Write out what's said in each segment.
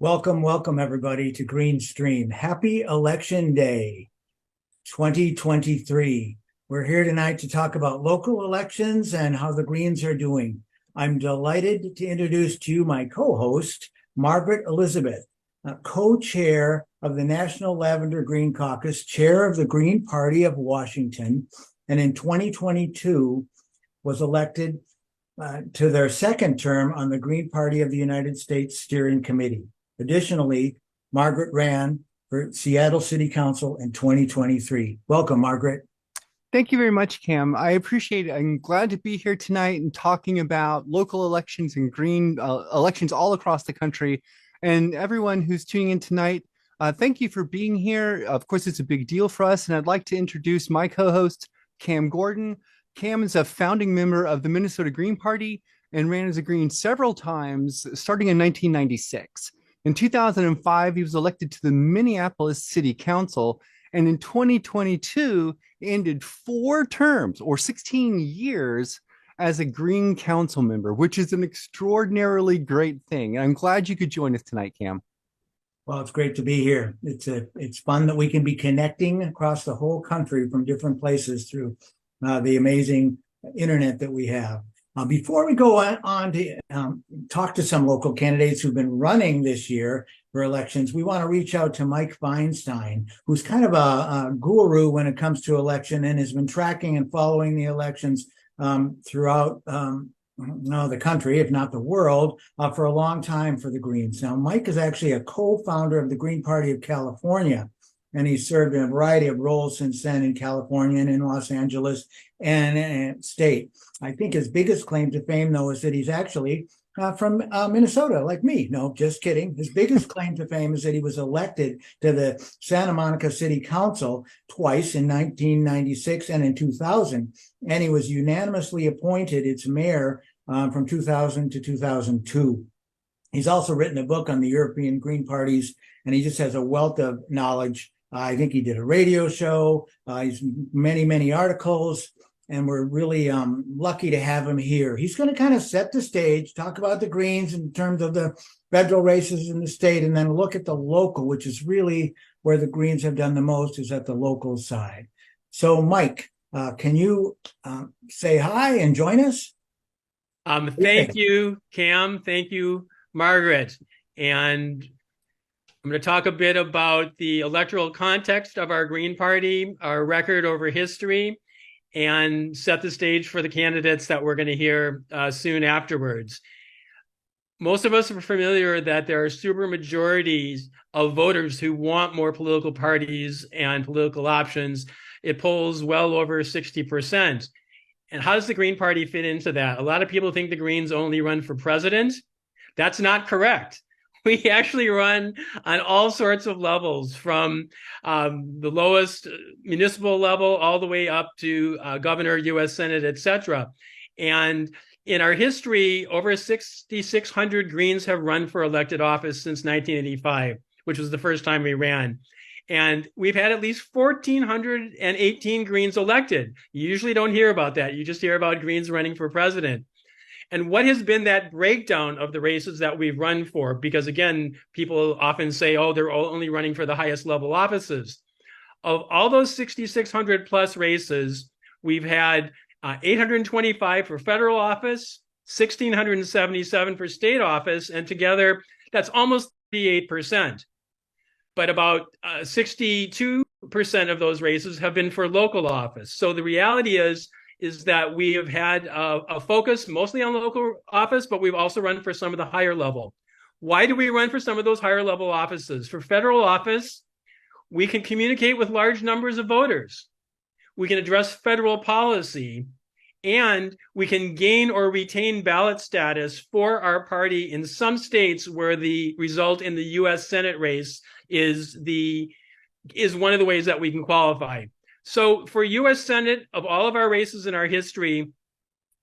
Welcome, welcome everybody to GreenStream. Happy Election Day 2023. We're here tonight to talk about local elections and how the Greens are doing. I'm delighted to introduce to you my co-host, Margaret Elisabeth, co-chair of the National Lavender Green Caucus, chair of the Green Party of Washington, and in 2022 was elected to their second term on the Green Party of the United States Steering Committee. Additionally, Margaret ran for Seattle City Council in 2023. Welcome, Margaret. Thank you very much, Cam. I appreciate it. I'm glad to be here tonight and talking about local elections and green elections all across the country. And everyone who's tuning in tonight, thank you for being here. Of course, it's a big deal for us. And I'd like to introduce my co-host, Cam Gordon. Cam is a founding member of the Minnesota Green Party and ran as a Green several times, starting in 1996. In 2005, he was elected to the Minneapolis City Council, and in 2022, ended 4 terms or 16 years as a Green Council member, which is an extraordinarily great thing. And I'm glad you could join us tonight, Cam. Well, it's great to be here. It's fun that we can be connecting across the whole country from different places through the amazing internet that we have. Before we go on to talk to some local candidates who've been running this year for elections, we want to reach out to Mike Feinstein, who's kind of a guru when it comes to election and has been tracking and following the elections throughout the country, if not the world, for a long time for the Greens. Now, Mike is actually a co-founder of the Green Party of California, and he's served in a variety of roles since then in California and in Los Angeles and state. I think his biggest claim to fame, though, is that he's actually from Minnesota, like me. No, just kidding. His biggest claim to fame is that he was elected to the Santa Monica City Council twice in 1996 and in 2000, and he was unanimously appointed its mayor from 2000 to 2002. He's also written a book on the European Green Parties, and he just has a wealth of knowledge. I think he did a radio show. He's many, many articles, and we're really lucky to have him here. He's going to kind of set the stage, talk about the Greens in terms of the federal races in the state, and then look at the local, which is really where the Greens have done the most, is at the local side. So, Mike, can you say hi and join us? Thank you, Cam. Thank you, Margaret. And I'm going to talk a bit about the electoral context of our Green Party, our record over history, and set the stage for the candidates that we're going to hear soon afterwards. Most of us are familiar that there are super majorities of voters who want more political parties and political options. It polls well over 60%. And how does the Green Party fit into that? A lot of people think the Greens only run for president. That's not correct. We actually run on all sorts of levels, from the lowest municipal level all the way up to governor, U.S. Senate, etc. And in our history, over 6,600 Greens have run for elected office since 1985, which was the first time we ran. And we've had at least 1,418 Greens elected. You usually don't hear about that. You just hear about Greens running for president. And what has been that breakdown of the races that we've run for? Because again, people often say, oh, they're only running for the highest level offices. Of all those 6,600 plus races, we've had 825 for federal office, 1,677 for state office, and together that's almost 38%. But about 62% of those races have been for local office. So the reality is that we have had a focus mostly on local office, but we've also run for some of the higher level. Why do we run for some of those higher level offices? For federal office, we can communicate with large numbers of voters. We can address federal policy, and we can gain or retain ballot status for our party in some states where the result in the U.S. Senate race is one of the ways that we can qualify. So for U.S. Senate, of all of our races in our history,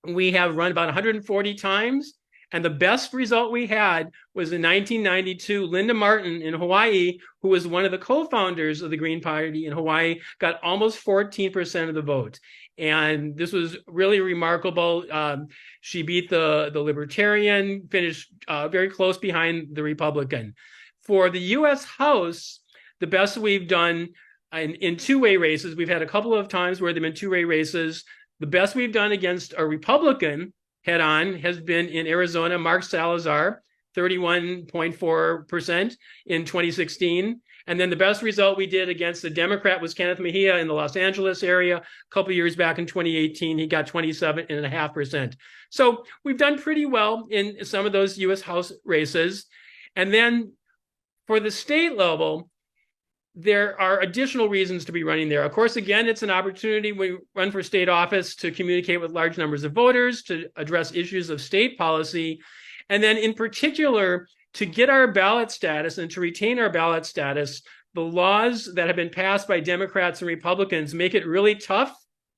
we have run about 140 times. And the best result we had was in 1992, Linda Martin in Hawaii, who was one of the co-founders of the Green Party in Hawaii, got almost 14% of the vote. And this was really remarkable. She beat the Libertarian, finished very close behind the Republican. For the U.S. House, the best we've done in two-way races, we've had a couple of times where they've been two-way races. The best we've done against a Republican head-on has been in Arizona, Mark Salazar, 31.4% in 2016. And then the best result we did against the Democrat was Kenneth Mejia in the Los Angeles area. A couple of years back in 2018, he got 27.5%. So we've done pretty well in some of those U.S. House races. And then for the state level, there are additional reasons to be running there. Of course, again, it's an opportunity when we run for state office to communicate with large numbers of voters, to address issues of state policy, and then in particular, to get our ballot status and to retain our ballot status. The laws that have been passed by Democrats and Republicans make it really tough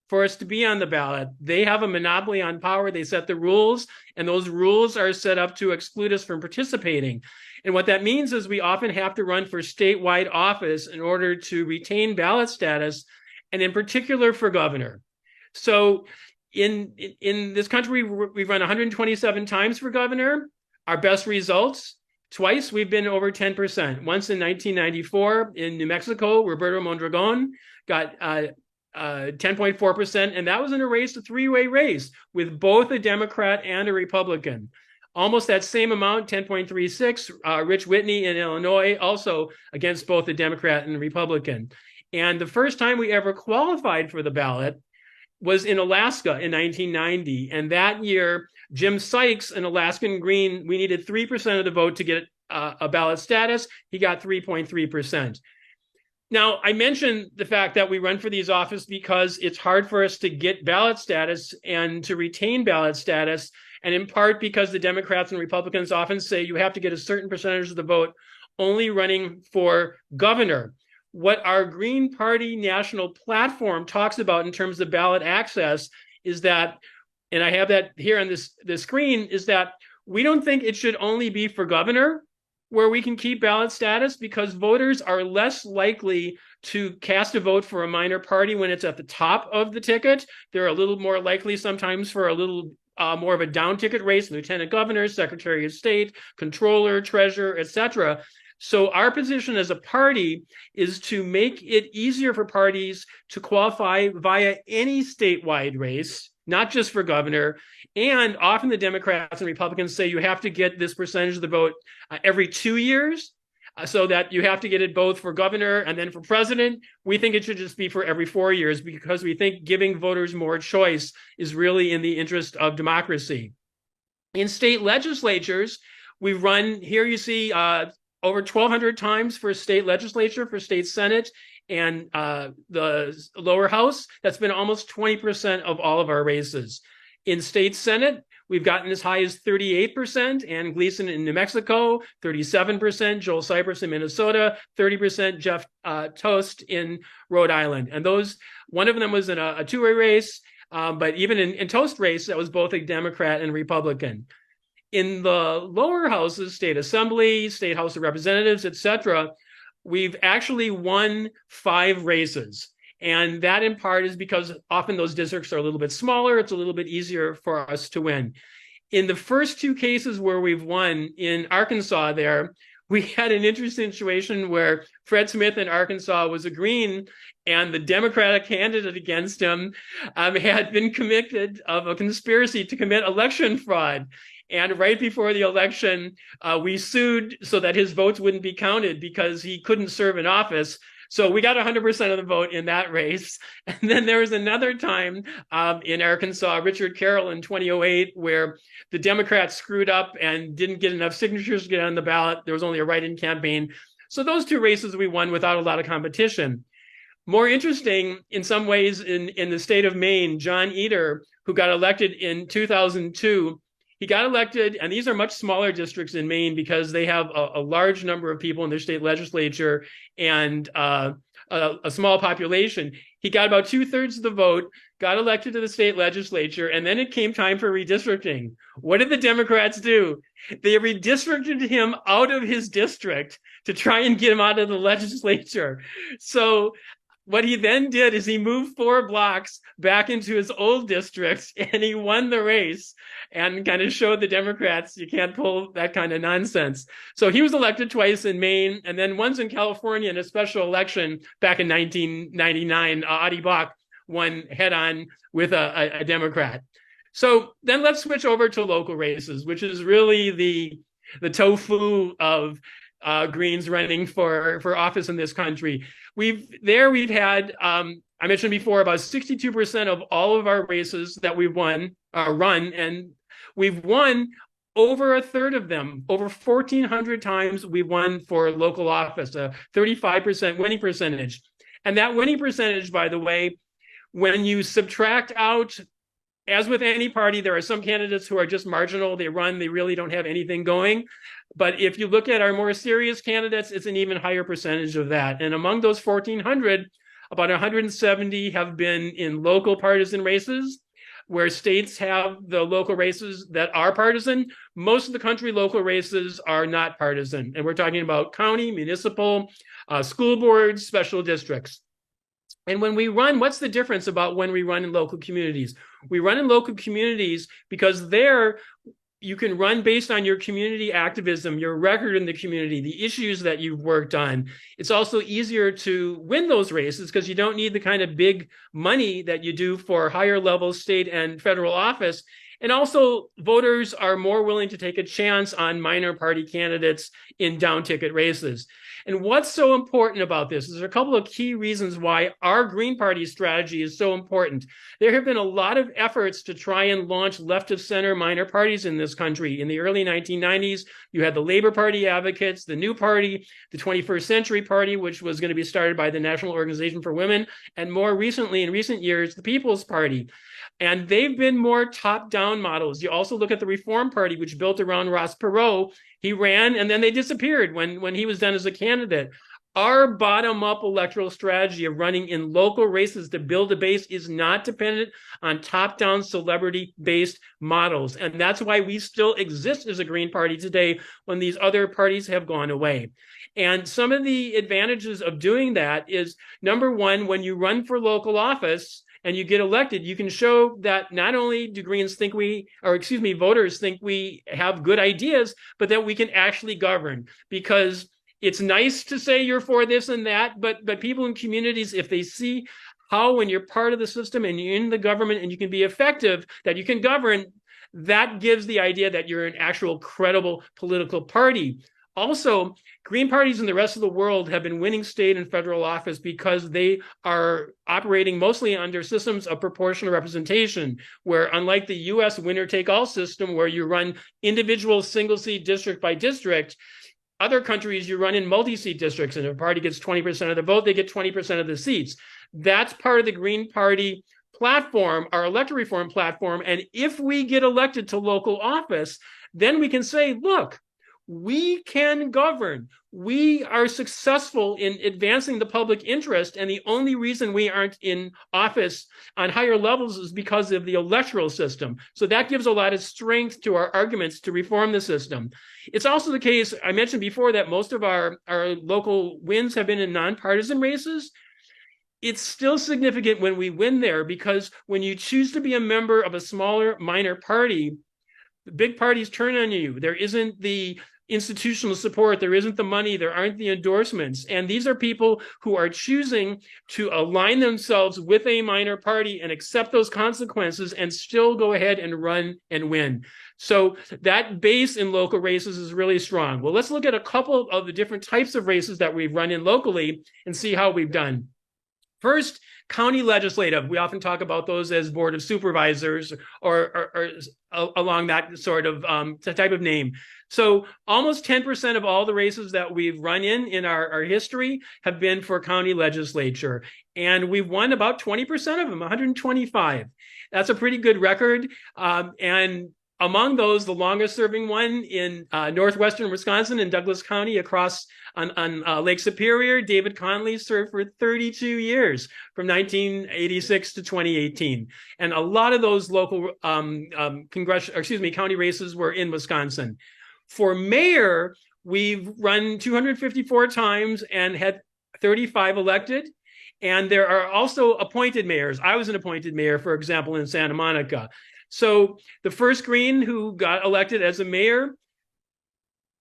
for us to be on the ballot. They have a monopoly on power. They set the rules, and those rules are set up to exclude us from participating. And what that means is we often have to run for statewide office in order to retain ballot status, and in particular for governor. So in this country, we've run 127 times for governor. Our best results, twice we've been over 10%. Once in 1994 in New Mexico, Roberto Mondragon got 10.4%, and that was in a three-way race with both a Democrat and a Republican. Almost that same amount, 10.36, Rich Whitney in Illinois, also against both the Democrat and the Republican. And the first time we ever qualified for the ballot was in Alaska in 1990. And that year, Jim Sykes, an Alaskan Green, we needed 3% of the vote to get a ballot status. He got 3.3%. Now, I mentioned the fact that we run for these offices because it's hard for us to get ballot status and to retain ballot status, and in part because the Democrats and Republicans often say you have to get a certain percentage of the vote only running for governor. What our Green Party national platform talks about in terms of ballot access is that, and I have that here on this screen, is that we don't think it should only be for governor where we can keep ballot status, because voters are less likely to cast a vote for a minor party when it's at the top of the ticket. They're a little more likely sometimes for a little more of a down ticket race, lieutenant governor, secretary of state, controller, treasurer, etc. So our position as a party is to make it easier for parties to qualify via any statewide race, not just for governor. And often the Democrats and Republicans say you have to get this percentage of the vote every 2 years, so that you have to get it both for governor and then for president. We think it should just be for every 4 years, because we think giving voters more choice is really in the interest of democracy. In state legislatures, we run, here you see over 1,200 times for state legislature, for state senate, and the lower house. That's been almost 20% of all of our races. In state senate, we've gotten as high as 38%, Ann Gleason in New Mexico, 37%, Joel Cypress in Minnesota, 30%, Jeff Toast in Rhode Island. And those, one of them was in a two-way race, but even in Toast race, that was both a Democrat and Republican. In the lower houses, state assembly, state house of representatives, etc., we've actually won 5 races. And that in part is because often those districts are a little bit smaller. It's a little bit easier for us to win. In the first 2 cases where we've won in Arkansas there, we had an interesting situation where Fred Smith in Arkansas was a Green, and the Democratic candidate against him had been convicted of a conspiracy to commit election fraud. And right before the election, we sued so that his votes wouldn't be counted because he couldn't serve in office. So we got 100% of the vote in that race. And then there was another time in Arkansas, Richard Carroll in 2008, where the Democrats screwed up and didn't get enough signatures to get on the ballot. There was only a write-in campaign. So those 2 races we won without a lot of competition. More interesting in some ways in the state of Maine, John Eder, who got elected in 2002, he got elected, and these are much smaller districts in Maine because they have a large number of people in their state legislature and a small population. He got about 2/3 of the vote, got elected to the state legislature, and then it came time for redistricting. What did the Democrats do? They redistricted him out of his district to try and get him out of the legislature. So what he then did is he moved 4 blocks back into his old district and he won the race and kind of showed the Democrats you can't pull that kind of nonsense. So he was elected twice in Maine and then once in California in a special election back in 1999. Adi Bach won head on with a Democrat. So then let's switch over to local races, which is really the tofu of Greens running for office in this country. We've had, I mentioned before, about 62% of all of our races that we've run, and we've won over a third of them. Over 1,400 times we've won for local office, a 35% winning percentage. And that winning percentage, by the way, when you subtract out, as with any party, there are some candidates who are just marginal. They run, they really don't have anything going. But if you look at our more serious candidates, it's an even higher percentage of that. And among those 1,400, about 170 have been in local partisan races, where states have the local races that are partisan. Most of the country local races are not partisan. And we're talking about county, municipal, school boards, special districts. And when we run, what's the difference about when we run in local communities? We run in local communities because there you can run based on your community activism, your record in the community, the issues that you've worked on. It's also easier to win those races because you don't need the kind of big money that you do for higher level state and federal office. And also, voters are more willing to take a chance on minor party candidates in down ticket races. And what's so important about this? There's a couple of key reasons why our Green Party strategy is so important. There have been a lot of efforts to try and launch left of center minor parties in this country. In the early 1990s, you had the Labor Party advocates, the New Party, the 21st Century Party, which was going to be started by the National Organization for Women, and more recently, in recent years, the People's Party. And they've been more top-down models. You also look at the Reform Party, which built around Ross Perot. He ran, and then they disappeared when he was done as a candidate. Our bottom-up electoral strategy of running in local races to build a base is not dependent on top-down celebrity-based models. And that's why we still exist as a Green Party today when these other parties have gone away. And some of the advantages of doing that is, number one, when you run for local office, and you get elected, you can show that not only do voters think we have good ideas, but that we can actually govern. Because it's nice to say you're for this and that, but people in communities, if they see how when you're part of the system and you're in the government and you can be effective, that you can govern, that gives the idea that you're an actual credible political party. Also, Green parties in the rest of the world have been winning state and federal office because they are operating mostly under systems of proportional representation, where unlike the US winner-take-all system, where you run individual single-seat district by district, other countries you run in multi-seat districts, and if a party gets 20% of the vote, they get 20% of the seats. That's part of the Green Party platform, our electoral reform platform, and if we get elected to local office, then we can say, look, we can govern. We are successful in advancing the public interest, and the only reason we aren't in office on higher levels is because of the electoral system. So that gives a lot of strength to our arguments to reform the system. It's also the case, I mentioned before, that most of our local wins have been in nonpartisan races. It's still significant when we win there, because when you choose to be a member of a smaller minor party, the big parties turn on you. There isn't the institutional support, there isn't the money, there aren't the endorsements. And these are people who are choosing to align themselves with a minor party and accept those consequences and still go ahead and run and win. So that base in local races is really strong. Well, let's look at a couple of the different types of races that we've run in locally and see how we've done. First, county legislative. We often talk about those as board of supervisors or along that sort of type of name. So almost 10% of all the races that we've run in our history have been for county legislature. And we've won about 20% of them, 125. That's a pretty good record. And among those, the longest serving one in northwestern Wisconsin in Douglas County across on Lake Superior, David Conley served for 32 years from 1986 to 2018. And a lot of those local county races were in Wisconsin. For mayor, we've run 254 times and had 35 elected. And there are also appointed mayors. I was an appointed mayor, for example, in Santa Monica. So the first Green who got elected as a mayor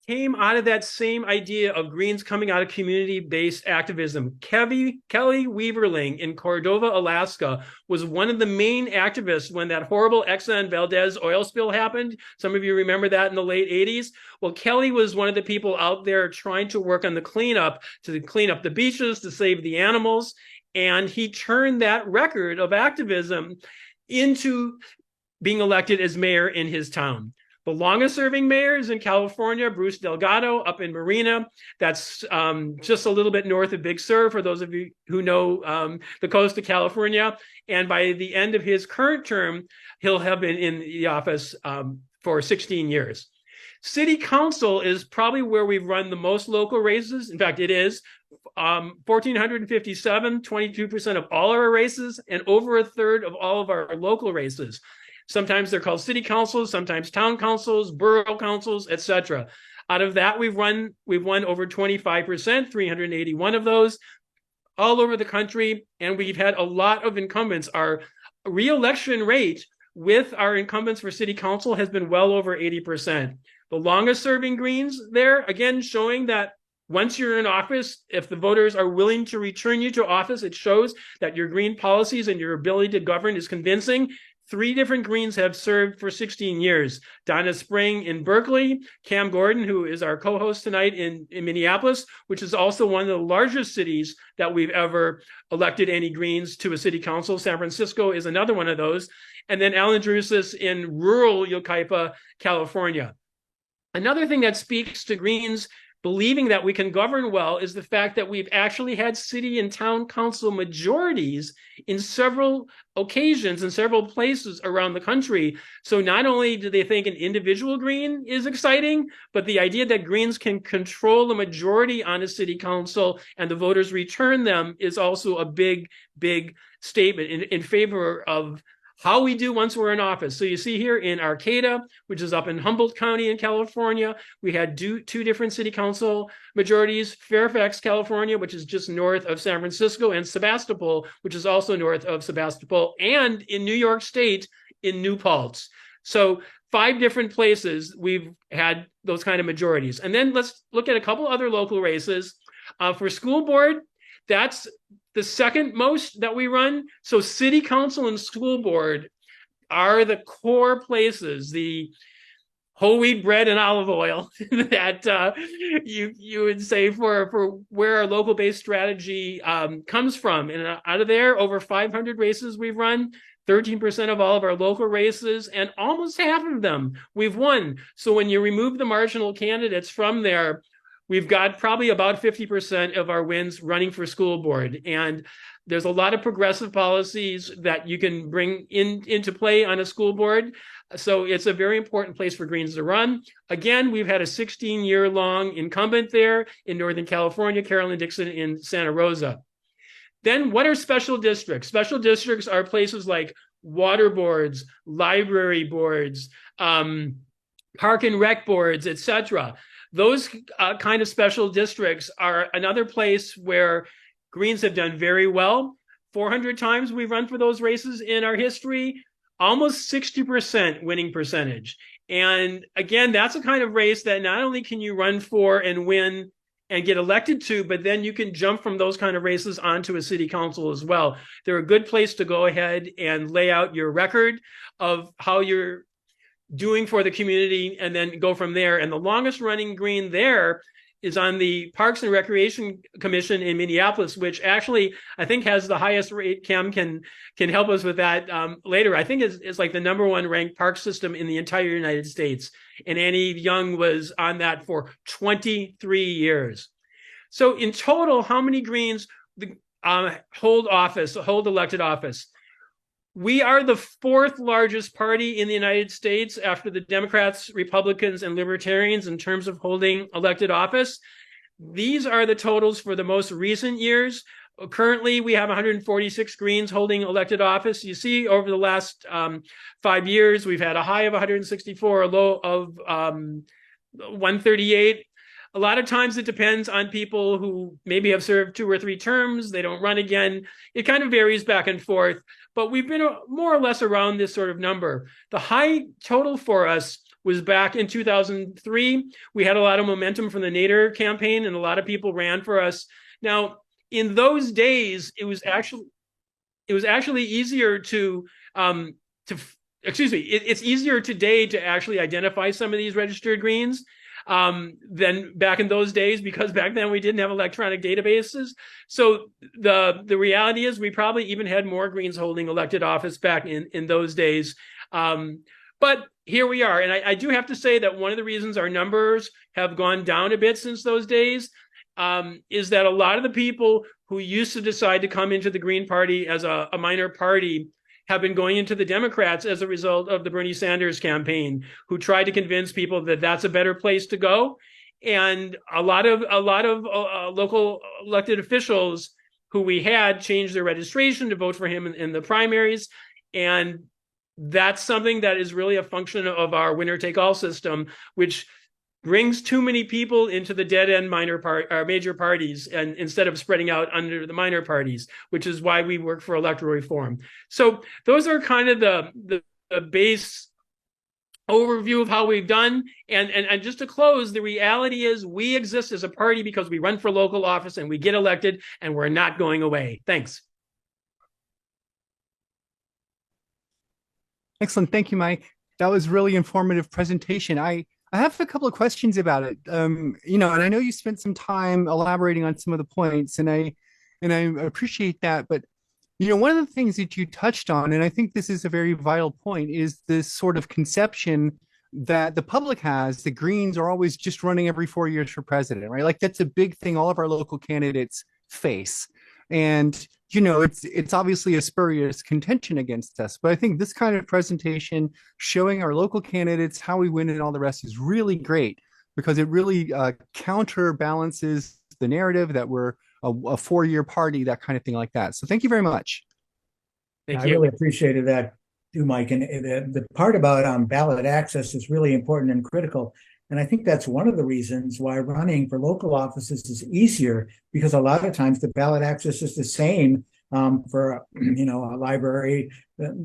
came out of that same idea of Greens coming out of community-based activism. Kelly Weaverling in Cordova, Alaska, was one of the main activists when that horrible Exxon Valdez oil spill happened. Some of you remember that in the late 80s. Well, Kelly was one of the people out there trying to work on the cleanup, to clean up the beaches, to save the animals. And he turned that record of activism into being elected as mayor in his town. The longest serving mayor is in California, Bruce Delgado, up in Marina. That's just a little bit north of Big Sur, for those of you who know the coast of California. And by the end of his current term, he'll have been in the office for 16 years. City council is probably where we've run the most local races. In fact, it is 1,457, 22% of all our races, and over a third of all of our local races. Sometimes they're called city councils, sometimes town councils, borough councils, etc. Out of that, we've won over 25%, 381 of those, all over the country, and we've had a lot of incumbents. Our re-election rate with our incumbents for city council has been well over 80%. The longest serving Greens there, again, showing that once you're in office, if the voters are willing to return you to office, it shows that your Green policies and your ability to govern is convincing. 3 different Greens have served for 16 years. Donna Spring in Berkeley, Cam Gordon, who is our co-host tonight in Minneapolis, which is also one of the largest cities that we've ever elected any Greens to a city council. San Francisco is another one of those. And then Alan Drusis in rural Yucaipa, California. Another thing that speaks to Greens believing that we can govern well is the fact that we've actually had city and town council majorities in several occasions in several places around the country. So not only do they think an individual Green is exciting, but the idea that Greens can control the majority on a city council and the voters return them is also a big, big statement in favor of how we do once we're in office. So you see here in Arcata, which is up in Humboldt County in California, we had 2 different city council majorities, Fairfax, California, which is just north of San Francisco, and Sebastopol, which is also north of Sebastopol, and in New York State in New Paltz. So 5 different places we've had those kind of majorities. And then let's look at a couple other local races. For school board, that's the second most that we run. So city council and school board are the core places, the whole wheat bread and olive oil that you would say for where our local based strategy comes from. And out of there, over 500 races we've run, 13% of all of our local races, and almost half of them we've won. So when you remove the marginal candidates from there, we've got probably about 50% of our wins running for school board. And there's a lot of progressive policies that you can bring into play on a school board. So it's a very important place for Greens to run. Again, we've had a 16-year-long incumbent there in Northern California, Carolyn Dixon in Santa Rosa. Then what are special districts? Special districts are places like water boards, library boards, park and rec boards, etc. Those kind of special districts are another place where Greens have done very well. 400 times we've run for those races in our history, almost 60% winning percentage. And again, that's a kind of race that not only can you run for and win and get elected to, but then you can jump from those kind of races onto a city council as well. They're a good place to go ahead and lay out your record of how you're doing for the community and then go from there. And the longest running Green there is on the Parks and Recreation Commission in Minneapolis, which actually I think has the highest rate. Cam can help us with that later. I think it's like the #1 ranked park system in the entire United States. And Annie Young was on that for 23 years. So in total, how many Greens hold elected office? We are the 4th largest party in the United States after the Democrats, Republicans, and Libertarians in terms of holding elected office. These are the totals for the most recent years. Currently, we have 146 Greens holding elected office. You see, over the last 5 years, we've had a high of 164, a low of 138. A lot of times it depends on people who maybe have served 2 or 3 terms. They don't run again. It kind of varies back and forth, but we've been more or less around this sort of number. The high total for us was back in 2003. We had a lot of momentum from the Nader campaign, and a lot of people ran for us. Now, in those days, it was actually easier it's easier today to actually identify some of these registered Greens than back in those days, because back then we didn't have electronic databases. So the reality is we probably even had more Greens holding elected office back in those days. But here we are. And I do have to say that one of the reasons our numbers have gone down a bit since those days is that a lot of the people who used to decide to come into the Green Party as a minor party have been going into the Democrats as a result of the Bernie Sanders campaign, who tried to convince people that that's a better place to go. And a lot of local elected officials who we had changed their registration to vote for him in the primaries. And that's something that is really a function of our winner-take-all system, which brings too many people into the dead-end major parties, and instead of spreading out under the minor parties, which is why we work for electoral reform. So those are kind of the base overview of how we've done. And just to close, the reality is we exist as a party because we run for local office and we get elected, and we're not going away. Thanks. Excellent. Thank you, Mike. That was really informative presentation. I have a couple of questions about it. And I know you spent some time elaborating on some of the points, and I appreciate that. But one of the things that you touched on, and I think this is a very vital point, is this sort of conception that the public has that Greens are always just running every 4 years for president, right? Like that's a big thing all of our local candidates face. And it's obviously a spurious contention against us, but I think this kind of presentation showing our local candidates how we win and all the rest is really great, because it really counterbalances the narrative that we're a 4-year party, that kind of thing like that. So thank you very much. Thank I you. really appreciated that too, Mike. And the part about ballot access is really important and critical. And I think that's one of the reasons why running for local offices is easier, because a lot of times the ballot access is the same for a library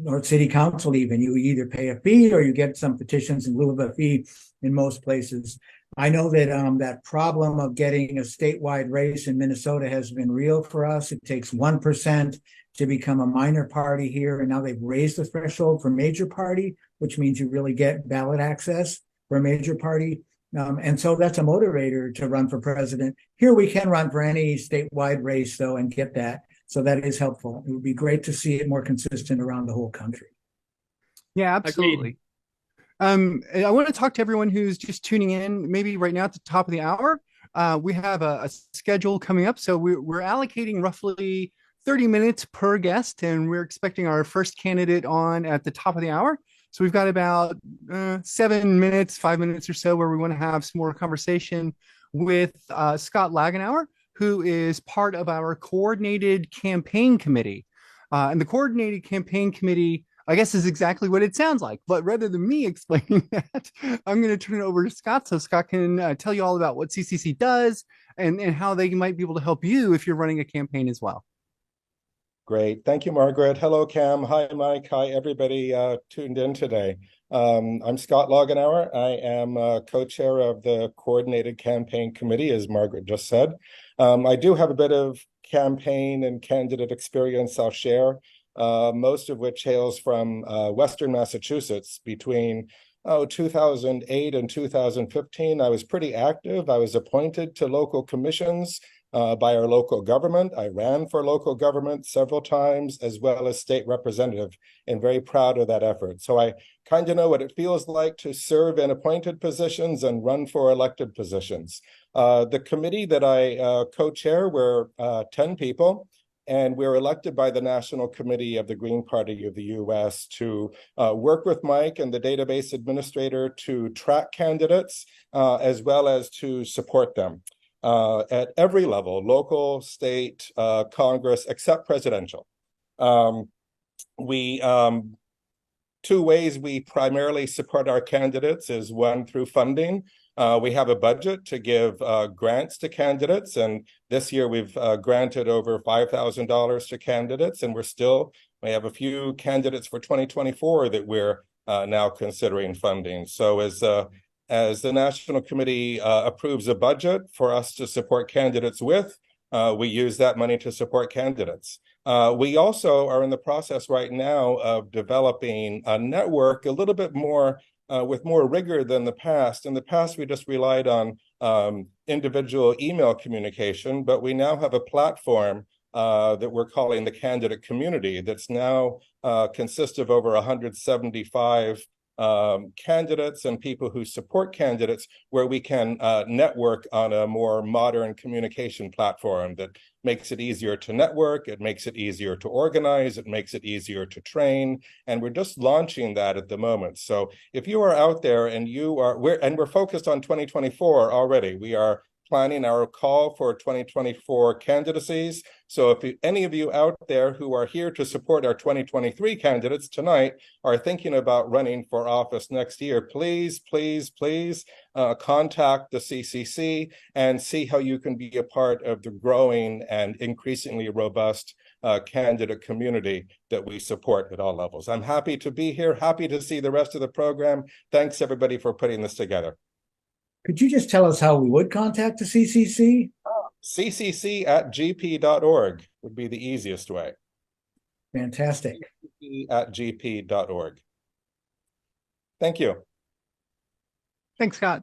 or city council. Even you either pay a fee or you get some petitions in lieu of a fee in most places. I know that that problem of getting a statewide race in Minnesota has been real for us. It takes 1% to become a minor party here, and now they've raised the threshold for major party, which means you really get ballot access for a major party. And so that's a motivator to run for president. Here we can run for any statewide race, though, and get that. So that is helpful. It would be great to see it more consistent around the whole country. Yeah, absolutely. I want to talk to everyone who's just tuning in, maybe right now at the top of the hour. We have a schedule coming up. So we're allocating roughly 30 minutes per guest, and we're expecting our first candidate on at the top of the hour. So we've got about 7 minutes, 5 minutes or so, where we want to have some more conversation with Scott Lagenauer, who is part of our coordinated campaign committee. And the coordinated campaign committee, I guess, is exactly what it sounds like. But rather than me explaining that, I'm going to turn it over to Scott, so Scott can tell you all about what CCC does and how they might be able to help you if you're running a campaign as well. Great. Thank you, Margaret. Hello, Cam. Hi, Mike. Hi, everybody tuned in today. I'm Scott Lagenauer. I am co-chair of the Coordinated Campaign Committee, as Margaret just said. I do have a bit of campaign and candidate experience I'll share, most of which hails from Western Massachusetts. Between 2008 and 2015, I was pretty active. I was appointed to local commissions by our local government. I ran for local government several times, as well as state representative, and very proud of that effort. So I kind of know what it feels like to serve in appointed positions and run for elected positions. The committee that I co-chair, we're 10 people, and we're elected by the National Committee of the Green Party of the U.S. to work with Mike and the database administrator to track candidates, as well as to support them. At every level, local, state, Congress, except presidential. Two ways we primarily support our candidates is one through funding. We have a budget to give grants to candidates, and this year we've granted over $5,000 to candidates, and we have a few candidates for 2024 that we're now considering funding. So as the National Committee approves a budget for us to support candidates with, we use that money to support candidates. We also are in the process right now of developing a network a little bit more with more rigor than the past. In the past, we just relied on individual email communication, but we now have a platform that we're calling the Candidate Community that's now consists of over 175 candidates and people who support candidates, where we can network on a more modern communication platform that makes it easier to network, it makes it easier to organize, it makes it easier to train, and we're just launching that at the moment. So if you are out there and we're focused on 2024 already, we are planning our call for 2024 candidacies. So if any of you out there who are here to support our 2023 candidates tonight are thinking about running for office next year, please contact the CCC and see how you can be a part of the growing and increasingly robust candidate community that we support at all levels. I'm happy to be here, happy to see the rest of the program. Thanks everybody for putting this together. Could you just tell us how we would contact the CCC? ccc@gp.org would be the easiest way. Fantastic. ccc@gp.org. Thank you. Thanks, Scott.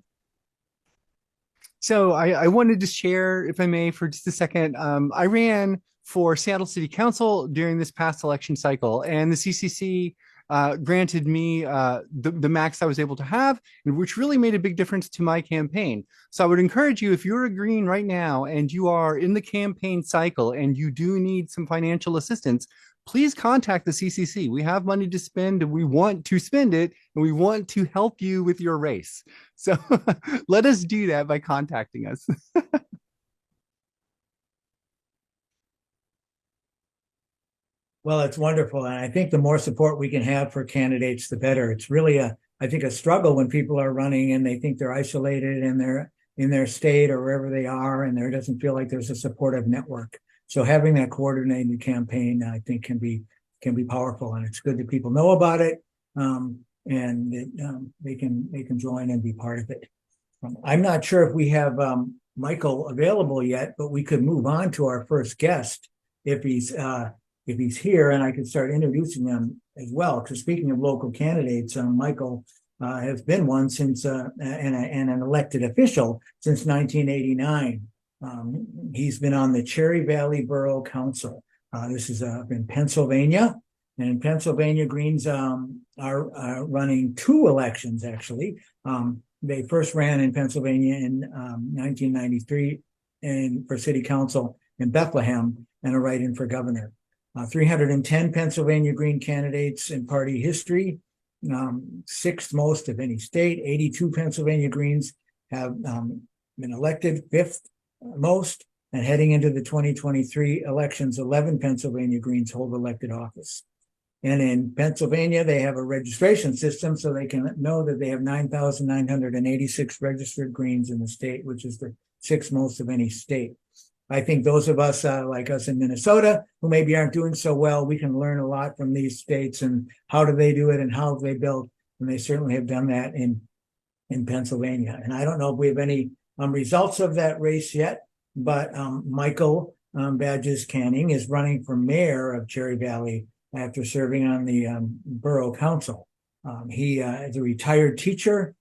So I wanted to share, if I may, for just a second. I ran for Seattle City Council during this past election cycle, and the CCC granted me the max I was able to have, which really made a big difference to my campaign. So I would encourage you, if you're a Green right now and you are in the campaign cycle and you do need some financial assistance, please contact the CCC. We have money to spend and we want to spend it, and we want to help you with your race. So let us do that by contacting us. Well, it's wonderful. And I think the more support we can have for candidates, the better. It's really I think a struggle when people are running and they think they're isolated and they're in their state or wherever they are, and there doesn't feel like there's a supportive network. So having that coordinated campaign, I think, can be powerful, and it's good that people know about it, and they can join and be part of it. I'm not sure if we have Michael available yet, but we could move on to our first guest if he's here, and I could start introducing them as well. Because speaking of local candidates, Michael has been one since and an elected official since 1989. He's been on the Cherry Valley Borough Council. This is in Pennsylvania, and in Pennsylvania, Greens are running two elections actually. They first ran in Pennsylvania in 1993 and for city council in Bethlehem, and a write-in for governor. 310 Pennsylvania Green candidates in party history, sixth most of any state. 82 Pennsylvania Greens have been elected, fifth most, and heading into the 2023 elections, 11 Pennsylvania Greens hold elected office. And in Pennsylvania, they have a registration system so they can know that they have 9,986 registered Greens in the state, which is the sixth most of any state. I think those of us like us in Minnesota who maybe aren't doing so well, we can learn a lot from these states and how do they do it and how they build. And they certainly have done that in Pennsylvania. And I don't know if we have any results of that race yet, but Michael Badges Canning is running for mayor of Cherry Valley after serving on the borough council. He is a retired teacher.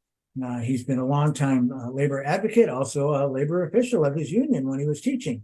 He's been a longtime labor advocate, also a labor official of his union when he was teaching.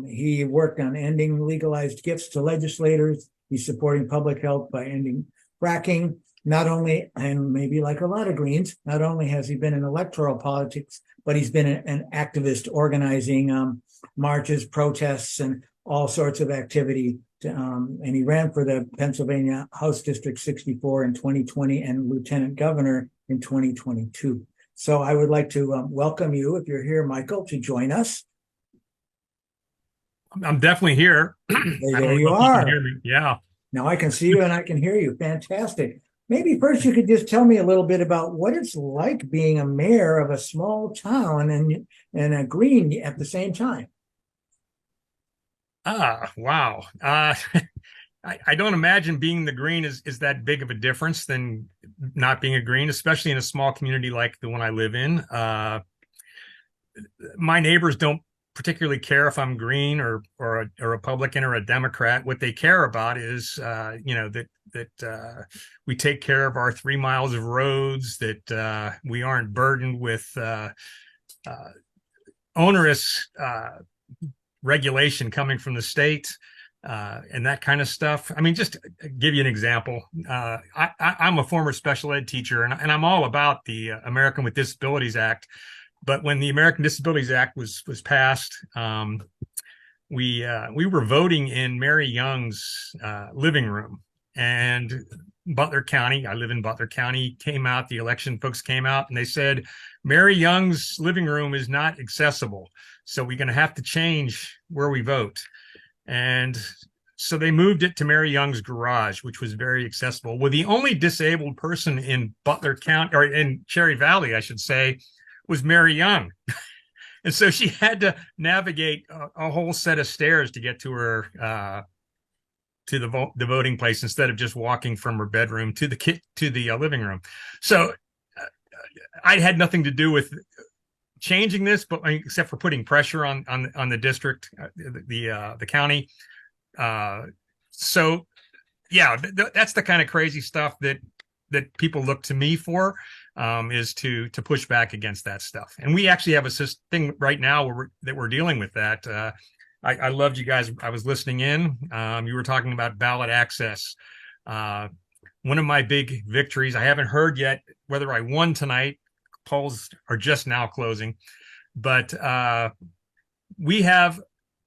He worked on ending legalized gifts to legislators. He's supporting public health by ending fracking. Not only, and maybe like a lot of Greens, not only has he been in electoral politics, but he's been an activist organizing marches, protests, and all sorts of activity. And he ran for the Pennsylvania House District 64 in 2020 and lieutenant governor in 2022. So I would like to welcome you, if you're here, Michael, to join us. I'm definitely here. There you are. Can hear me. Yeah. Now I can see you and I can hear you. Fantastic. maybe first you could just tell me a little bit about what it's like being a mayor of a small town and a green at the same time. Wow. I don't imagine being the green is that big of a difference than not being a green, especially in a small community like the one I live in. My neighbors don't particularly care if I'm green or a Republican or a Democrat. What they care about is, that we take care of our 3 miles of roads, that we aren't burdened with onerous regulation coming from the state. And that kind of stuff. I mean, just to give you an example, I'm a former special ed teacher, and I'm all about the American with Disabilities Act. But when the American Disabilities Act was passed, we were voting in Mary Young's living room, and Butler County, I live in Butler County, came out, the election folks came out, and they said, Mary Young's living room is not accessible, so we're going to have to change where we vote. And so they moved it to Mary Young's garage, which was very accessible. Well, the only disabled person in Butler County, or in Cherry Valley, I should say, was Mary Young. And so she had to navigate a whole set of stairs to get to her to the voting place, instead of just walking from her bedroom to the living room. So I had nothing to do with changing this, but except for putting pressure on the district, the county. So yeah, that's the kind of crazy stuff that people look to me for, is to push back against that stuff. And we actually have a thing right now that we're dealing with that. I loved you guys. I was listening in. You were talking about ballot access. One of my big victories, I haven't heard yet whether I won tonight. Polls are just now closing, but we have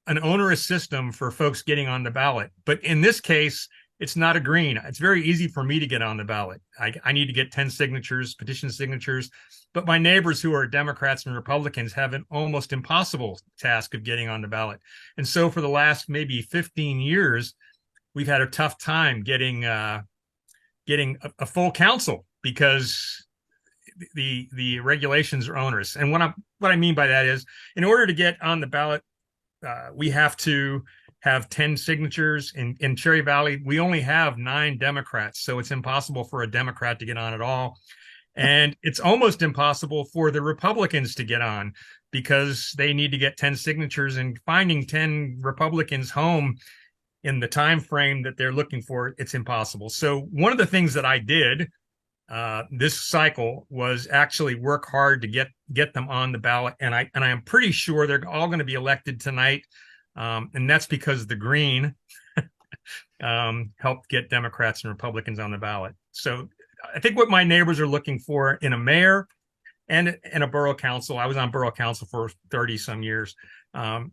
an onerous system for folks getting on the ballot. But in this case, it's not a green. It's very easy for me to get on the ballot. I need to get 10 signatures, petition signatures, but my neighbors who are Democrats and Republicans have an almost impossible task of getting on the ballot. And so for the last maybe 15 years, we've had a tough time getting a full council, because the regulations are onerous. And what I mean by that is, in order to get on the ballot, we have to have 10 signatures. In Cherry Valley, we only have 9 Democrats, so it's impossible for a Democrat to get on at all. And it's almost impossible for the Republicans to get on, because they need to get 10 signatures, and finding 10 Republicans home in the time frame that they're looking for, it's impossible. So one of the things that I did this cycle was actually work hard to get them on the ballot, and I am pretty sure they're all going to be elected tonight, and that's because the Green helped get Democrats and Republicans on the ballot. So I think what my neighbors are looking for in a mayor and in a borough council, I was on borough council for 30 some years,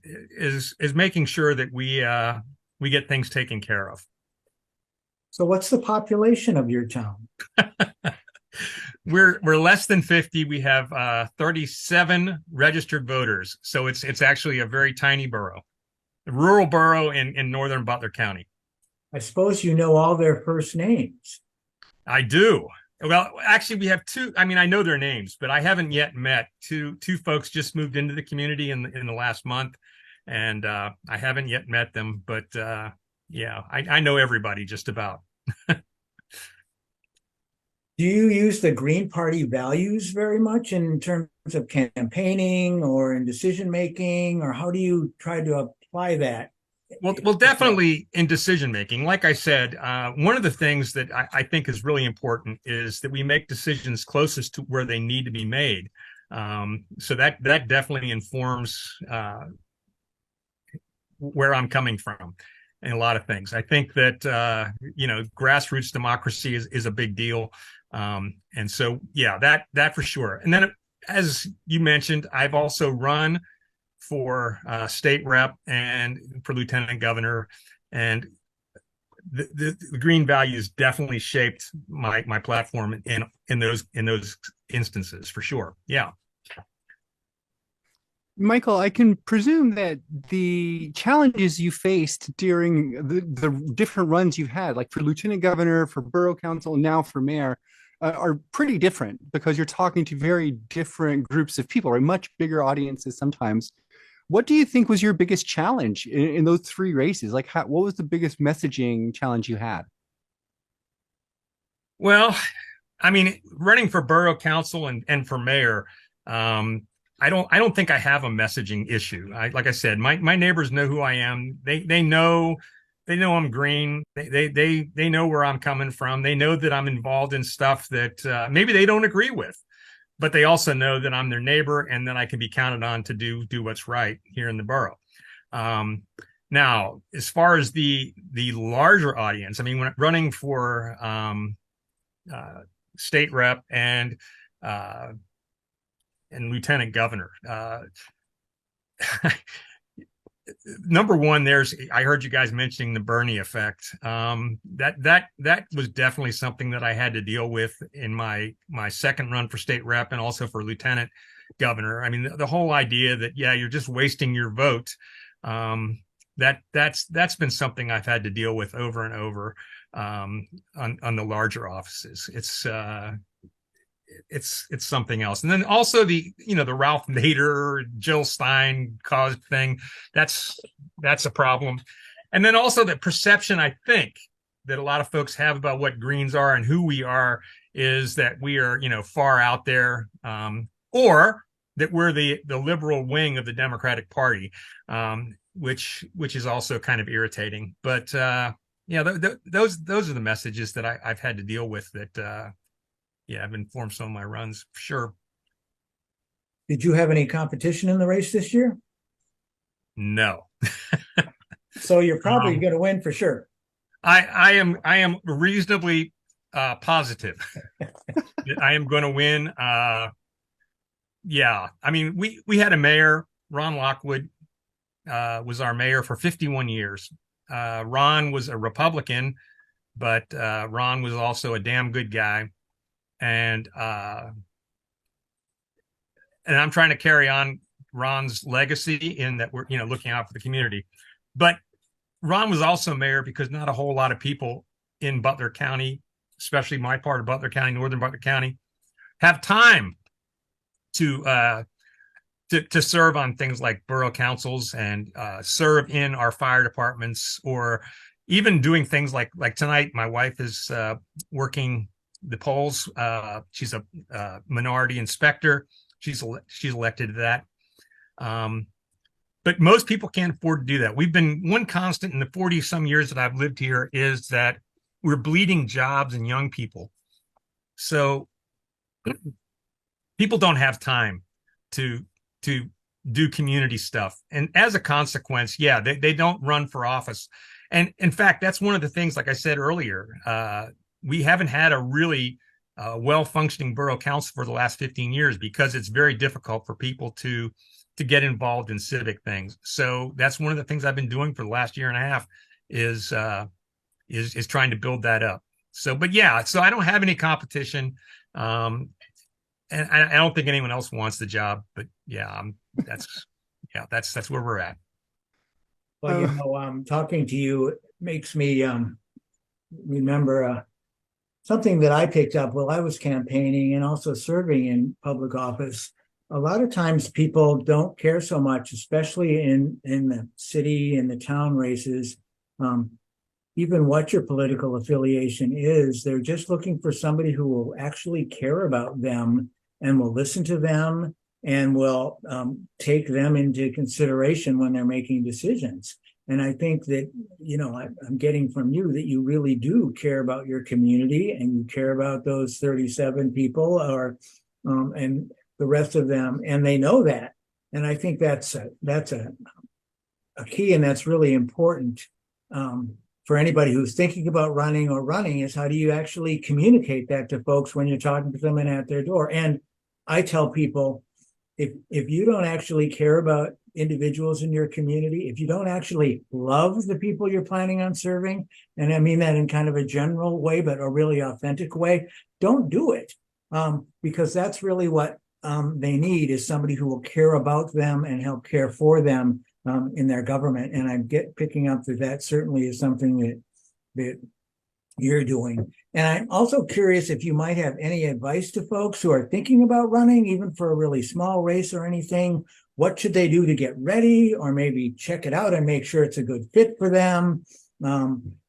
is making sure that we get things taken care of. So what's the population of your town? We're less than 50. We have 37 registered voters. So it's actually a very tiny borough, a rural borough in northern Butler County. I suppose you know all their first names. I do. Well, actually, we have 2. I mean, I know their names, but I haven't yet met two folks. Just moved into the community in the last month, and I haven't yet met them. But yeah, I know everybody just about. Do you use the Green Party values very much in terms of campaigning or in decision making, or how do you try to apply that? Well, definitely in decision making. Like I said, one of the things that I think is really important is that we make decisions closest to where they need to be made. So that definitely informs where I'm coming from in a lot of things. I think that grassroots democracy is a big deal. And so, yeah, that for sure. And then, as you mentioned, I've also run for state rep and for lieutenant governor, and the green values definitely shaped my platform in those instances, for sure. Yeah. Michael, I can presume that the challenges you faced during the different runs you've had, like for lieutenant governor, for borough council, and now for mayor, are pretty different because you're talking to very different groups of people, right? Much bigger audiences sometimes. What do you think was your biggest challenge in those three races? Like, what was the biggest messaging challenge you had? Well, I mean, running for borough council and for mayor, I don't think I have a messaging issue. Like I said, my neighbors know who I am. They know I'm green. They know where I'm coming from. They know that I'm involved in stuff that maybe they don't agree with, but they also know that I'm their neighbor and that I can be counted on to do what's right here in the borough. Now, as far as the larger audience, I mean, when running for state rep and lieutenant governor, number one, I heard you guys mentioning the Bernie effect. That was definitely something that I had to deal with in my second run for state rep and also for lieutenant governor. I mean, the whole idea that, yeah, you're just wasting your vote. That's been something I've had to deal with over and over on the larger offices. It's something else. And then also the Ralph Nader, Jill Stein caused thing. That's a problem. And then also the perception, I think, that a lot of folks have about what Greens are and who we are is that we are, far out there, or that we're the liberal wing of the Democratic Party, which is also kind of irritating. But those are the messages that I've had to deal with that I've informed some of my runs for sure. Did you have any competition in the race this year? No. So you're probably going to win for sure. I am reasonably positive that I am going to win. Yeah. I mean, we had a mayor, Ron Lockwood, was our mayor for 51 years. Ron was a Republican, but Ron was also a damn good guy. And I'm trying to carry on Ron's legacy in that we're, looking out for the community. But Ron was also mayor because not a whole lot of people in Butler County, especially my part of Butler County, northern Butler County, have time to serve on things like borough councils and serve in our fire departments, or even doing things like tonight. My wife is working the polls. She's a minority inspector. She's elected to that. But most people can't afford to do that. We've been one constant in the 40 some years that I've lived here is that we're bleeding jobs and young people. So people don't have time to do community stuff. And as a consequence, they don't run for office. And in fact, that's one of the things, like I said earlier, we haven't had a really well-functioning borough council for the last 15 years because it's very difficult for people to get involved in civic things. So that's one of the things I've been doing for the last year and a half is trying to build that up. So, but so I don't have any competition. And I don't think anyone else wants the job, but that's where we're at. Well, talking to you makes me remember something that I picked up while I was campaigning and also serving in public office. A lot of times people don't care so much, especially in the city and the town races, even what your political affiliation is. They're just looking for somebody who will actually care about them and will listen to them and will take them into consideration when they're making decisions. And I think that, I'm getting from you that you really do care about your community and you care about those 37 people and the rest of them, and they know that. And I think that's a key, and that's really important for anybody who's thinking about running is how do you actually communicate that to folks when you're talking to them and at their door. And I tell people, if you don't actually care about individuals in your community, if you don't actually love the people you're planning on serving, and I mean that in kind of a general way, but a really authentic way, don't do it. Because that's really what they need is somebody who will care about them and help care for them in their government. And I'm picking up that certainly is something that you're doing. And I'm also curious if you might have any advice to folks who are thinking about running, even for a really small race or anything. What should they do to get ready, or maybe check it out and make sure it's a good fit for them?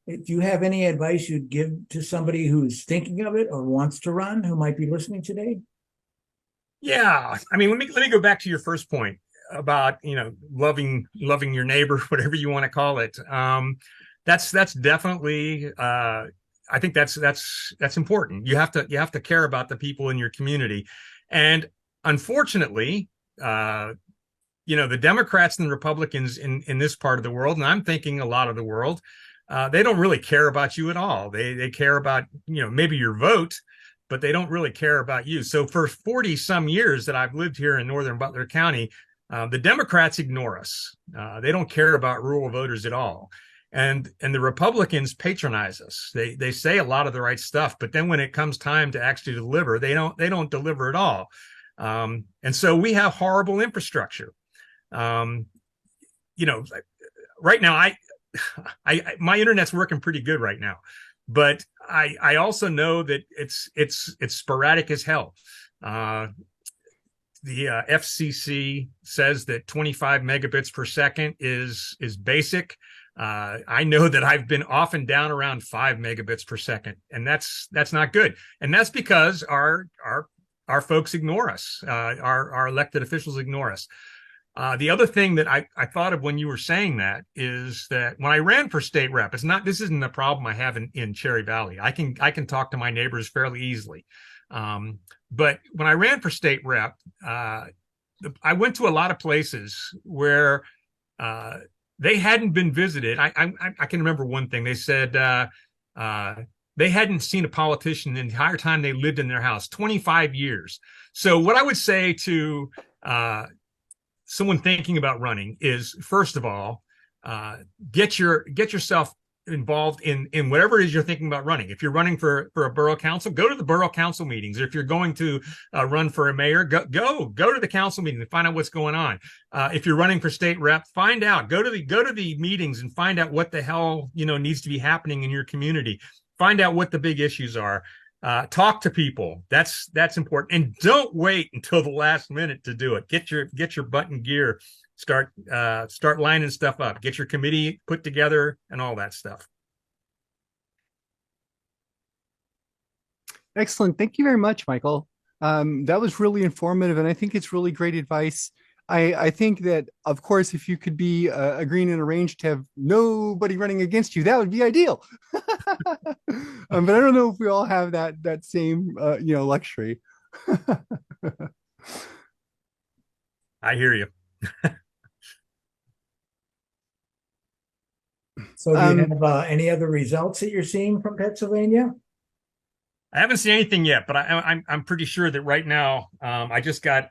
If you have any advice you'd give to somebody who's thinking of it or wants to run, who might be listening today? Yeah, I mean, let me go back to your first point about, you know, loving your neighbor, whatever you want to call it. That's definitely I think that's important. You have to care about the people in your community, and unfortunately, you know, the Democrats and the Republicans in this part of the world, and I'm thinking a lot of the world, they don't really care about you at all. They care about, you know, maybe your vote, but they don't really care about you. So for 40 some years that I've lived here in northern Butler County, the Democrats ignore us. They don't care about rural voters at all. And the Republicans patronize us. They say a lot of the right stuff, but then when it comes time to actually deliver, they don't deliver at all. And so we have horrible infrastructure. You know, right now my internet's working pretty good right now, but I also know that it's sporadic as hell. The FCC says that 25 megabits per second is basic. I know that I've been off and down around 5 megabits per second, and that's not good. And that's because our folks ignore us. Our elected officials ignore us. The other thing that I thought of when you were saying that is that when I ran for state rep, this isn't a problem I have in Cherry Valley. I can talk to my neighbors fairly easily. But when I ran for state rep, I went to a lot of places where they hadn't been visited. I can remember one thing. They said they hadn't seen a politician the entire time they lived in their house, 25 years. So what I would say to someone thinking about running is, first of all, get yourself involved in whatever it is you're thinking about running. If you're running for a borough council, go to the borough council meetings. If you're going to run for a mayor, go to the council meeting and find out what's going on. If you're running for state rep, find out. Go to the meetings and find out what the hell, you know, needs to be happening in your community. Find out what the big issues are. Talk to people. That's important. And don't wait until the last minute to do it. Get your butt in gear. Start lining stuff up. Get your committee put together and all that stuff. Excellent. Thank you very much, Michael. That was really informative, and I think it's really great advice. I think that, of course, if you could be a green and arranged to have nobody running against you, that would be ideal. But I don't know if we all have that same luxury. I hear you. So do you have any other results that you're seeing from Pennsylvania? I haven't seen anything yet, but I'm pretty sure that right now I just got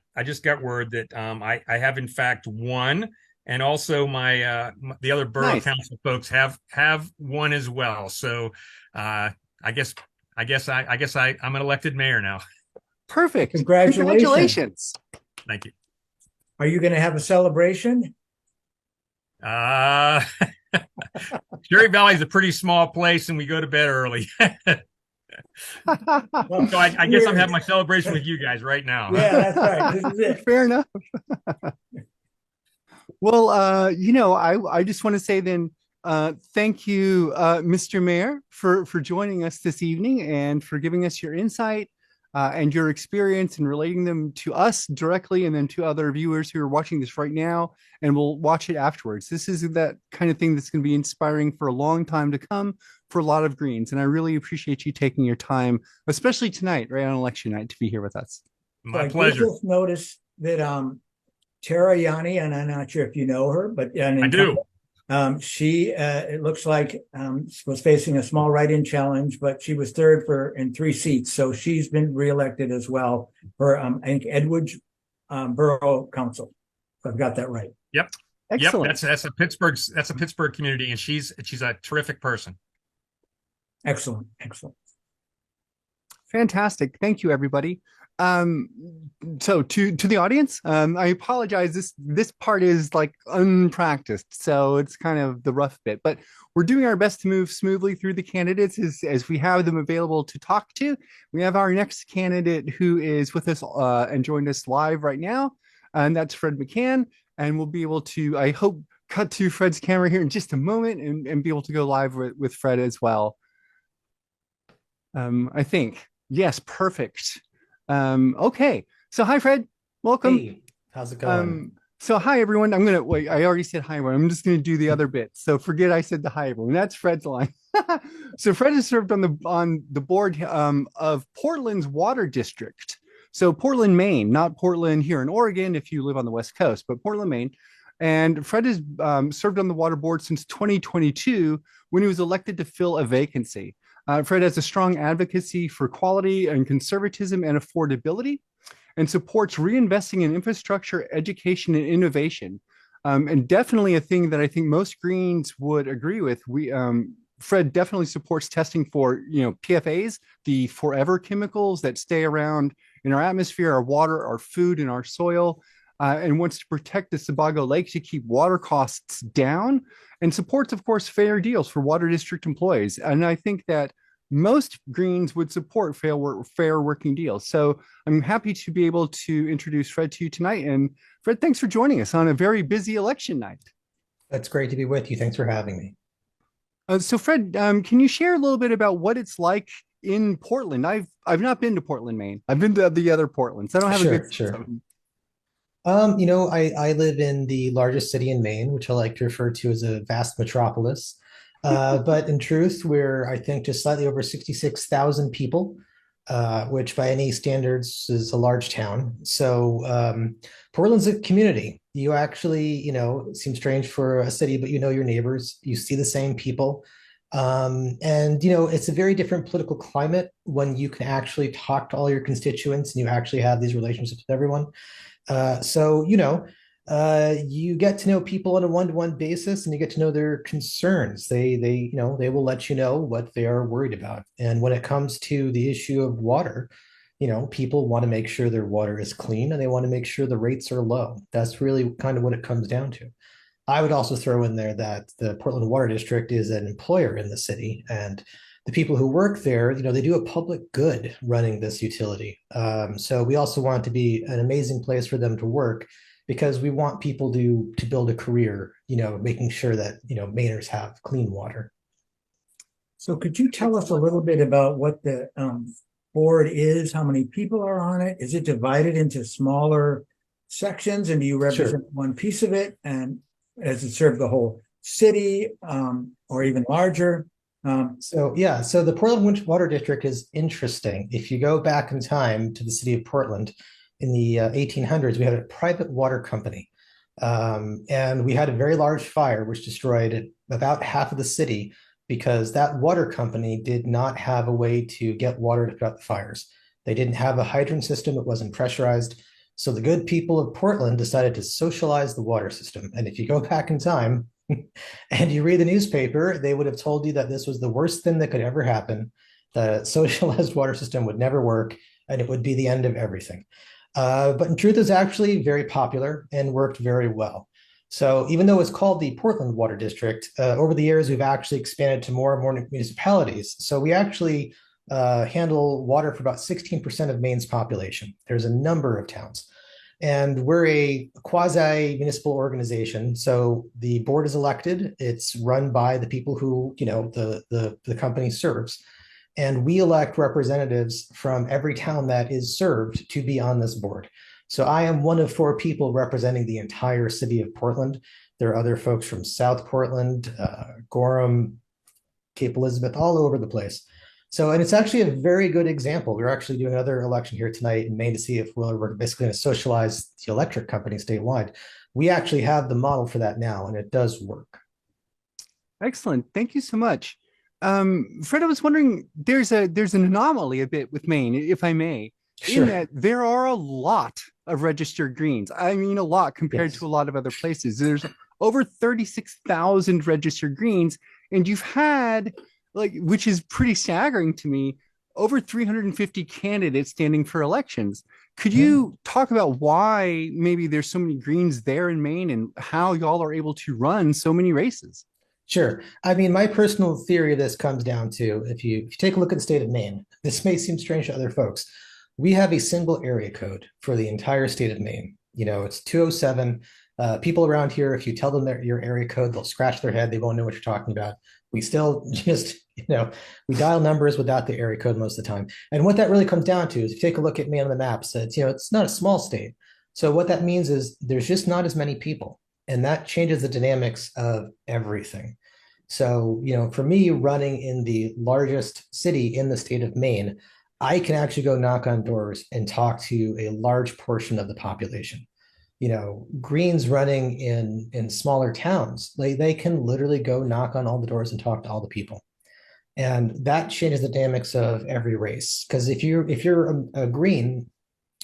word that I have in fact won, and also the other borough council folks have won as well. So I guess I'm an elected mayor now. Perfect. Congratulations. Thank you. Are you going to have a celebration? Cherry Valley is a pretty small place, and we go to bed early. So I guess I'm having my celebration with you guys right now. Yeah, that's right. This is it. Fair enough. Well, I just want to say then, thank you, Mr. Mayor, for joining us this evening and for giving us your insight and your experience and relating them to us directly, and then to other viewers who are watching this right now and will watch it afterwards. This is that kind of thing that's going to be inspiring for a long time to come for a lot of Greens. And I really appreciate you taking your time, especially tonight, right on election night, to be here with us. My pleasure. I just noticed that Tara Yanni, and I'm not sure if you know her, but I do. She, it looks like, was facing a small write-in challenge, but she was third in 3 seats. So she's been reelected as well for, I think, Edwards Borough Council. If I've got that right. Yep. Excellent. Yep. That's a Pittsburgh community, and she's a terrific person. Excellent. Fantastic. Thank you, everybody. Um, so to the audience, I apologize. This part is like unpracticed, so it's kind of the rough bit. But we're doing our best to move smoothly through the candidates as we have them available to talk to. We have our next candidate who is with us and joined us live right now, and that's Fred McCann. And we'll be able to, I hope, cut to Fred's camera here in just a moment and be able to go live with Fred as well. I think. Yes, perfect. Okay. So hi, Fred. Welcome. Hey, how's it going? So hi, everyone. I'm gonna wait. I already said hi, everyone. I'm just gonna do the other bit. So forget I said the hi, everyone. That's Fred's line. So Fred has served on the board of Portland's Water District. So Portland, Maine, not Portland here in Oregon, if you live on the West Coast, but Portland, Maine. And Fred has served on the water board since 2022 when he was elected to fill a vacancy. Fred has a strong advocacy for quality and conservatism and affordability, and supports reinvesting in infrastructure, education, and innovation. And definitely a thing that I think most Greens would agree with. Fred definitely supports testing for, PFAS, the forever chemicals that stay around in our atmosphere, our water, our food, and our soil. And wants to protect the Sebago Lake to keep water costs down, and supports, of course, fair deals for water district employees. And I think that most Greens would support fair working deals. So I'm happy to be able to introduce Fred to you tonight. And Fred, thanks for joining us on a very busy election night. It's great to be with you. Thanks for having me. So Fred, can you share a little bit about what it's like in Portland? I've not been to Portland, Maine. I've been to the other Portlands. I don't have a good Sure. sense. I live in the largest city in Maine, which I like to refer to as a vast metropolis. But in truth, we're, I think, just slightly over 66,000 people, which by any standards is a large town. So Portland's a community. You actually, it seems strange for a city, but you know your neighbors, you see the same people. It's a very different political climate when you can actually talk to all your constituents and you actually have these relationships with everyone. You get to know people on a one-to-one basis and you get to know their concerns. They will let you know what they are worried about. And when it comes to the issue of water, people want to make sure their water is clean and they want to make sure the rates are low. That's really kind of what it comes down to. I would also throw in there that the Portland Water District is an employer in the city, and the people who work there, they do a public good running this utility. So we also want it to be an amazing place for them to work because we want people to build a career, making sure that, Mainers have clean water. So could you tell us a little bit about what the board is? How many people are on it? Is it divided into smaller sections, and do you represent one piece of it? And does it serve the whole city or even larger? So the Portland Water District is interesting. If you go back in time to the city of Portland in the 1800s, we had a private water company. And we had a very large fire which destroyed about half of the city because that water company did not have a way to get water to put out the fires. They didn't have a hydrant system. It wasn't pressurized. So the good people of Portland decided to socialize the water system. And if you go back in time and you read the newspaper, they would have told you that this was the worst thing that could ever happen. The socialized water system would never work, and it would be the end of everything. But in truth, it's actually very popular and worked very well. So even though it's called the Portland Water District, over the years, we've actually expanded to more and more municipalities. So we actually handle water for about 16% of Maine's population. There's a number of towns. And we're a quasi-municipal organization. So the board is elected. It's run by the people who, the company serves. And we elect representatives from every town that is served to be on this board. So I am one of 4 people representing the entire city of Portland. There are other folks from South Portland, Gorham, Cape Elizabeth, all over the place. So, and it's actually a very good example. We're actually doing another election here tonight in Maine to see if we're basically going to socialize the electric company statewide. We actually have the model for that now, and it does work. Excellent. Thank you so much. Fred, I was wondering, there's an anomaly a bit with Maine, if I may, in that there are a lot of registered Greens. I mean, a lot compared to a lot of other places. There's over 36,000 registered Greens, and you've had, which is pretty staggering to me, over 350 candidates standing for elections. Could you talk about why maybe there's so many Greens there in Maine and how y'all are able to run so many races? Sure. I mean, my personal theory of this comes down to if you take a look at the state of Maine, this may seem strange to other folks. We have a single area code for the entire state of Maine. It's 207. People around here, if you tell them your area code, they'll scratch their head. They won't know what you're talking about. We still just, we dial numbers without the area code most of the time. And what that really comes down to is if you take a look at Maine on the maps, it's not a small state. So what that means is there's just not as many people. And that changes the dynamics of everything. So, for me, running in the largest city in the state of Maine, I can actually go knock on doors and talk to a large portion of the population. Greens running in smaller towns, they can literally go knock on all the doors and talk to all the people. And that changes the dynamics of every race. Because if you're a Green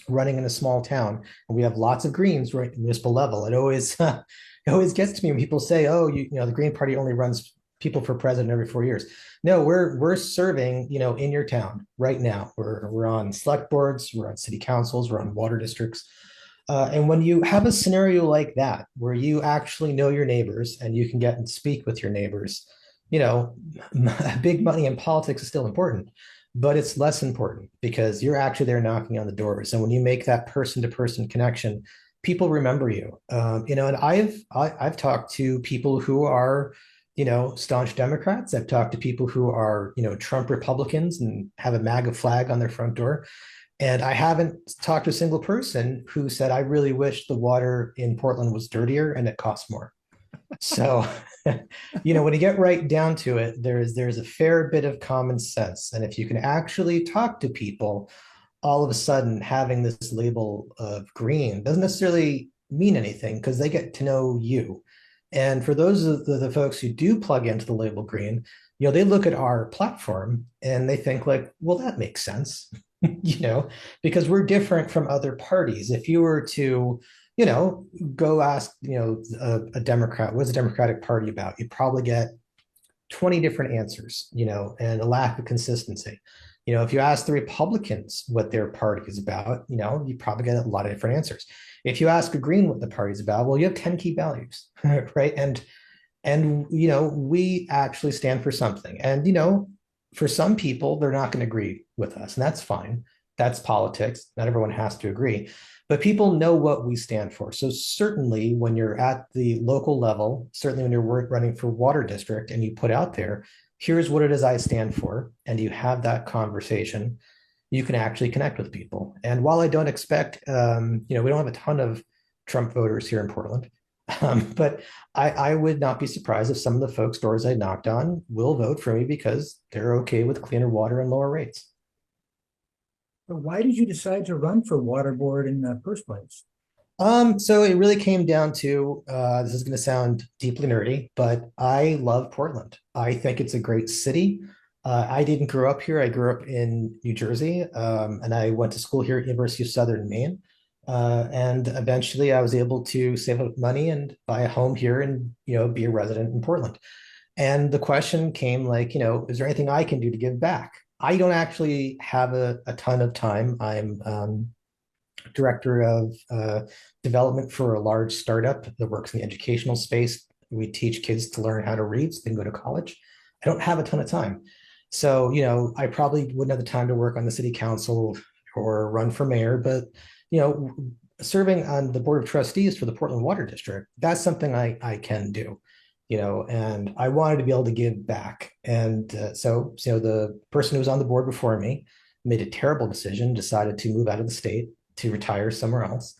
running in a small town, and we have lots of Greens right at municipal level, it always it always gets to me when people say, "Oh, the Green Party only runs people for president every 4 years." No, we're serving, in your town right now. We're on select boards, we're on city councils, we're on water districts. And when you have a scenario like that, where you actually know your neighbors and you can get and speak with your neighbors, big money in politics is still important, but it's less important because you're actually there knocking on the doors. And when you make that person-to-person connection, people remember you. And I've talked to people who are, staunch Democrats. I've talked to people who are, Trump Republicans and have a MAGA flag on their front door. And I haven't talked to a single person who said, I really wish the water in Portland was dirtier and it costs more. So, when you get right down to it, there's a fair bit of common sense. And if you can actually talk to people, all of a sudden having this label of green doesn't necessarily mean anything because they get to know you. And for those of the folks who do plug into the label green, they look at our platform and they think like, well, that makes sense. Because we're different from other parties. If you were to, go ask, a Democrat, what's the Democratic Party about? You'd probably get 20 different answers, and a lack of consistency. If you ask the Republicans what their party is about, you probably get a lot of different answers. If you ask a Green what the party's about, well, you have 10 key values, right? And we actually stand for something. And, for some people, they're not going to agree with us, and that's fine. That's politics. Not everyone has to agree, but people know what we stand for. So certainly when you're at the local level, certainly when you're running for water district and you put out there, here's what it is I stand for, and you have that conversation, you can actually connect with people. And while I don't expect, we don't have a ton of Trump voters here in Portland, but I would not be surprised if some of the folks' doors I knocked on will vote for me because they're okay with cleaner water and lower rates. But why did you decide to run for water board in the first place? So it really came down to, this is going to sound deeply nerdy, but I love Portland. I think it's a great city. I didn't grow up here. I grew up in New Jersey, and I went to school here at University of Southern Maine. And eventually I was able to save up money and buy a home here and, be a resident in Portland. And the question came like, is there anything I can do to give back? I don't actually have a ton of time. I'm director of development for a large startup that works in the educational space. We teach kids to learn how to read so they can go to college. I don't have a ton of time. So, I probably wouldn't have the time to work on the city council or run for mayor, but serving on the board of trustees for the Portland Water District, that's something I can do, and I wanted to be able to give back. And so the person who was on the board before me made a terrible decision, decided to move out of the state to retire somewhere else.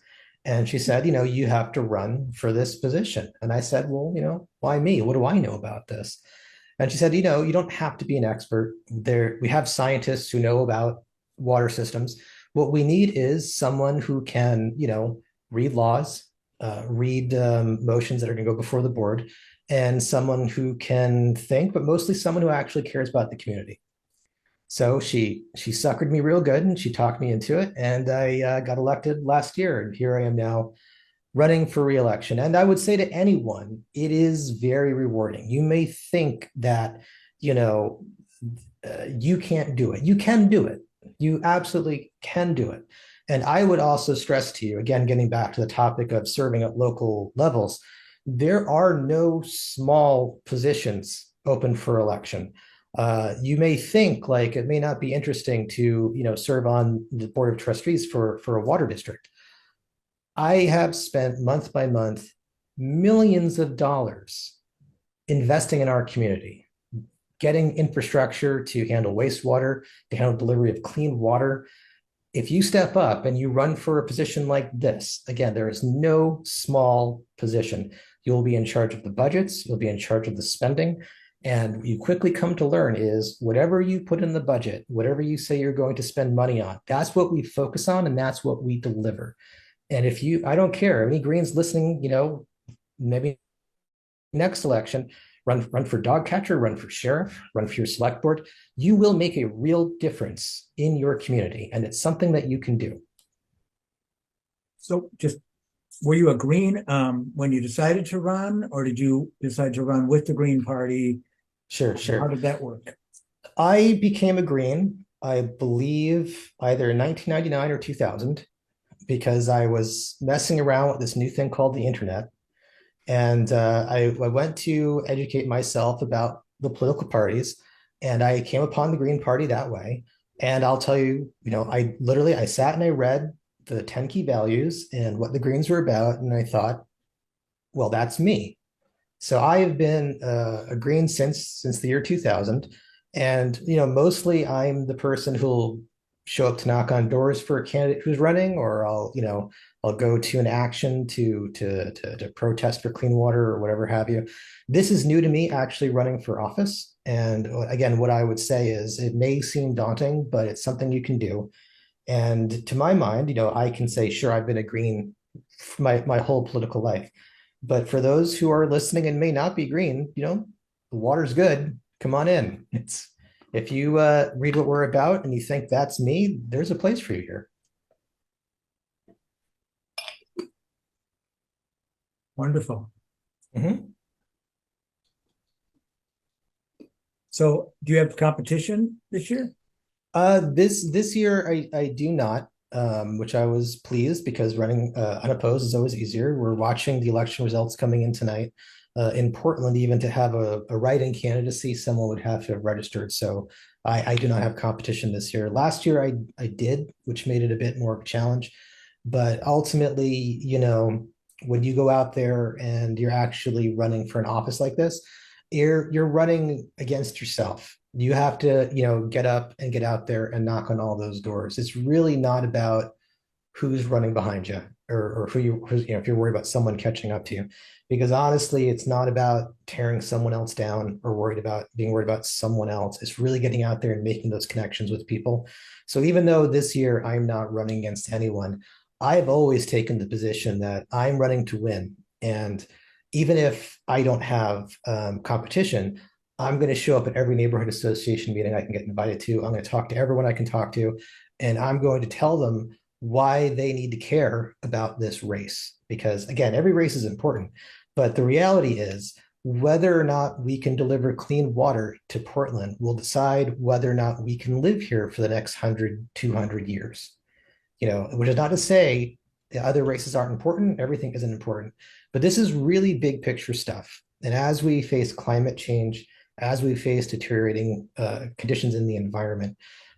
And she said, you have to run for this position. And I said, well, why me? What do I know about this? And she said, you don't have to be an expert. We have scientists who know about water systems. What we need is someone who can, read laws, read motions that are going to go before the board, and someone who can think, but mostly someone who actually cares about the community. So she suckered me real good and she talked me into it. And I got elected last year. And here I am now running for re-election. And I would say to anyone, it is very rewarding. You may think that, you can't do it. You can do it. You absolutely can do it. And I would also stress to you, again, getting back to the topic of serving at local levels, there are no small positions open for election. You may think like it may not be interesting to, serve on the board of trustees for a water district. I have spent month by month millions of dollars investing in our community, getting infrastructure to handle wastewater, to handle delivery of clean water. If you step up and you run for a position like this, again, there is no small position. You'll be in charge of the budgets, you'll be in charge of the spending. And you quickly come to learn is whatever you put in the budget, whatever you say you're going to spend money on, that's what we focus on and that's what we deliver. And if you, I don't care, any Greens listening, maybe next election, run for dog catcher, run for sheriff, run for your select board. You will make a real difference in your community, and it's something that you can do. So just, were you a Green when you decided to run, or did you decide to run with the Green Party? Sure. How did that work? I became a Green, I believe, either in 1999 or 2000, because I was messing around with this new thing called the internet. And I went to educate myself about the political parties, and I came upon the Green Party that way. And I'll tell you, I sat and I read the 10 key values and what the Greens were about, and I thought, well, that's me. So I have been a Green since the year 2000, and mostly I'm the person who'll show up to knock on doors for a candidate who's running, or I'll go to an action to protest for clean water or whatever have you. This is new to me, actually running for office. And again, what I would say is it may seem daunting, but it's something you can do. And to my mind, I can say, sure, I've been a Green my whole political life. But for those who are listening and may not be Green, the water's good. Come on in. If you read what we're about and you think that's me, there's a place for you here. Wonderful. Mm-hmm. So do you have competition this year? This year I do not, which I was pleased, because running unopposed is always easier. We're watching the election results coming in tonight. In Portland, even to have a write-in candidacy, someone would have to have registered. So I do not have competition this year. Last year I did, which made it a bit more of a challenge. But ultimately, when you go out there and you're actually running for an office like this, you're running against yourself. You have to, get up and get out there and knock on all those doors. It's really not about who's running behind you, or if you're worried about someone catching up to you, because honestly, it's not about tearing someone else down or being worried about someone else. It's really getting out there and making those connections with people. So even though this year I'm not running against anyone, I've always taken the position that I'm running to win. And even if I don't have competition, I'm going to show up at every neighborhood association meeting I can get invited to. I'm going to talk to everyone I can talk to, and I'm going to tell them why they need to care about this race. Because again, every race is important, but the reality is whether or not we can deliver clean water to Portland will decide whether or not we can live here for the next 100, 200 years. Which is not to say the other races aren't important. Everything isn't important, but this is really big picture stuff. And as we face climate change, as we face deteriorating conditions in the environment,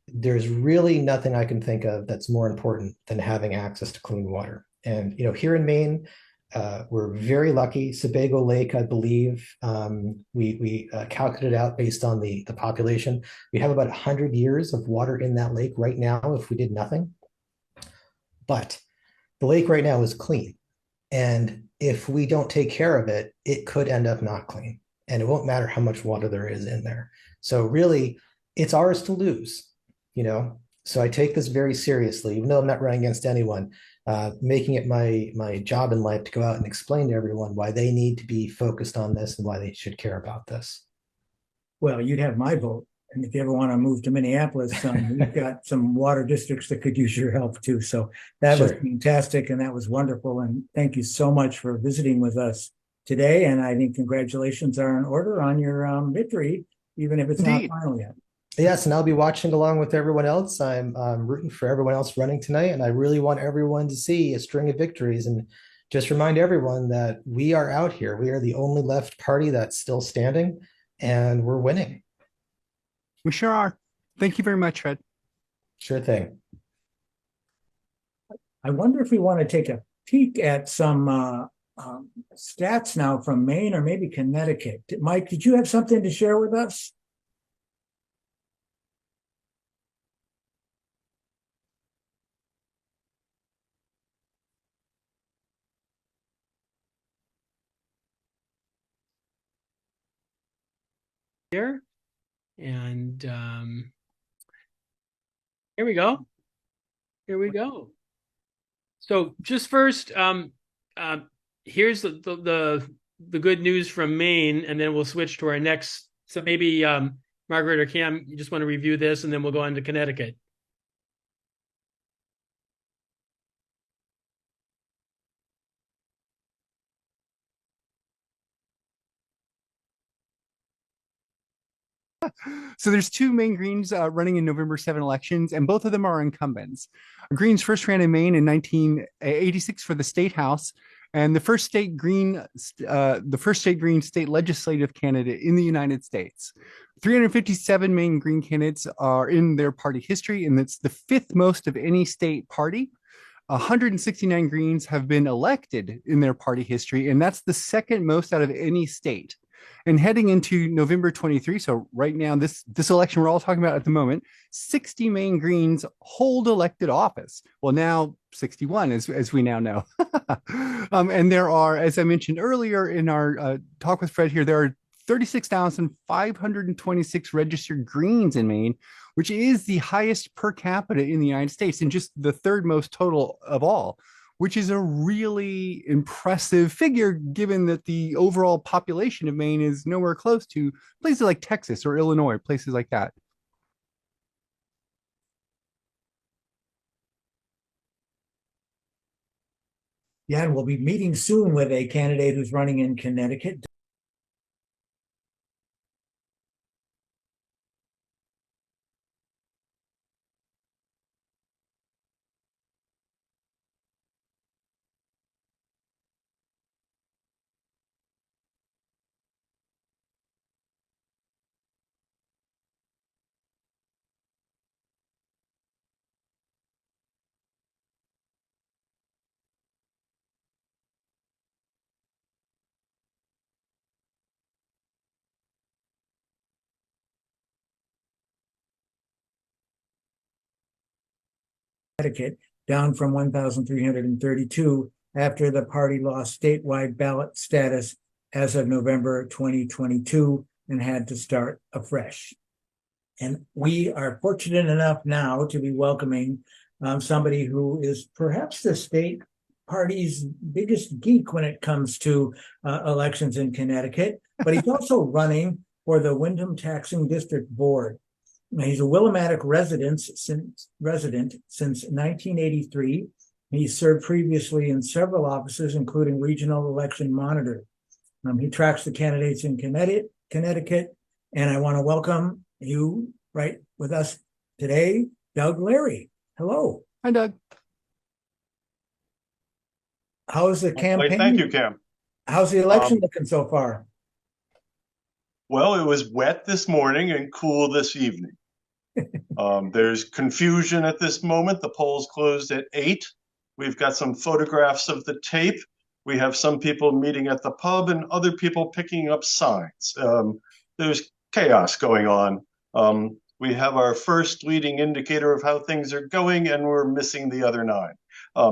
there's really nothing I can think of that's more important than having access to clean water. And here in Maine, we're very lucky. Sebago Lake, I believe, we calculated out based on the population. We have about 100 years of water in that lake right now if we did nothing. But the lake right now is clean. And if we don't take care of it, it could end up not clean. And it won't matter how much water there is in there. So really, it's ours to lose, So I take this very seriously, even though I'm not running against anyone, making it my job in life to go out and explain to everyone why they need to be focused on this and why they should care about this. Well, you'd have my vote. And if you ever want to move to Minneapolis, we've got some water districts that could use your help too. So that was fantastic, and that was wonderful. And thank you so much for visiting with us today. And I think congratulations are in order on your victory, even if it's not final yet. Yes, and I'll be watching along with everyone else. I'm rooting for everyone else running tonight, and I really want everyone to see a string of victories and just remind everyone that we are out here. We are the only left party that's still standing, and we're winning. We sure are. Thank you very much, Fred. Sure thing. I wonder if we want to take a peek at some stats now from Maine or maybe Connecticut. Mike, did you have something to share with us? Here. And here we go. Here we go. So just first, here's the good news from Maine, and then we'll switch to our next. So maybe Margaret or Cam, you just want to review this, and then we'll go on to Connecticut. So there's two Maine Greens running in November 7 elections, and both of them are incumbents. Greens first ran in Maine in 1986 for the state house, and the first state Green state legislative candidate in the United States. 357 Maine Green candidates are in their party history, and it's the fifth most of any state party. 169 Greens have been elected in their party history, and that's the second most out of any state. And heading into November 23, so right now, this election we're all talking about at the moment, 60 Maine Greens hold elected office. Well, now 61, as we now know. And there are, as I mentioned earlier in our talk with Fred here, there are 36,526 registered Greens in Maine, which is the highest per capita in the United States and just the third most total of all, which is a really impressive figure given that the overall population of Maine is nowhere close to places like Texas or Illinois, places like that. Yeah, and we'll be meeting soon with a candidate who's running in Connecticut. Connecticut, down from 1,332 after the party lost statewide ballot status as of November 2022 and had to start afresh. And we are fortunate enough now to be welcoming somebody who is perhaps the state party's biggest geek when it comes to elections in Connecticut, but he's also running for the Wyndham Taxing District Board. He's a Willimantic resident since 1983. He served previously in several offices, including regional election monitor. He tracks the candidates in Connecticut, and I want to welcome you right with us today, Doug Larry. Hello. Hi, Doug. How's the campaign? Thank you, Cam. How's the election looking so far? Well, it was wet this morning and cool this evening. There's confusion at this moment. The polls closed at 8. We've got some photographs of the tape. We have some people meeting at the pub and other people picking up signs. There's chaos going on. We have our first leading indicator of how things are going, and we're missing the other 9.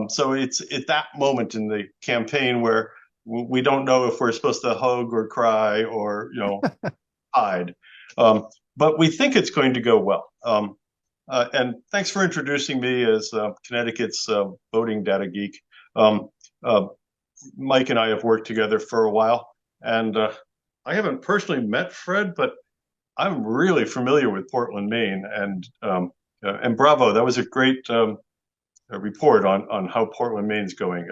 So it's at that moment in the campaign where we don't know if we're supposed to hug or cry or, hide. But we think it's going to go well. And thanks for introducing me as Connecticut's voting data geek. Mike and I have worked together for a while, and I haven't personally met Fred, but I'm really familiar with Portland, Maine, and bravo, that was a great report on how Portland, Maine's going.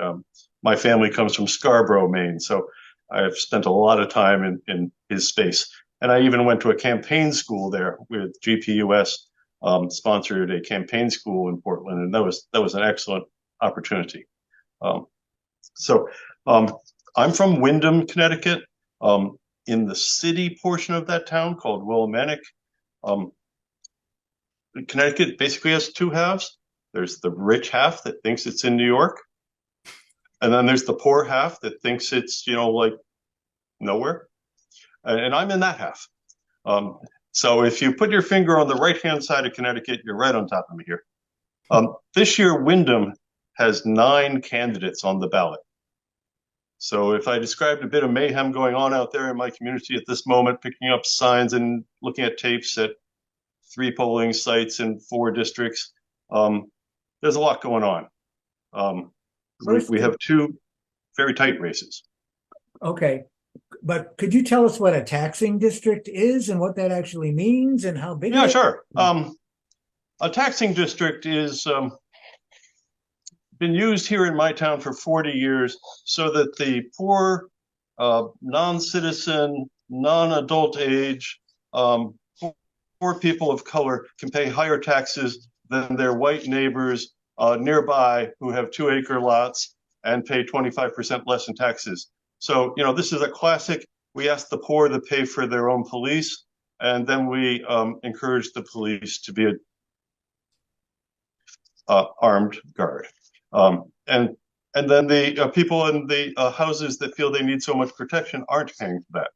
My family comes from Scarborough, Maine, so I've spent a lot of time in his space. And I even went to a campaign school there with GPUS, sponsored a campaign school in Portland, and that was an excellent opportunity. Um, so I'm from Windham, Connecticut, in the city portion of that town called Willimantic. Connecticut basically has two halves. There's the rich half that thinks it's in New York, and then there's the poor half that thinks it's, like nowhere. And I'm in that half. So if you put your finger on the right-hand side of Connecticut, you're right on top of me here. This year, Windham has 9 candidates on the ballot. So if I described a bit of mayhem going on out there in my community at this moment, picking up signs and looking at tapes at 3 polling sites in 4 districts, there's a lot going on. We have 2 very tight races. Okay. But could you tell us what a taxing district is and what that actually means and how big it is? Yeah, sure. A taxing district is been used here in my town for 40 years so that the poor, non-citizen, non-adult age, poor people of color can pay higher taxes than their white neighbors nearby who have 2-acre lots and pay 25% less in taxes. So, this is a classic. We ask the poor to pay for their own police, and then we encourage the police to be a armed guard. And then the people in the houses that feel they need so much protection aren't paying for that.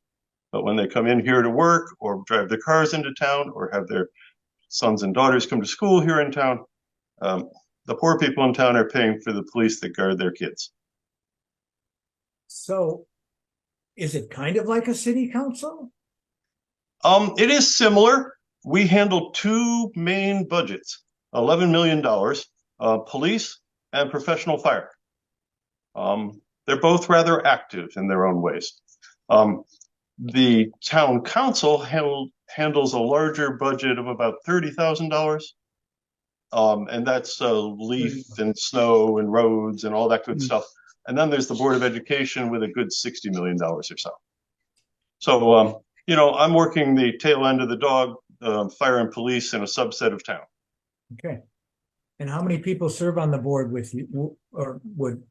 But when they come in here to work or drive their cars into town or have their sons and daughters come to school here in town, the poor people in town are paying for the police that guard their kids. So is it kind of like a city council? It is similar. We handle 2 main budgets, $11 million, police and professional fire. They're both rather active in their own ways. The town council handles a larger budget of about $30,000. And that's leaf and snow and roads and all that good stuff. And then there's the Board of Education with a good $60 million or so. So, I'm working the tail end of the dog, fire and police in a subset of town. Okay. And how many people serve on the board with you or would?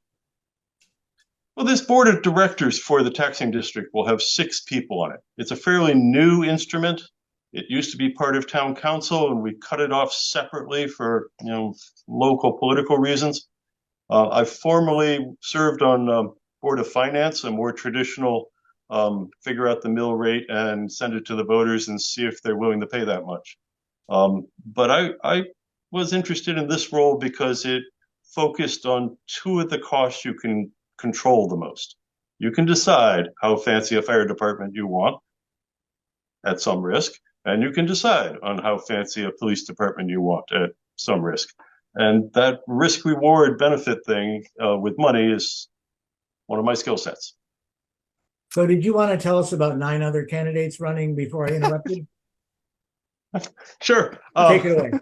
Well, this board of directors for the taxing district will have 6 people on it. It's a fairly new instrument. It used to be part of town council, and we cut it off separately for, local political reasons. I've formerly served on Board of Finance, a more traditional figure out the mill rate and send it to the voters and see if they're willing to pay that much. But I was interested in this role because it focused on 2 of the costs you can control the most. You can decide how fancy a fire department you want at some risk, and you can decide on how fancy a police department you want at some risk. And that risk reward benefit thing with money is one of my skill sets. So did you want to tell us about 9 other candidates running before I interrupted? Sure. Take it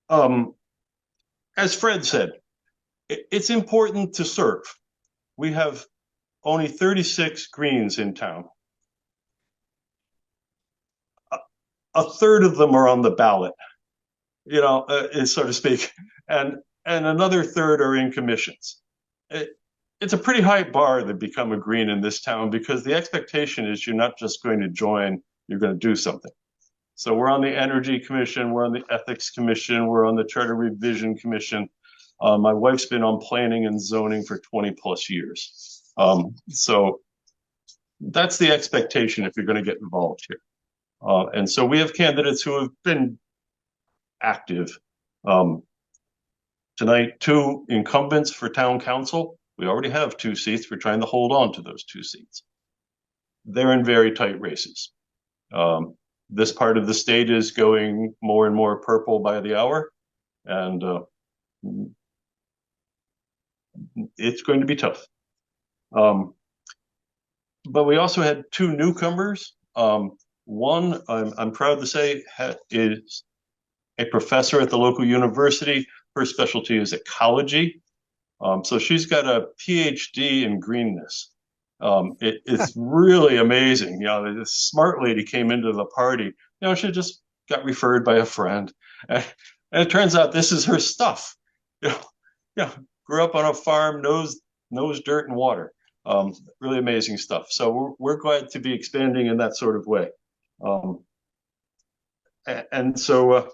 away. As Fred said, it's important to serve. We have only 36 Greens in town. A third of them are on the ballot, so to speak, and another third are in commissions. It's a pretty high bar to become a Green in this town because the expectation is you're not just going to join, you're going to do something. So we're on the Energy Commission, we're on the Ethics Commission, we're on the Charter Revision Commission. My wife's been on planning and zoning for 20 plus years. So that's the expectation if you're going to get involved here. And so we have candidates who have been active. Tonight, 2 incumbents for town council. We already have 2 seats. We're trying to hold on to those 2 seats. They're in very tight races. This part of the state is going more and more purple by the hour, and it's going to be tough. But we also had 2 newcomers. One, I'm proud to say, is a professor at the local university. Her specialty is ecology. So she's got a PhD in greenness. It's really amazing. You know, this smart lady came into the party. You know, she just got referred by a friend, and it turns out this is her stuff. You know, yeah, grew up on a farm, knows dirt and water. Really amazing stuff. So we're glad to be expanding in that sort of way. And so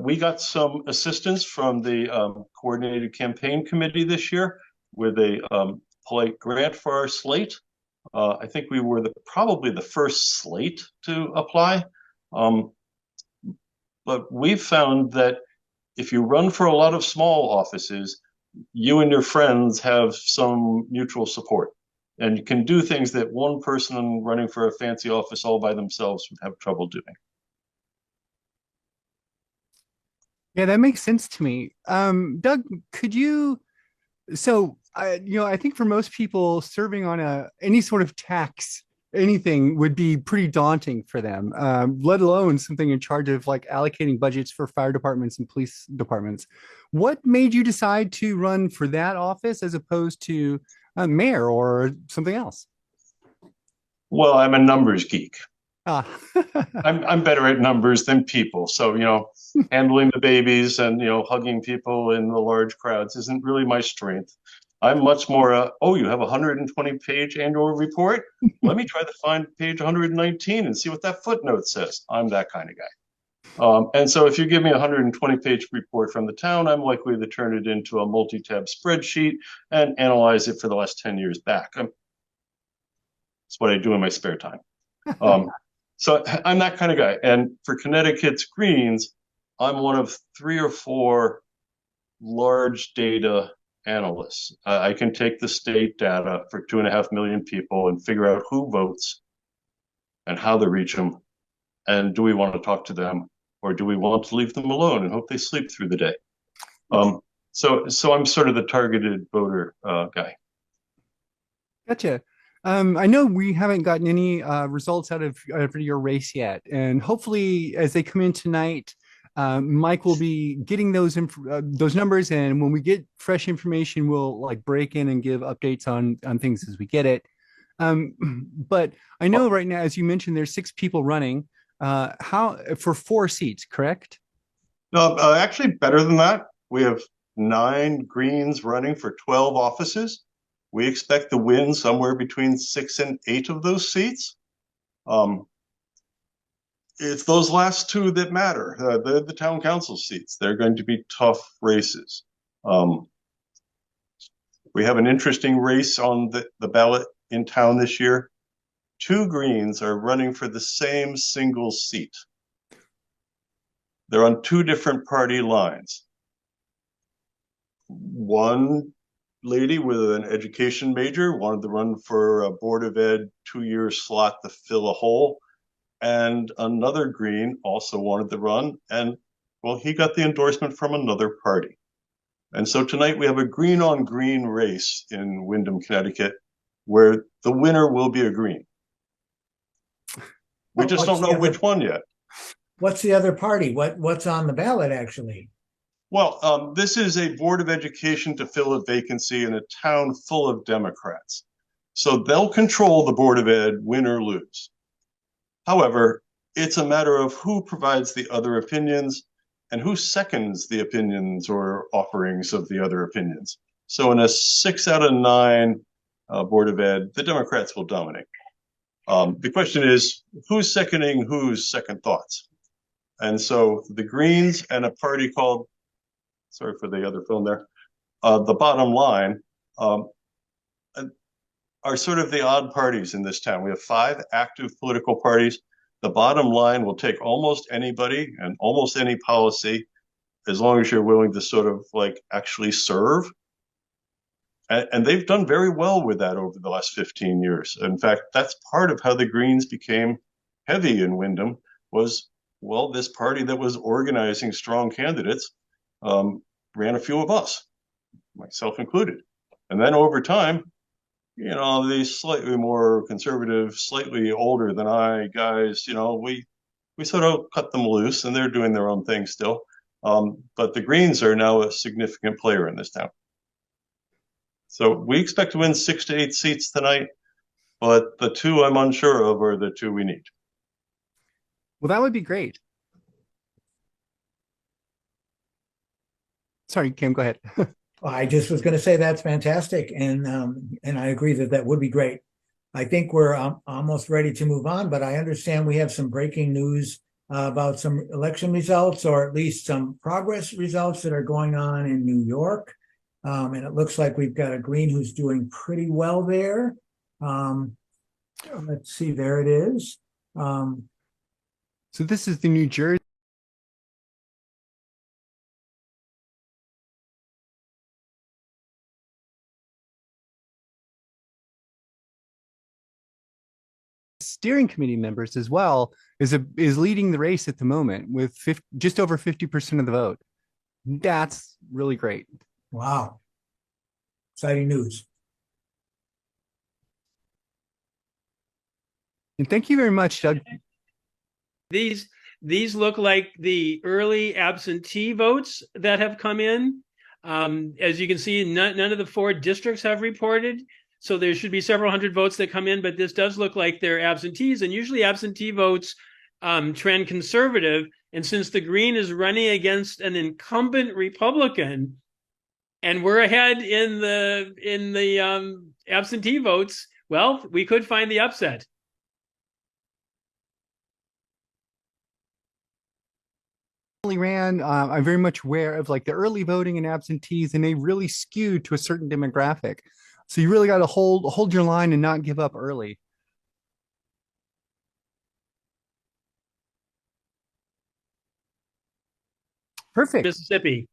we got some assistance from the coordinated campaign committee this year with a polite grant for our slate. I think we were probably the first slate to apply. But we've found that if you run for a lot of small offices, you and your friends have some mutual support. And you can do things that one person running for a fancy office all by themselves would have trouble doing. Yeah, that makes sense to me. Doug, could you, I think for most people serving on any sort of tax, anything would be pretty daunting for them, let alone something in charge of like allocating budgets for fire departments and police departments. What made you decide to run for that office as opposed to a mayor or something else? Well, I'm a numbers geek. Ah. I'm better at numbers than people. So, you know, handling the babies and, you know, hugging people in the large crowds isn't really my strength. I'm much more, you have a 120-page annual report? Let me try to find page 119 and see what that footnote says. I'm that kind of guy. And so if you give me a 120-page report from the town, I'm likely to turn it into a multi-tab spreadsheet and analyze it for the last 10 years back. That's what I do in my spare time. So I'm that kind of guy. And for Connecticut's Greens, I'm one of 3 or 4 large data analysts. I can take the state data for 2.5 million people and figure out who votes and how to reach them. And do we want to talk to them, or do we want to leave them alone and hope they sleep through the day? So I'm sort of the targeted voter guy. Gotcha. I know we haven't gotten any results out of your race yet, and hopefully, as they come in tonight, Mike will be getting those numbers, and when we get fresh information, we'll like break in and give updates on things as we get it. But I know right now, as you mentioned, there's 6 people running. How for 4 seats, correct? No, actually better than that. We have 9 Greens running for 12 offices. We expect to win somewhere between 6 and 8 of those seats. It's those last 2 that matter. They're the town council seats. They're going to be tough races. We have an interesting race on the ballot in town this year. 2 Greens are running for the same single seat. They're on 2 different party lines. One lady with an education major wanted to run for a Board of Ed 2-year slot to fill a hole. And another Green also wanted to run. And, well, he got the endorsement from another party. And so tonight we have a green on green race in Windham, Connecticut, where the winner will be a Green. We just don't know which one yet. What's the other party? What's on the ballot, actually? Well, this is a Board of Education to fill a vacancy in a town full of Democrats. So they'll control the Board of Ed, win or lose. However, it's a matter of who provides the other opinions and who seconds the opinions or offerings of the other opinions. So in a 6 out of 9 Board of Ed, the Democrats will dominate. The question is, who's seconding whose second thoughts? And so the Greens and a party called, sorry for the other film there, the Bottom Line, are sort of the odd parties in this town. We have 5 active political parties. The Bottom Line will take almost anybody and almost any policy as long as you're willing to sort of like actually serve. And they've done very well with that over the last 15 years. In fact, that's part of how the Greens became heavy in Windham was, well, this party that was organizing strong candidates ran a few of us, myself included. And then over time, you know, these slightly more conservative, slightly older than I guys, you know, we sort of cut them loose and they're doing their own thing still. But the Greens are now a significant player in this town. So we expect to win 6 to 8 seats tonight, but the two I'm unsure of are the two we need. Well, that would be great. Sorry, Kim, go ahead. I just was going to say that's fantastic, and I agree that that would be great. I think we're almost ready to move on, but I understand we have some breaking news about some election results, or at least some progress results that are going on in New York. And it looks like we've got a Green who's doing pretty well there. Let's see, there it is. So this is the New Jersey steering committee members as well is leading the race at the moment with just over 50% of the vote. That's really great. Wow. Exciting news. And thank you very much, Doug. These look like the early absentee votes that have come in. As you can see, none of the 4 districts have reported. So there should be several hundred votes that come in, but this does look like they're absentees. And usually absentee votes trend conservative. And since the Green is running against an incumbent Republican, and we're ahead in the absentee votes, well, we could find the upset. Ran, I'm very much aware of like the early voting and absentees, and they really skew to a certain demographic. So you really got to hold your line and not give up early. Perfect. Mississippi.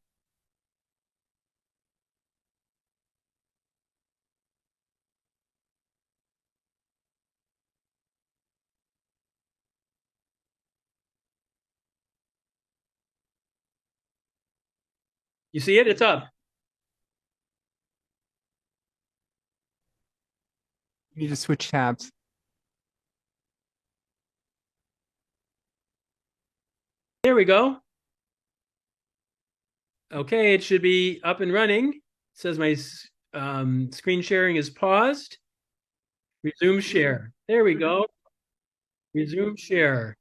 You see it? It's up. You need to switch tabs. There we go. Okay, it should be up and running. It says my screen sharing is paused. Resume share. There we go. Resume share.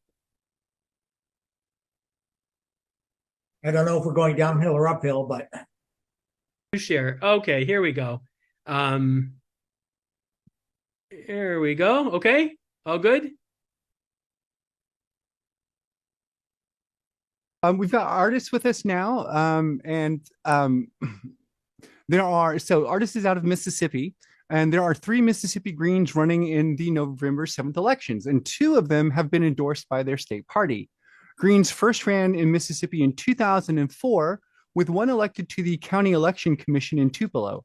I don't know if we're going downhill or uphill, but Share. Okay, here we go. Here we go. Okay, all good. We've got artists with us now, artist is out of Mississippi, and there are 3 Mississippi Greens running in the November 7th elections, and 2 of them have been endorsed by their state party. Greens first ran in Mississippi in 2004, with 1 elected to the County Election Commission in Tupelo.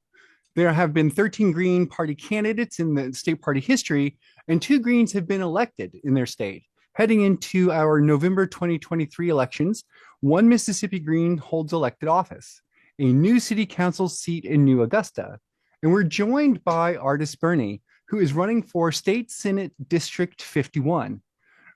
There have been 13 Green Party candidates in the state party history, and 2 Greens have been elected in their state. Heading into our November 2023 elections, 1 Mississippi Green holds elected office, a new city council seat in New Augusta. And we're joined by Artis Burney, who is running for State Senate District 51.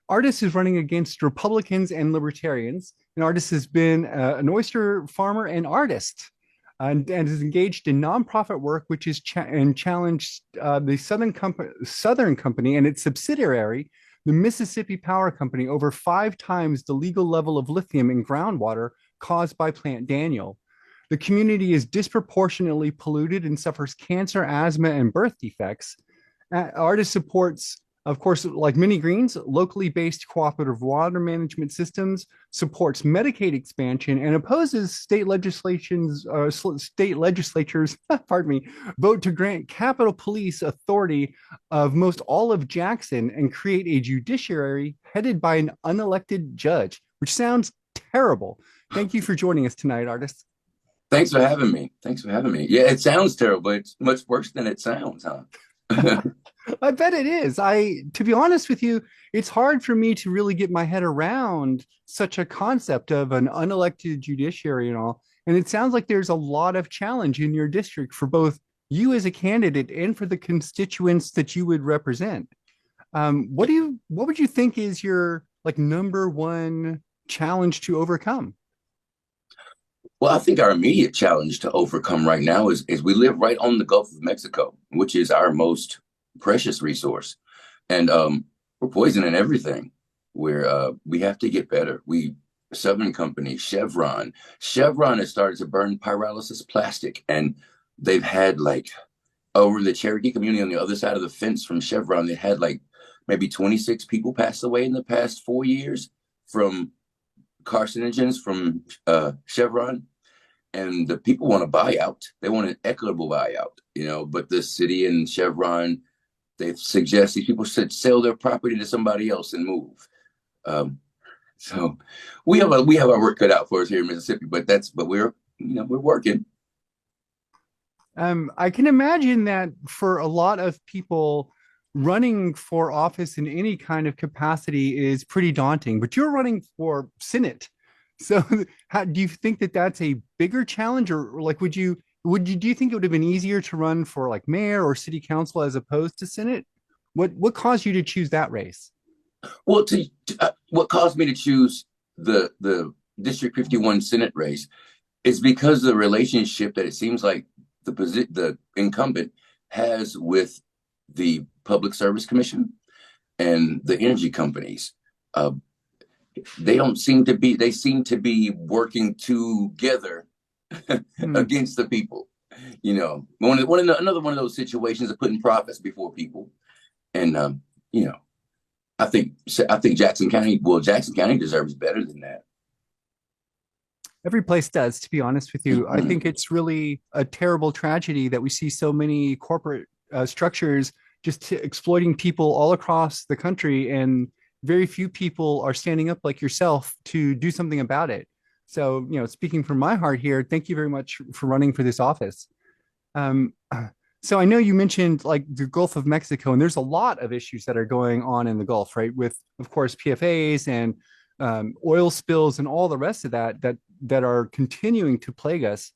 Artis is running against Republicans and Libertarians, and Artis has been an oyster farmer and artist, and is engaged in nonprofit work, which is challenged the Southern Company and its subsidiary, the Mississippi Power Company, over 5 times the legal level of lithium in groundwater caused by Plant Daniel. The community is disproportionately polluted and suffers cancer, asthma, and birth defects. Artis supports, of course, like many Greens, locally based cooperative water management systems, supports Medicaid expansion, and opposes state legislatures, vote to grant Capitol Police authority of most all of Jackson and create a judiciary headed by an unelected judge, which sounds terrible. Thank you for joining us tonight, Artis. Thanks for having me. Yeah, it sounds terrible. It's much worse than it sounds, huh? I bet it is. To be honest with you, it's hard for me to really get my head around such a concept of an unelected judiciary and all. And it sounds like there's a lot of challenge in your district for both you as a candidate and for the constituents that you would represent. What would you think is your like number one challenge to overcome? Well, I think our immediate challenge to overcome right now is we live right on the Gulf of Mexico, which is our most precious resource. And we're poisoning everything. We have to get better. Southern Company, Chevron has started to burn pyrolysis plastic, and they've had like over the Cherokee community on the other side of the fence from Chevron, they had like maybe 26 people pass away in the past 4 years from carcinogens from Chevron. And the people want a buyout. They want an equitable buyout, but the city and Chevron, they've suggested people should sell their property to somebody else and move. So we have our work cut out for us here in Mississippi, but we're working. I can imagine that for a lot of people, running for office in any kind of capacity is pretty daunting, but you're running for Senate. So do you think that that's a bigger challenge, or like, do you think it would have been easier to run for like mayor or city council as opposed to Senate? What caused you to choose that race? Well, what caused me to choose the District 51 Senate race is because of the relationship that it seems like the incumbent has with the Public Service Commission and the energy companies. They seem to be working together against the people. Another one of those situations of putting profits before people. And I think Jackson County deserves better than that. Every place does, to be honest with you. I think it's really a terrible tragedy that we see so many corporate structures just exploiting people all across the country, and very few people are standing up like yourself to do something about it. So, speaking from my heart here, thank you very much for running for this office. So I know you mentioned like the Gulf of Mexico, and there's a lot of issues that are going on in the Gulf, right? With, of course, PFAs and oil spills and all the rest of that are continuing to plague us.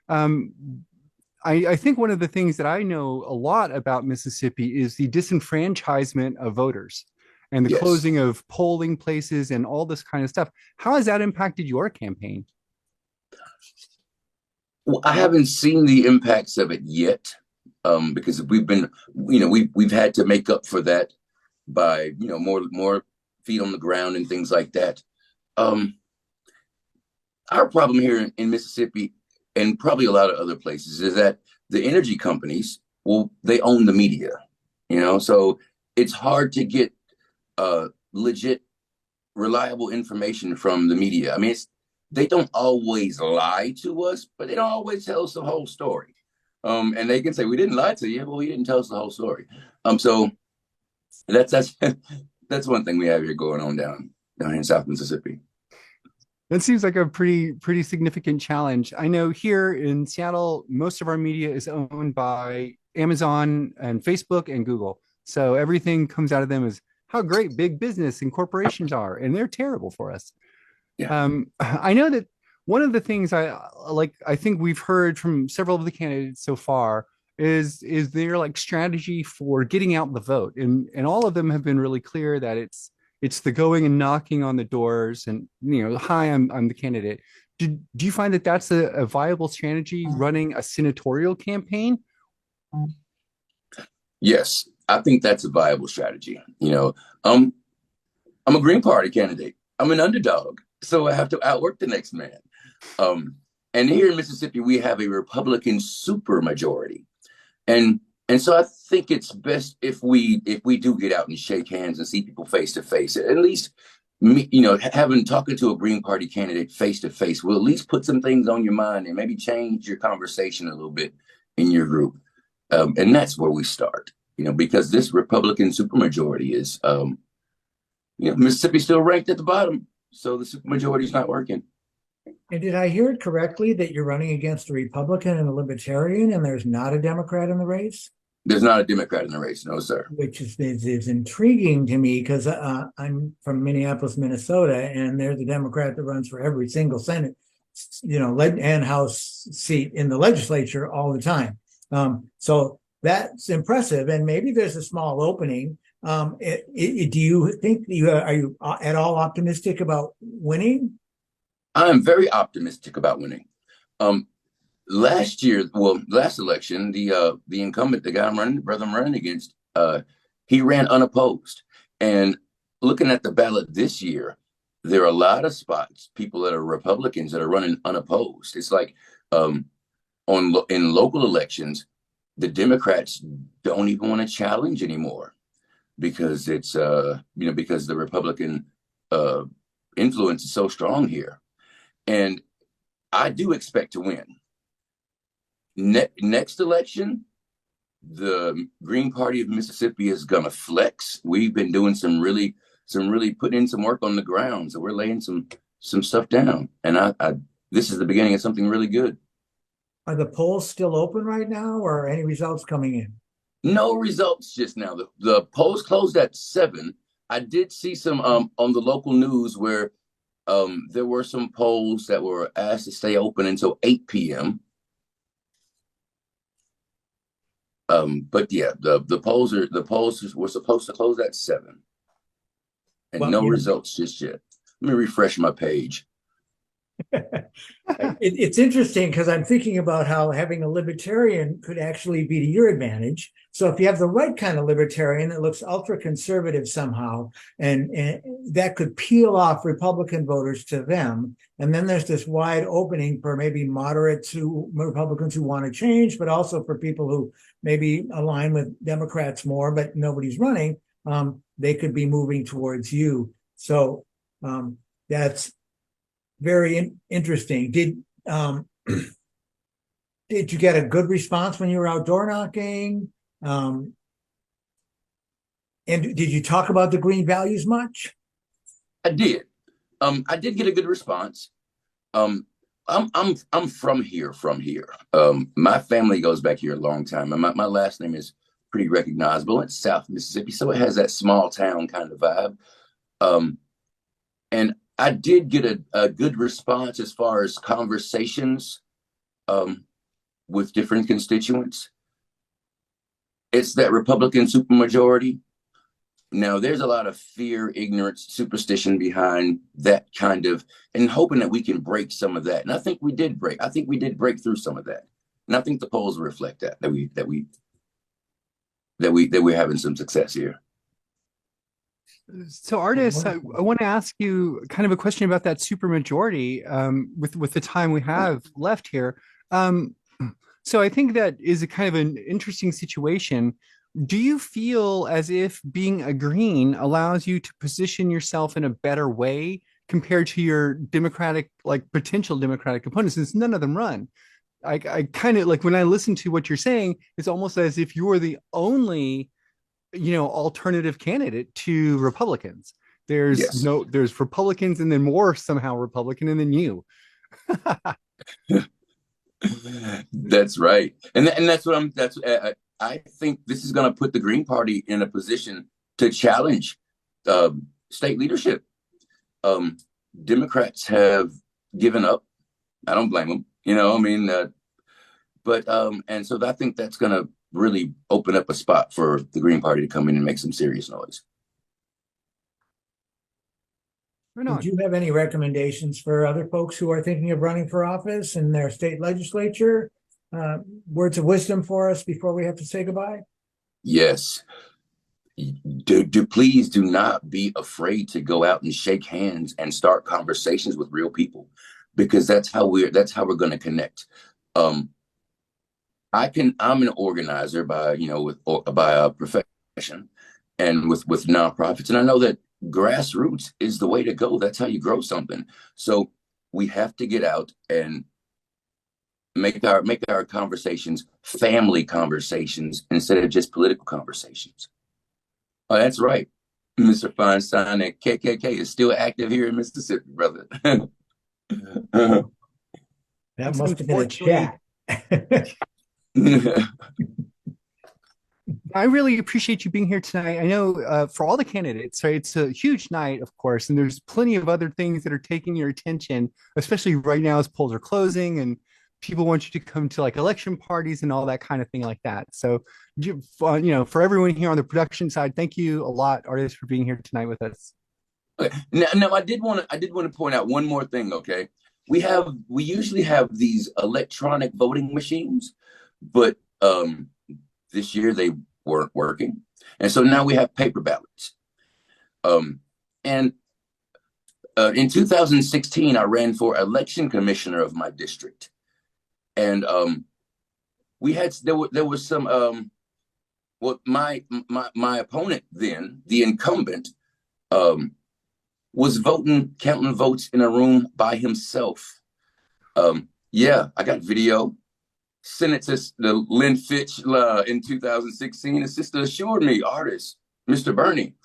I think one of the things that I know a lot about Mississippi is the disenfranchisement of voters and the closing of polling places and all this kind of stuff. How has that impacted your campaign? Well, I haven't seen the impacts of it yet, because we've had to make up for that by more feet on the ground and things like that. Our problem here in Mississippi, and probably a lot of other places, is that the energy companies, they own the media, so it's hard to get legit, reliable information from the media. I mean, they don't always lie to us, but they don't always tell us the whole story. And they can say, we didn't lie to you, but we didn't tell us the whole story. So that's one thing we have here going on down in South Mississippi. That seems like a pretty significant challenge. I know here in Seattle, most of our media is owned by Amazon and Facebook and Google. So everything comes out of them as how great big business and corporations are, and they're terrible for us. Yeah. I know that one of the things I think we've heard from several of the candidates so far is their like strategy for getting out the vote, and all of them have been really clear that it's the going and knocking on the doors and hi, I'm the candidate. Do you find that that's a viable strategy, running a senatorial campaign? Yes, I think that's a viable strategy. I'm a Green Party candidate. I'm an underdog, so I have to outwork the next man. And here in Mississippi, we have a Republican supermajority, and so I think it's best if we do get out and shake hands and see people face to face. At least, talking to a Green Party candidate face to face will at least put some things on your mind and maybe change your conversation a little bit in your group. And that's where we start, because this Republican supermajority is, Mississippi's still ranked at the bottom, so the supermajority is not working. And did I hear it correctly that you're running against a Republican and a Libertarian, and there's not a Democrat in the race? There's not a Democrat in the race, no, sir. Which is intriguing to me, because I'm from Minneapolis, Minnesota, and there's a Democrat that runs for every single Senate, and House seat in the legislature all the time. So that's impressive, and maybe there's a small opening. Do you think are you at all optimistic about winning? I'm very optimistic about winning. Um, last year, well, last election, the incumbent, the guy I'm running against, he ran unopposed. And looking at the ballot this year, there are a lot of spots, people that are Republicans that are running unopposed. It's like in local elections, the Democrats don't even want to challenge anymore because it's because the Republican influence is so strong here. And I do expect to win. Next election, the Green Party of Mississippi is gonna flex. We've been doing some really putting in some work on the ground, so we're laying some stuff down. And I this is the beginning of something really good. Are the polls still open right now, or any results coming in? No results just now. The polls closed at 7. I did see some on the local news where there were some polls that were asked to stay open until 8 p.m. But yeah, the polls were supposed to close at 7, and Well, no results just yet. Let me refresh my page. It's interesting because I'm thinking about how having a libertarian could actually be to your advantage. So if you have the right kind of libertarian that looks ultra conservative somehow, and that could peel off Republican voters to them. And then there's this wide opening for maybe moderate to Republicans who want to change, but also for people who maybe align with Democrats more, but nobody's running. They could be moving towards you. So that's very interesting. Did you get a good response when you were out door knocking? And did you talk about the green values much? I did. I did get a good response. I'm from here. My family goes back here a long time, and my last name is pretty recognizable. It's South Mississippi, so it has that small town kind of vibe. And I did get a good response as far as conversations with different constituents. It's that Republican supermajority. Now, there's a lot of fear, ignorance, superstition behind that kind of, and hoping that we can break some of that. And I think we did break. I think we did break through some of that. And I think the polls reflect that we're having some success here. So, Artis, I want to ask you kind of a question about that supermajority with the time we have left here. So I think that is a kind of an interesting situation. Do you feel as if being a Green allows you to position yourself in a better way compared to your Democratic, like potential Democratic opponents, since none of them run? I kind of like when I listen to what you're saying, it's almost as if you are the only alternative candidate to Republicans. There's there's Republicans and then more somehow Republican and then you. That's right. And that's what I think this is going to put the Green Party in a position to challenge state leadership. Democrats have given up. I don't blame them. And so I think that's going to really open up a spot for the Green Party to come in and make some serious noise. Would you have any recommendations for other folks who are thinking of running for office in their state legislature? Words of wisdom for us before we have to say goodbye? Yes. Please do not be afraid to go out and shake hands and start conversations with real people, because that's how we're going to connect. I'm an organizer by a profession and with nonprofits. And I know that grassroots is the way to go. That's how you grow something. So we have to get out and make our conversations family conversations instead of just political conversations. Oh, that's right. Mr. Feinstein and KKK is still active here in Mississippi, brother. That must have been a chat. I really appreciate you being here tonight. I know for all the candidates, right, it's a huge night, of course, and there's plenty of other things that are taking your attention, especially right now as polls are closing and people want you to come to like election parties and all that kind of thing like that. So, for everyone here on the production side, thank you a lot, Artis, for being here tonight with us. Okay. Now I did want to point out one more thing. Okay, we usually have these electronic voting machines, but this year they weren't working, and so now we have paper ballots. And in 2016, I ran for election commissioner of my district, and there was some well, my opponent then, the incumbent, was counting votes in a room by himself. Yeah, I got video. Sent it to the Lynn Fitch in 2016. His sister assured me, artist, Mr. Bernie,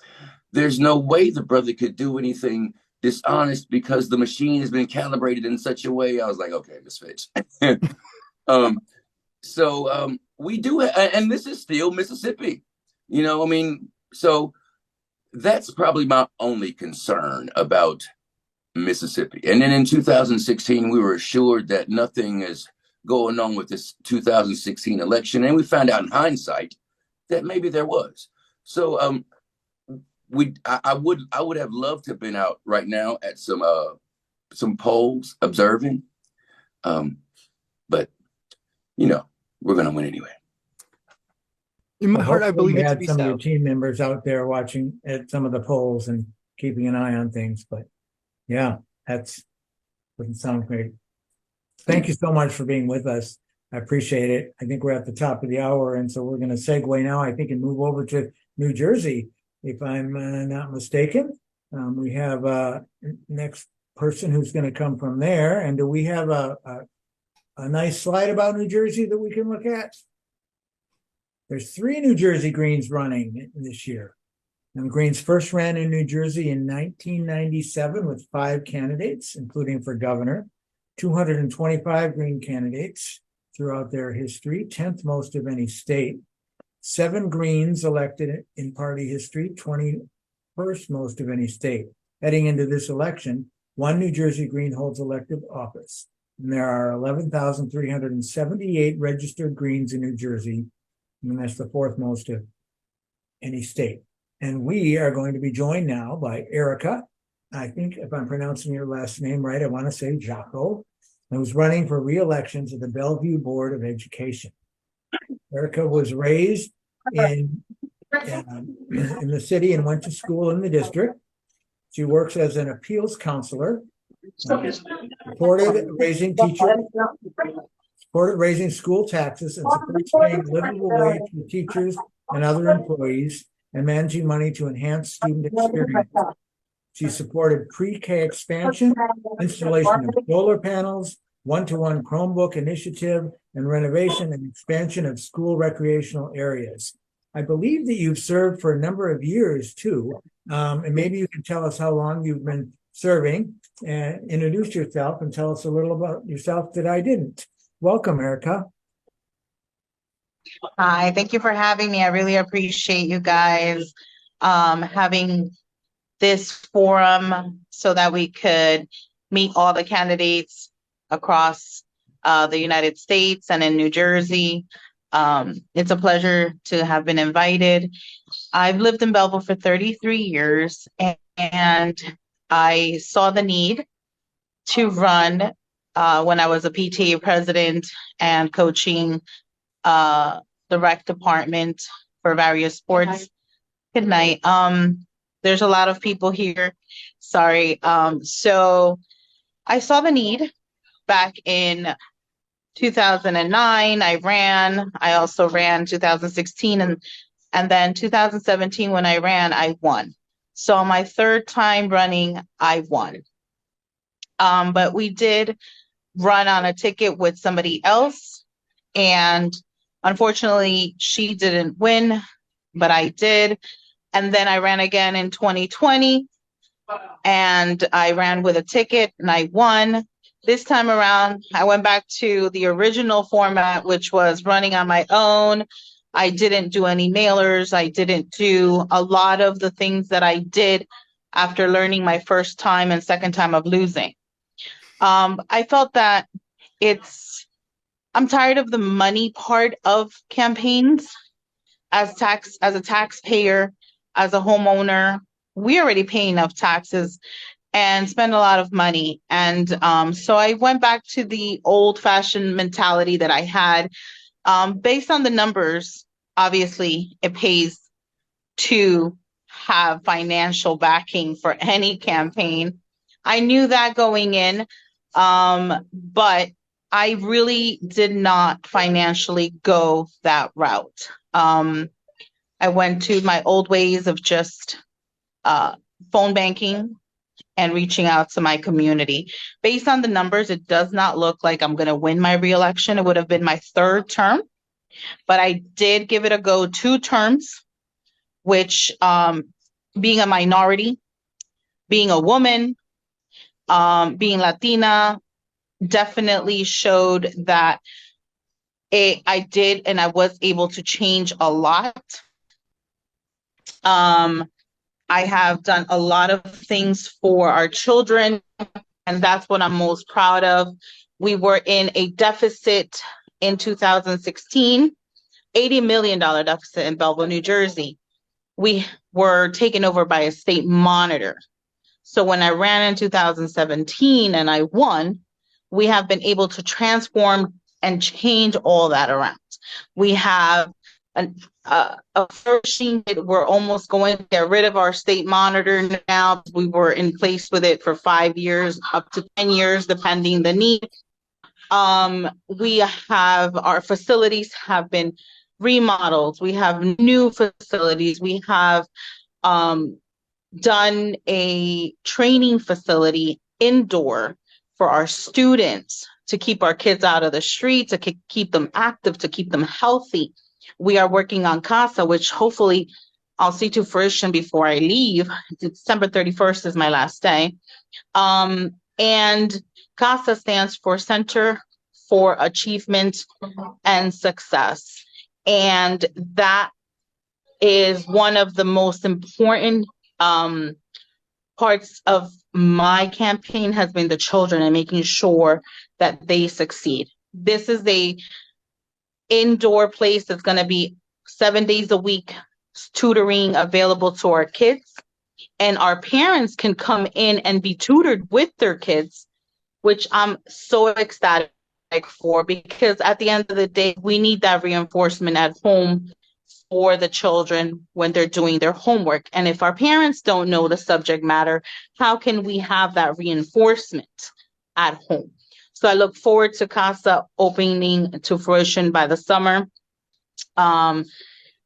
there's no way the brother could do anything dishonest because the machine has been calibrated in such a way. I was like, okay, Miss Fitch. So we do, and this is still Mississippi, you know, I mean, so that's probably my only concern about Mississippi. And then in 2016, we were assured that nothing is going on with this 2016 election. And we found out in hindsight that maybe there was. So I would have loved to have been out right now at some polls observing. But you know, we're going to win anyway. In my heart, I Hopefully believe you it to had be some of your so. team members out there watching at some of the polls and keeping an eye on things. But yeah, doesn't sound great. Thank you so much for being with us. I appreciate it. I think we're at the top of the hour, and so we're going to segue now, I think, and move over to New Jersey, if I'm not mistaken. We have next person who's going to come from there. And do we have a nice slide about New Jersey that we can look at? There's 3 New Jersey Greens running this year. And the Greens first ran in New Jersey in 1997 with 5 candidates, including for governor, 225 Green candidates throughout their history, 10th most of any state, 7 Greens elected in party history, 21st most of any state. Heading into this election, 1 New Jersey Green holds elective office. And there are 11,378 registered Greens in New Jersey, and that's the 4th most of any state. And we are going to be joined now by Erica. I think if I'm pronouncing your last name right, I want to say Jocko, who's running for re-election to the Bellevue Board of Education. Erica was raised in the city and went to school in the district. She works as an appeals counselor, supported raising school taxes, and supports paying livable wage for teachers and other employees, and managing money to enhance student experience. She supported pre-K expansion, installation of solar panels, one-to-one Chromebook initiative, and renovation and expansion of school recreational areas. I believe that you've served for a number of years too, and maybe you can tell us how long you've been serving, and introduce yourself and tell us a little about yourself that I didn't. Welcome, Erica. Hi, thank you for having me. I really appreciate you guys having this forum so that we could meet all the candidates across the United States and in New Jersey. It's a pleasure to have been invited. I've lived in Belleville for 33 years, and I saw the need to run when I was a PTA president and coaching the rec department for various sports. Good night. There's a lot of people here. Sorry. So I saw the need back in 2009. I also ran 2016 and then 2017 when I ran, I won. So my 3rd time running, I won. But we did run on a ticket with somebody else, and unfortunately she didn't win, but I did. And then I ran again in 2020, and I ran with a ticket and I won. This time around, I went back to the original format, which was running on my own. I didn't do any mailers. I didn't do a lot of the things that I did after learning my first time and second time of losing. I felt that I'm tired of the money part of campaigns. As a taxpayer, as a homeowner, we already pay enough taxes, and spend a lot of money. And so I went back to the old-fashioned mentality that I had. Based on the numbers, obviously, it pays to have financial backing for any campaign. I knew that going in, but I really did not financially go that route. I went to my old ways of just phone banking and reaching out to my community. Based on the numbers, it does not look like I'm going to win my reelection. It would have been my third term, but I did give it a go 2 terms, which being a minority, being a woman, being Latina, definitely showed that I did and I was able to change a lot. I have done a lot of things for our children, and that's what I'm most proud of. We were in a deficit in 2016, $80 million deficit in Belleville, New Jersey. We were taken over by a state monitor. So when I ran in 2017 and I won, we have been able to transform and change all that around. We have a flourishing. We're almost going to get rid of our state monitor now. We were in place with it for 5 years, up to 10 years, depending the need. We have our facilities have been remodeled. We have new facilities. We have done a training facility indoor for our students to keep our kids out of the street, to keep them active, to keep them healthy. We are working on CASA, which hopefully I'll see to fruition before I leave. December 31st is my last day. And CASA stands for Center for Achievement and Success. And that is one of the most important parts of my campaign has been the children and making sure that they succeed. This is a indoor place that's going to be 7 days a week tutoring available to our kids, and our parents can come in and be tutored with their kids, which I'm so ecstatic for, because at the end of the day, we need that reinforcement at home for the children when they're doing their homework. And if our parents don't know the subject matter, how can we have that reinforcement at home? So I look forward to CASA opening to fruition by the summer.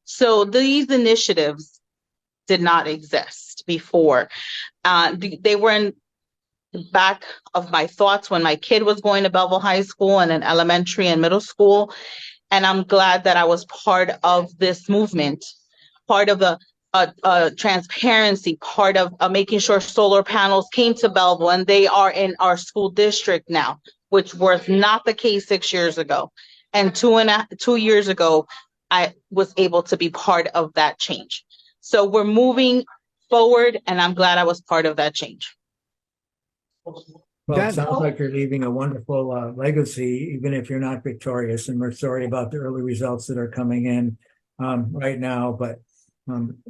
So these initiatives did not exist before. They were in the back of my thoughts when my kid was going to Belleville High School and in elementary and middle school. And I'm glad that I was part of this movement, part of the transparency, part of making sure solar panels came to Belleville, and they are in our school district now, which was not the case 6 years ago. And 2 years ago, I was able to be part of that change. So we're moving forward, and I'm glad I was part of that change. Well, it sounds like you're leaving a wonderful legacy, even if you're not victorious. And we're sorry about the early results that are coming in right now. But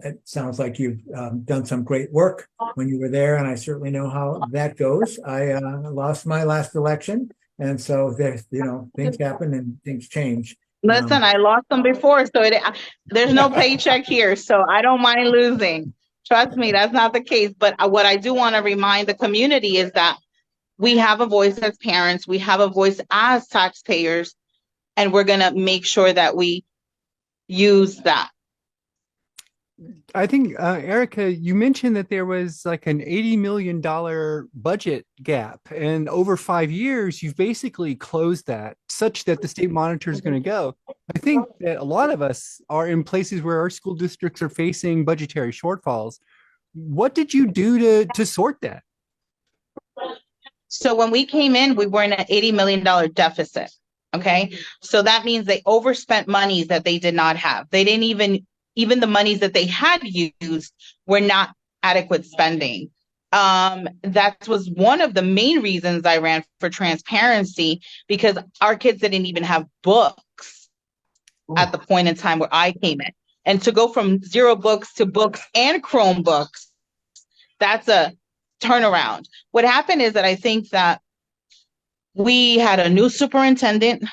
it sounds like you've done some great work when you were there. And I certainly know how that goes. I lost my last election. And so there's, things happen and things change. Listen, I lost them before, so there's no paycheck here. So I don't mind losing. Trust me, that's not the case. But what I do want to remind the community is that we have a voice as parents, we have a voice as taxpayers, and we're going to make sure that we use that. I think, Erica, you mentioned that there was like an $80 million budget gap, and over 5 years, you've basically closed that such that the state monitor is going to go. I think that a lot of us are in places where our school districts are facing budgetary shortfalls. What did you do to sort that? So when we came in, we were in an $80 million deficit. Okay. So that means they overspent monies that they did not have. They didn't even the monies that they had used were not adequate spending. That was one of the main reasons I ran for transparency, because our kids didn't even have books at the point in time where I came in. And to go from 0 books to books and Chromebooks, that's a turnaround. What happened is that I think that we had a new superintendent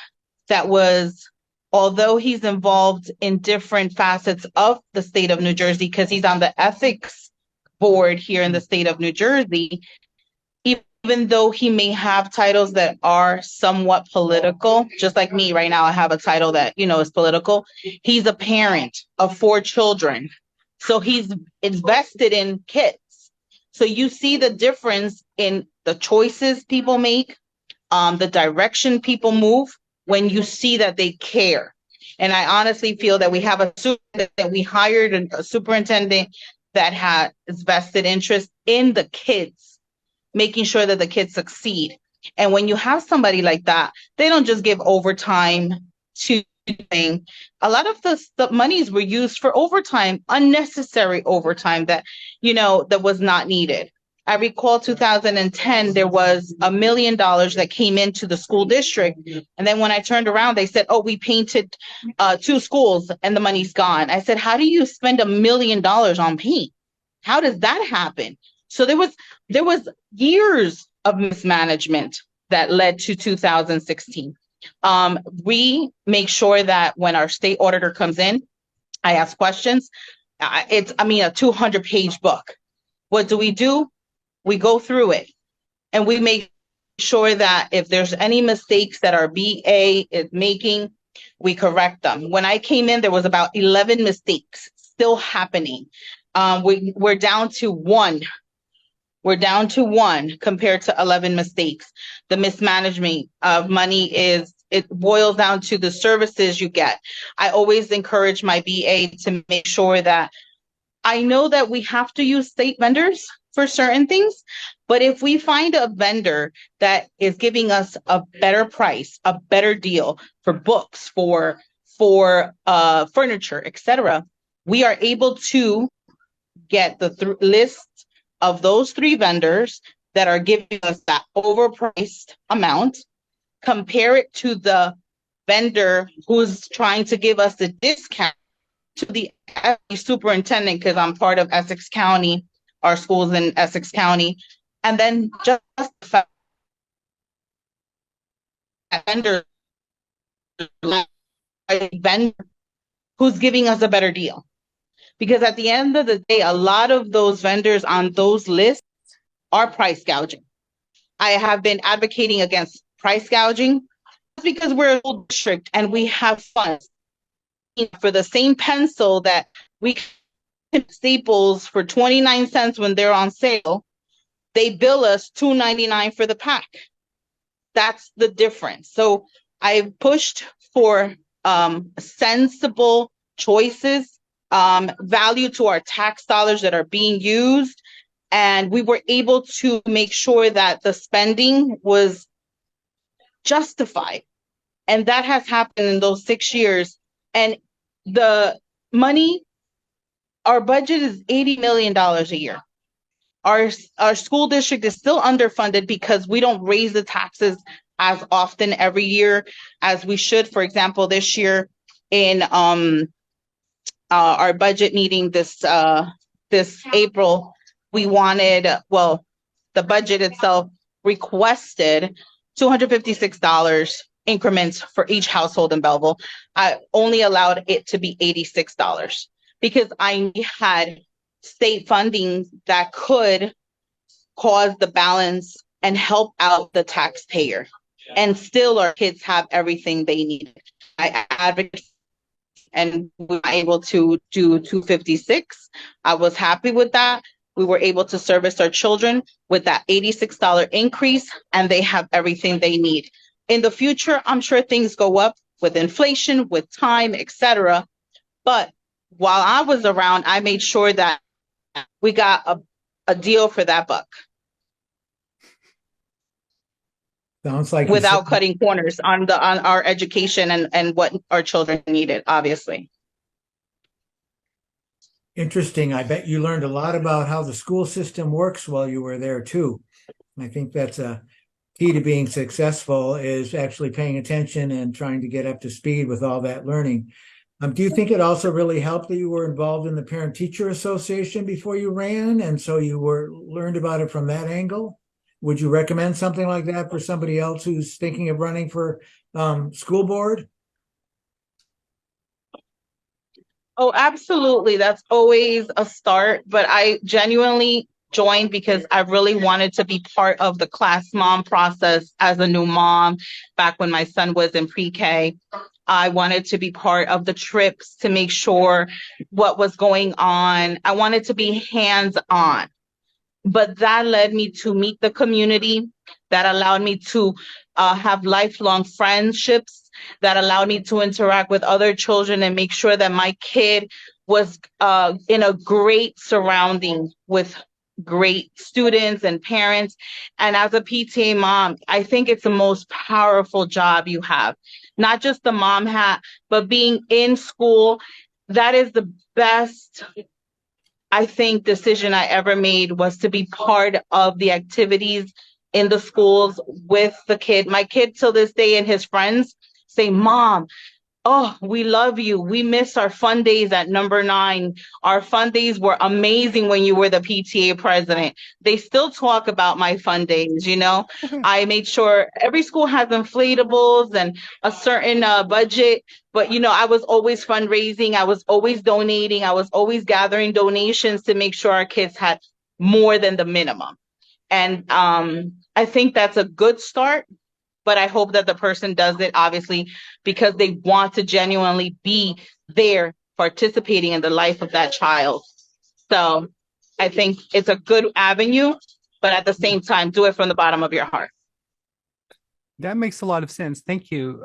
that was, although he's involved in different facets of the state of New Jersey, because he's on the ethics board here in the state of New Jersey, even though he may have titles that are somewhat political, just like me right now, I have a title that, is political. He's a parent of 4 children. So he's invested in kids. So you see the difference in the choices people make, the direction people move when you see that they care. And I honestly feel that we have we hired a superintendent that has vested interest in the kids, making sure that the kids succeed. And when you have somebody like that, they don't just give overtime to thing. A lot of the monies were used for overtime, unnecessary overtime that was not needed. I recall 2010, there was $1 million that came into the school district. And then when I turned around, they said, oh, we painted 2 schools and the money's gone. I said, how do you spend $1 million on paint? How does that happen? So there was years of mismanagement that led to 2016. We make sure that when our state auditor comes in, I ask questions. It's a 200-page book. What do? We go through it and we make sure that if there's any mistakes that our BA is making, we correct them. When I came in, there was about 11 mistakes still happening. We're down to 1. We're down to 1 compared to 11 mistakes. The mismanagement of money it boils down to the services you get. I always encourage my BA to make sure that I know that we have to use state vendors for certain things, but if we find a vendor that is giving us a better price, a better deal for books, for furniture, etc., we are able to get the list of those 3 vendors that are giving us that overpriced amount, compare it to the vendor who's trying to give us the discount to the superintendent, because I'm part of Essex County, our schools in Essex County, and then just the vendor who's giving us a better deal. Because at the end of the day, a lot of those vendors on those lists are price gouging. I have been advocating against price gouging because we're a school district and we have funds. For the same pencil that we can Staples for 29 cents when they're on sale, they bill us $2.99 for the pack. That's the difference. So I've pushed for sensible choices, value to our tax dollars that are being used. And we were able to make sure that the spending was justified. And that has happened in those 6 years. And the money, our budget is $80 million a year. Our school district is still underfunded because we don't raise the taxes as often every year as we should. For example, this year in our budget meeting this April, we wanted, the budget itself requested $256 increments for each household in Belleville. I only allowed it to be $86 because I had state funding that could cause the balance and help out the taxpayer. And still our kids have everything they need. I advocate and we were able to do 256. I was happy with that. We were able to service our children with that $86 increase, and they have everything they need. In the future, I'm sure things go up with inflation, with time, etc. But while I was around, I made sure that we got a deal for that buck. Sounds like without cutting corners on our education and what our children needed, obviously. Interesting. I bet you learned a lot about how the school system works while you were there too. I think that's a key to being successful, is actually paying attention and trying to get up to speed with all that learning. Do you think it also really helped that you were involved in the Parent Teacher Association before you ran, and so you were learned about it from that angle? Would you recommend something like that for somebody else who's thinking of running for school board? Oh, absolutely. That's always a start. But I genuinely joined because I really wanted to be part of the class mom process as a new mom back when my son was in pre-K. I wanted to be part of the trips to make sure what was going on. I wanted to be hands-on. But that led me to meet the community, that allowed me to have lifelong friendships, that allowed me to interact with other children and make sure that my kid was in a great surrounding with great students and parents. And as a PTA mom, I think it's the most powerful job you have. Not just the mom hat, but being in school. That is the best, I think, decision I ever made, was to be part of the activities in the schools with the kid. My kid till this day and his friends say, Mom, oh, we love you. We miss our fun days at number 9. Our fun days were amazing when you were the PTA president. They still talk about my fun days, you know. I made sure every school has inflatables and a certain budget, but, you know, I was always fundraising. I was always donating. I was always gathering donations to make sure our kids had more than the minimum. And I think that's a good start. But I hope that the person does it, obviously, because they want to genuinely be there participating in the life of that child. So I think it's a good avenue, but at the same time, do it from the bottom of your heart. That makes a lot of sense. Thank you.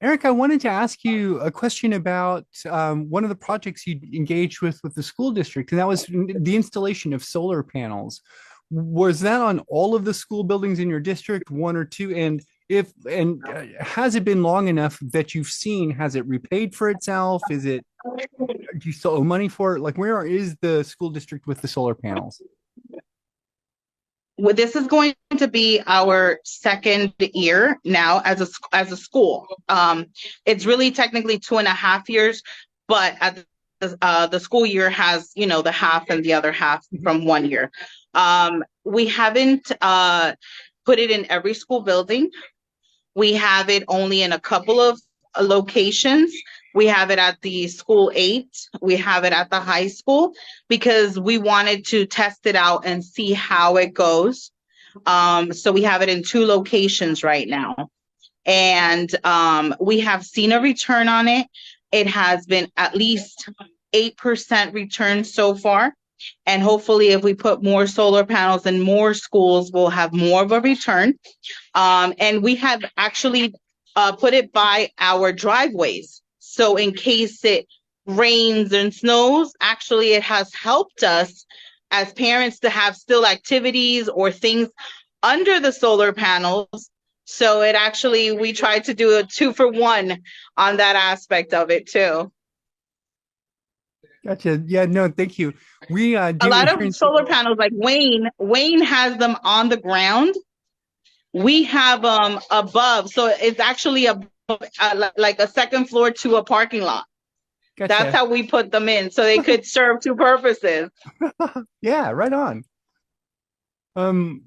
Eric, I wanted to ask you a question about one of the projects you engaged with the school district, and that was the installation of solar panels. Was that on all of the school buildings in your district, one or two? And has it been long enough that you've seen, has it repaid for itself? Do you still owe money for it? Like, where is the school district with the solar panels? Well, this is going to be our second year now as a school. It's really technically 2.5 years, but at the school year has, you know, the half and the other half from 1 year. We haven't put it in every school building. We have it only in a couple of locations. We have it at the school 8. We have it at the high school because we wanted to test it out and see how it goes. So we have it in 2 locations right now. And we have seen a return on it. It has been at least 8% return so far. And hopefully, if we put more solar panels in more schools, we'll have more of a return. And we have actually put it by our driveways. So in case it rains and snows, actually, it has helped us as parents to have still activities or things under the solar panels. So it actually, we tried to do a 2-for-1 on that aspect of it too. Gotcha. Yeah, no, thank you. We A lot of solar panels, like Wayne has them on the ground. We have them above, so it's actually like a second floor to a parking lot. Gotcha. That's how we put them in, so they could serve 2 purposes. Yeah, right on.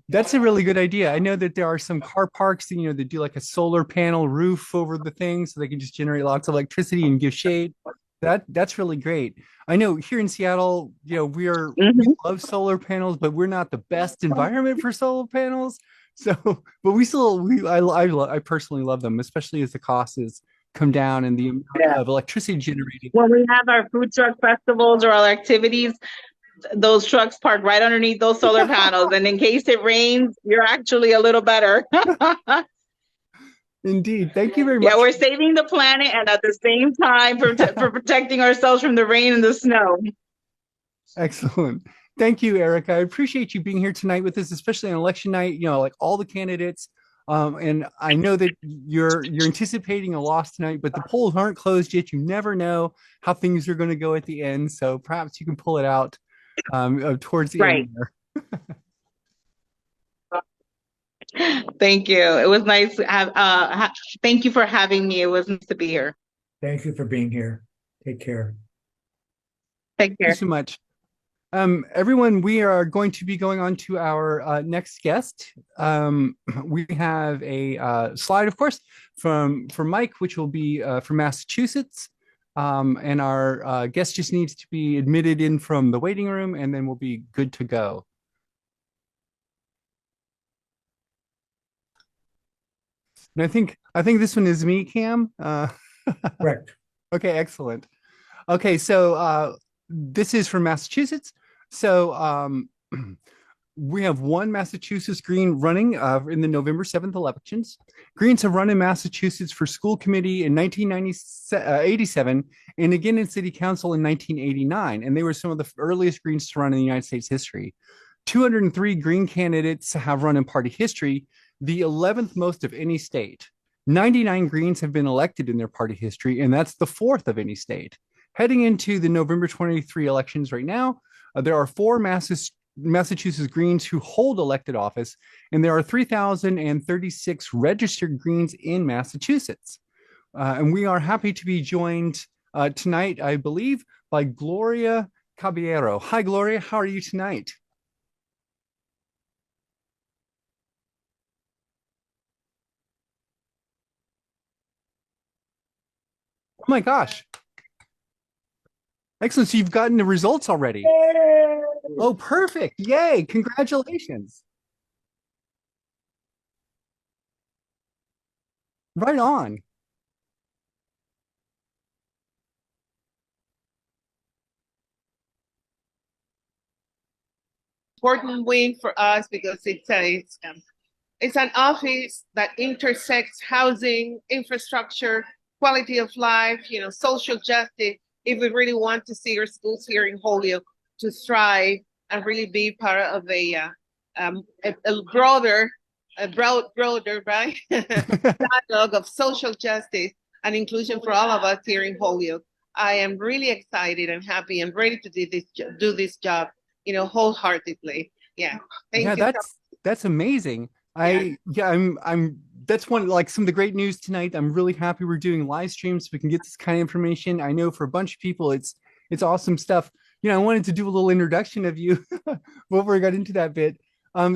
That's a really good idea. I know that there are some car parks that, you know, that do like a solar panel roof over the thing so they can just generate lots of electricity and give shade. That's really great. I know here in Seattle, you know, we love solar panels, but we're not the best environment for solar panels. So, but I personally love them, especially as the costs come down and the amount of electricity generated. When we have our food truck festivals or our activities, those trucks park right underneath those solar panels, and in case it rains, you're actually a little better. Indeed. Thank you very much. Yeah, we're saving the planet and at the same time for protecting ourselves from the rain and the snow. Excellent. Thank you, Eric. I appreciate you being here tonight with us, especially on election night, you know, like all the candidates. And I know that you're anticipating a loss tonight, but the polls aren't closed yet. You never know how things are going to go at the end. So perhaps you can pull it out towards the end there. Thank you. It was nice to have, thank you for having me. It was nice to be here. Thank you for being here. Take care. Take Thank you care. so much. Everyone, we are going to be going on to our next guest. We have a slide, of course, from Mike, which will be from Massachusetts. And our guest just needs to be admitted in from the waiting room, and then we'll be good to go. And I think this one is me, Cam. Correct. Okay, excellent. Okay, so this is from Massachusetts. So we have one Massachusetts Green running in the November 7th elections. Greens have run in Massachusetts for school committee in 1987 and again in city council in 1989. And they were some of the earliest Greens to run in the United States history. 203 Green candidates have run in party history, the 11th most of any state. 99 Greens have been elected in their party history, and that's the 4th of any state. Heading into the November 23 elections right now, there are 4 Massachusetts Greens who hold elected office, and there are 3,036 registered Greens in Massachusetts. And we are happy to be joined tonight, I believe, by Gloria Caballero. Hi, Gloria. How are you tonight? Oh my gosh. Excellent. So you've gotten the results already. Oh, perfect. Yay. Congratulations. Right on. Important win for us because it's an office that intersects housing, infrastructure, quality of life, social justice. If we really want to see our schools here in Holyoke to strive and really be part of a broader, right, dialogue of social justice and inclusion for all of us here in Holyoke. I am really excited and happy and ready to do this job, wholeheartedly. Yeah. Thank you. That's amazing. I'm that's one like some of the great news tonight. I'm really happy we're doing live streams so we can get this kind of information. I know for a bunch of people it's awesome stuff. I wanted to do a little introduction of you before we got into that bit.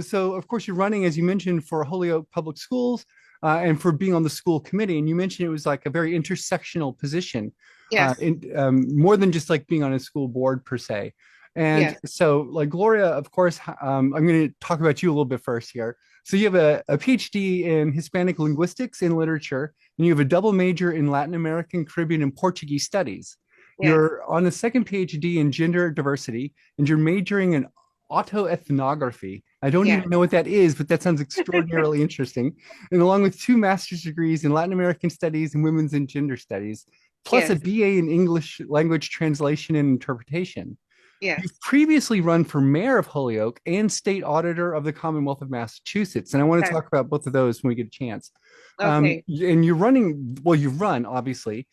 So of course you're running, as you mentioned, for Holyoke Public Schools and for being on the school committee. And you mentioned it was like a very intersectional position. Yes. More than just like being on a school board per se. And yes. So like Gloria, of course, I'm going to talk about you a little bit first here. So you have a PhD in Hispanic linguistics and literature, and you have a double major in Latin American, Caribbean, and Portuguese studies. Yes. You're on a second PhD in gender diversity, and you're majoring in autoethnography. I don't even know what that is, but that sounds extraordinarily interesting. And along with 2 master's degrees in Latin American studies and women's and gender studies, plus a BA in English language translation and interpretation. Yes. You've previously run for mayor of Holyoke and state auditor of the Commonwealth of Massachusetts. And I want to talk about both of those when we get a chance. Okay. And you've run, obviously,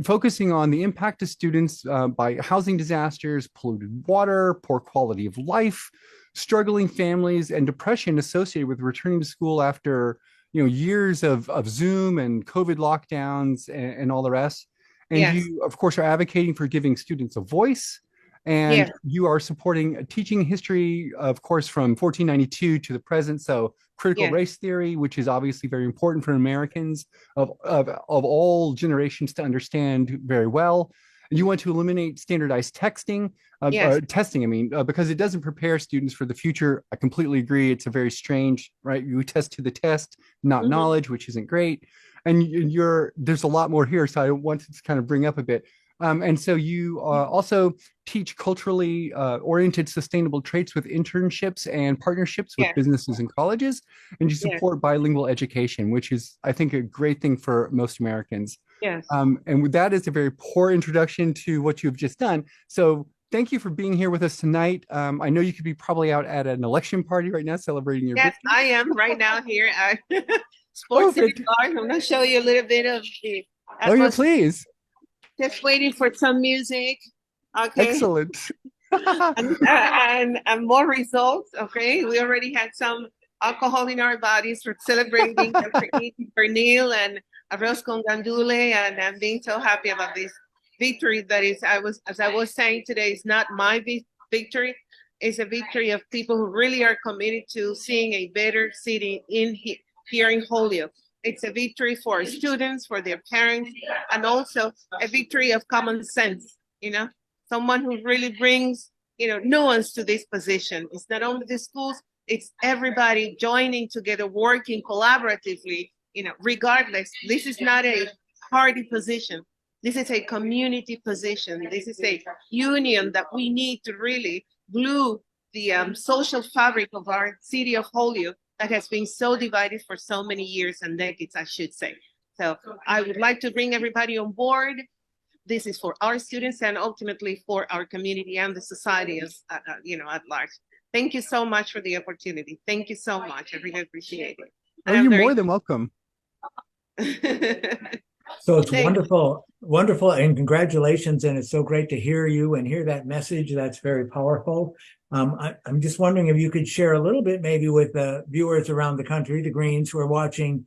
focusing on the impact of students by housing disasters, polluted water, poor quality of life, struggling families, and depression associated with returning to school after years of Zoom and COVID lockdowns and all the rest. And you, of course, are advocating for giving students a voice. And you are supporting teaching history, of course, from 1492 to the present. So critical race theory, which is obviously very important for Americans of all generations to understand very well. And you want to eliminate standardized testing, because it doesn't prepare students for the future. I completely agree. It's a very strange, right? You test to the test, not knowledge, which isn't great. And there's a lot more here. So I wanted to kind of bring up a bit. And so you also teach culturally oriented sustainable traits with internships and partnerships with businesses and colleges, and you support bilingual education, which is, I think, a great thing for most Americans. Yes. And with that is a very poor introduction to what you've just done. So thank you for being here with us tonight. I know you could be probably out at an election party right now celebrating your victory. I am right now here at Sports City Park. I'm going to show you a little bit of the please. Just waiting for some music. Okay. Excellent. and more results. Okay. We already had some alcohol in our bodies for celebrating for Neil and arroz con gandule, and I'm being so happy about victory that is, as I was saying today, is not my victory. It's a victory of people who really are committed to seeing a better city here in Holyoke. It's a victory for our students, for their parents, and also a victory of common sense, someone who really brings, nuance to this position. It's not only the schools, it's everybody joining together, working collaboratively, regardless. This is not a party position. This is a community position. This is a union that we need to really glue the social fabric of our city of Holyoke that has been so divided for so many years and decades, I should say. So I would like to bring everybody on board. This is for our students and ultimately for our community and the society as, at large. Thank you so much for the opportunity. Thank you so much. I really appreciate it. Oh, you're more than welcome. So it's wonderful, and congratulations. And it's so great to hear you and hear that message. That's very powerful. I'm just wondering if you could share a little bit, maybe with the viewers around the country, the Greens who are watching,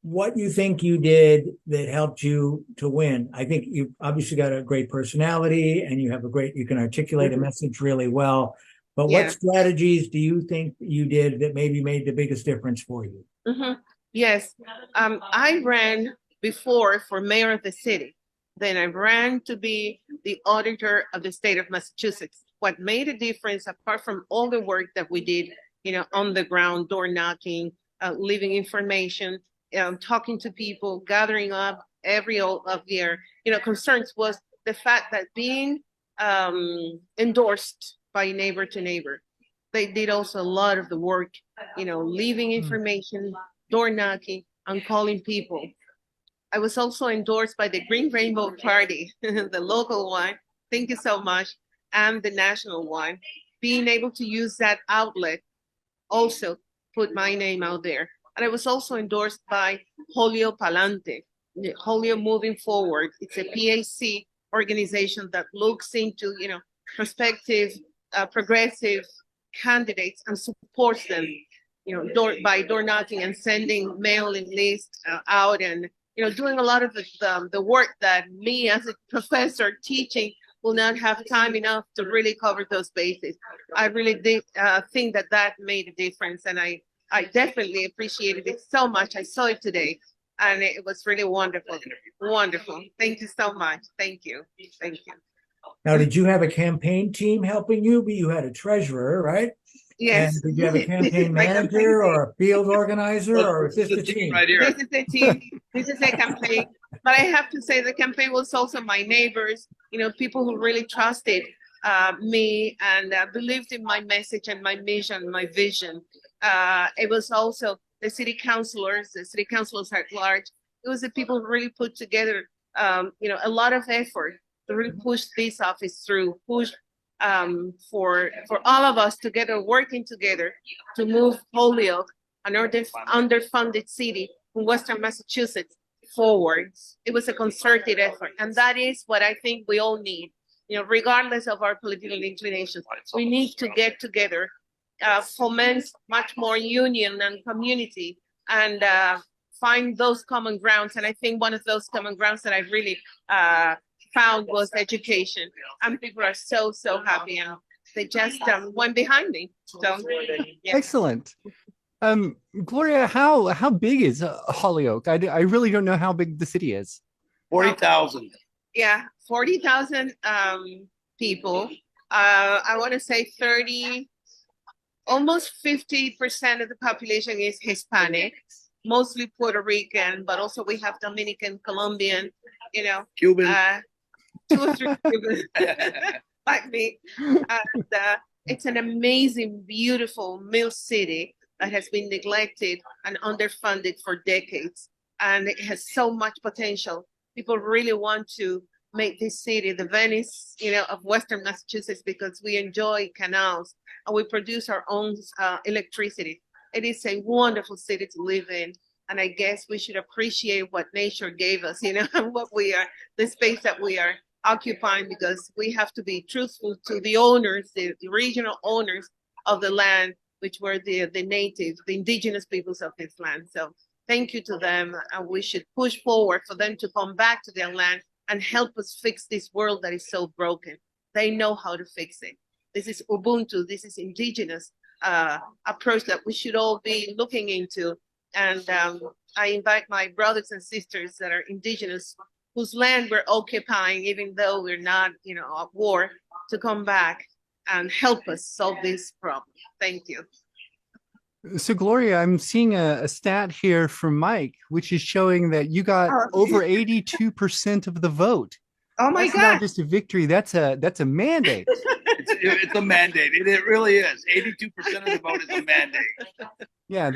what you think you did that helped you to win. I think you've obviously got a great personality and you can articulate a message really well. But what strategies do you think you did that maybe made the biggest difference for you? Yes, I ran before for mayor of the city. Then I ran to be the auditor of the state of Massachusetts. What made a difference, apart from all the work that we did, on the ground, door knocking, leaving information, talking to people, gathering up every of their, concerns, was the fact that being endorsed by neighbor to neighbor, they did also a lot of the work, leaving information, door knocking, and calling people. I was also endorsed by the Green Rainbow Party, the local one. Thank you so much. And the national one. Being able to use that outlet also put my name out there. And I was also endorsed by Holyoke Palante, Holyoke Moving Forward. It's a PAC organization that looks into, prospective, progressive candidates and supports them, by door knocking and sending mailing lists out and, doing a lot of the work that me as a professor teaching will not have time enough to really cover those bases. I really did think that made a difference, and I definitely appreciated it so much. I saw it today, and it was really wonderful. Wonderful. Thank you so much. Thank you. Thank you. Now, did you have a campaign team helping you? But you had a treasurer, right? Yes. And did you have a campaign manager or a field organizer, or is this the team? Right here. This is the team. This is a campaign. But I have to say the campaign was also my neighbors, people who really trusted me and believed in my message and my mission, my vision. It was also the city councilors at large. It was the people who really put together, a lot of effort to really push this office through, for all of us together, working together to move Holyoke, an underfunded city in Western Massachusetts, forward. It was a concerted effort. And that is what I think we all need, regardless of our political inclinations. We need to get together, foment much more union and community, and find those common grounds. And I think one of those common grounds that I really found was education. And people are so happy, and they just went behind me. So yeah. Excellent. Gloria, how big is Holyoke? I really don't know how big the city is. 40,000. Yeah, 40,000 people. I want to say almost 50% of the population is Hispanic, mostly Puerto Rican, but also we have Dominican, Colombian, Cuban. 2 or 3 Cubans like me. And it's an amazing, beautiful mill city that has been neglected and underfunded for decades. And it has so much potential. People really want to make this city the Venice, of Western Massachusetts, because we enjoy canals and we produce our own electricity. It is a wonderful city to live in. And I guess we should appreciate what nature gave us, and what we are, the space that we are occupying, because we have to be truthful to the owners, the regional owners of the land, which were the natives, the indigenous peoples of this land. So thank you to them, and we should push forward for them to come back to their land and help us fix this world that is so broken. They know how to fix it. This is Ubuntu. This is indigenous approach that we should all be looking into. And I invite my brothers and sisters that are indigenous, whose land we're occupying, even though we're not, at war, to come back and help us solve this problem. Thank you. So, Gloria, I'm seeing a stat here from Mike, which is showing that you got over 82% of the vote. Oh my That's God! not just a victory; that's a mandate. It's a mandate. It really is. 82% of the vote is a mandate. Yeah,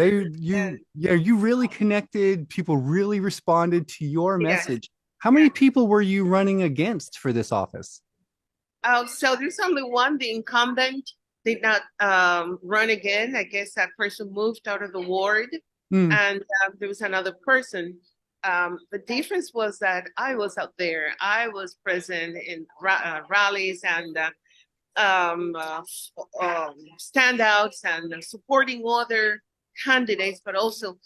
you really connected. People really responded to your message. How many people were you running against for this office? So there's only one. The incumbent did not run again. I guess that person moved out of the ward, and there was another person. The difference was that I was out there. I was present in rallies and standouts and supporting other candidates, but also,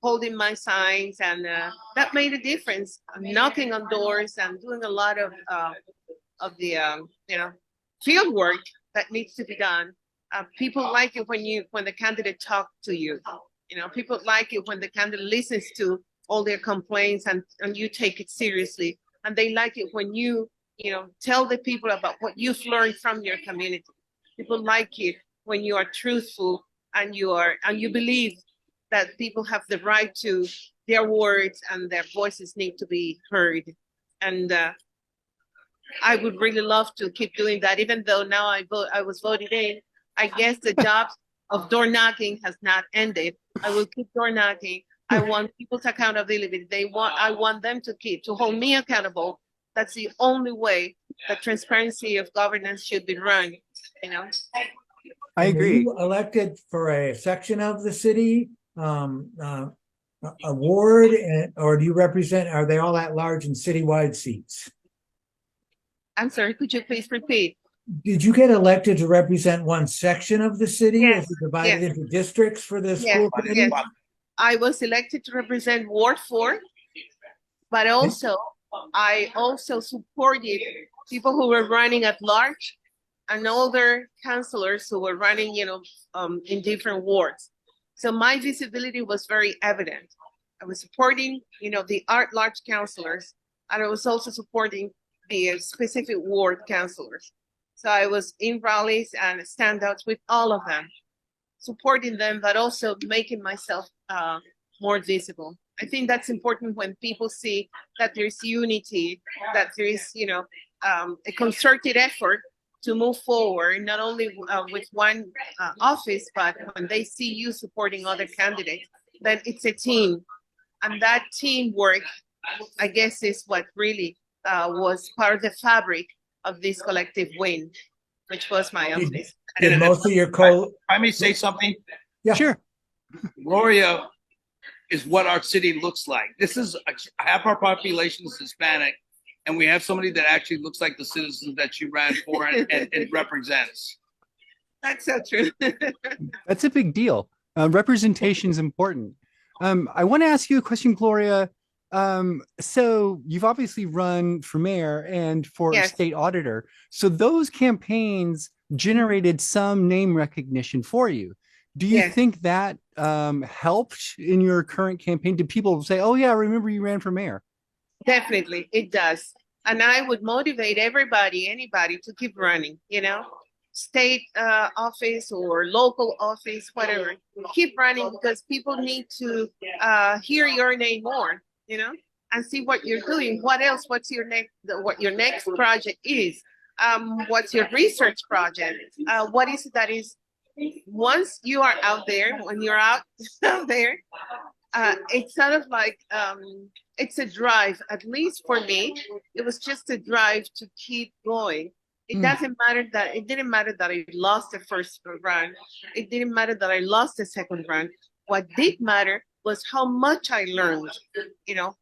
holding my signs, and that made a difference. Knocking on doors and doing a lot of the field work that needs to be done. People like it when the candidate talks to you. People like it when the candidate listens to all their complaints and you take it seriously. And they like it when you tell the people about what you've learned from your community. People like it when you are truthful and you believe that people have the right to their words and their voices need to be heard. And I would really love to keep doing that, even though now I was voted in. I guess the job of door knocking has not ended. I will keep door knocking. I want people's accountability. I want them to hold me accountable. That's the only way that transparency of governance should be run. I agree. Were you elected for a section of the city, a ward, or do you represent? Are they all at large and citywide seats? I'm sorry. Could you please repeat? Did you get elected to represent one section of the city? Yes. Is it divided into districts for the school committee? Yes. I was elected to represent Ward 4, but I also supported people who were running at large and older councillors who were running, in different wards. So my visibility was very evident. I was supporting, the at-large councillors, and I was also supporting the specific ward councillors. So I was in rallies and standouts with all of them, supporting them, but also making myself more visible. I think that's important when people see that there's unity, that there is, a concerted effort to move forward, not only with one office, but when they see you supporting other candidates, then it's a team. And that teamwork, I guess, is what really was part of the fabric of this collective win, which was my office. Did most of your I may say something? Yeah. Sure. Gloria is what our city looks like. This is half our population is Hispanic, and we have somebody that actually looks like the citizens that you ran for and represents. That's so true. That's a big deal. Representation is important. I want to ask you a question, Gloria. So you've obviously run for mayor and for state auditor. So those campaigns generated some name recognition for you. Do you think that helped in your current campaign? Did people say, oh yeah, I remember you ran for mayor? Definitely, it does. And I would motivate anybody to keep running, state office or local office, whatever. Keep running because people need to hear your name more, and see what you're doing. What else? What's your next project is? What's your research project? What is it that is? Once you are out there, when you're out there, it's sort of like it's a drive. At least for me, it was just a drive to keep going. It didn't matter that I lost the first run. It didn't matter that I lost the second run. What did matter was how much I learned,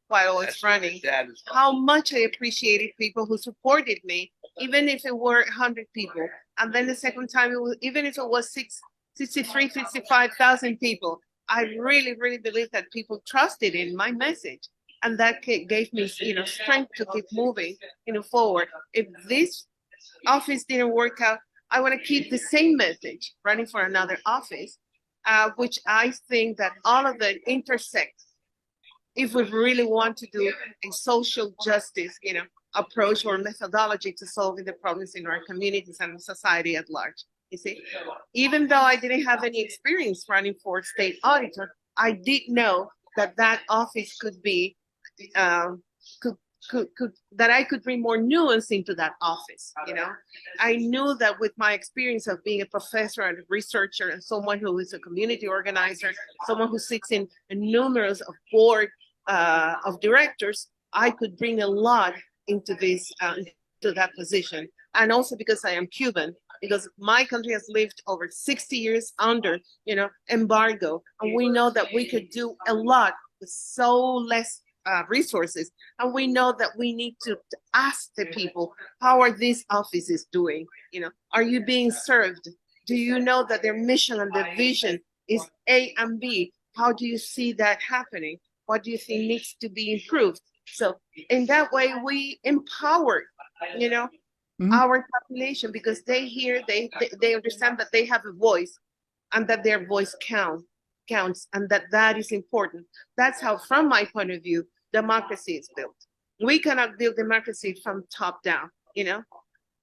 while I was running. How much I appreciated people who supported me, even if it were 100 people. And then the second time, even if it was 63, 65,000 people, I really, really believe that people trusted in my message. and that gave me, strength to keep moving, forward. If this office didn't work out, I want to keep the same message running for another office, which I think that all of them intersect if we really want to do a social justice, approach or methodology to solving the problems in our communities and society at large. You see, even though I didn't have any experience running for state auditor, I did know that that office could be, that I could bring more nuance into that office. I knew that with my experience of being a professor and a researcher and someone who is a community organizer, someone who sits in numerous board of directors, I could bring a lot into this, to that position. And also because I am Cuban, because my country has lived over 60 years under, embargo, and we know that we could do a lot with so less resources. And we know that we need to ask the people, how are these offices doing? Are you being served? Do you know that their mission and their vision is A and B? How do you see that happening? What do you think needs to be improved? So in that way, we empower, our population, because they hear, they understand that they have a voice and that their voice counts and that is important. That's how, from my point of view, democracy is built. We cannot build democracy from top down,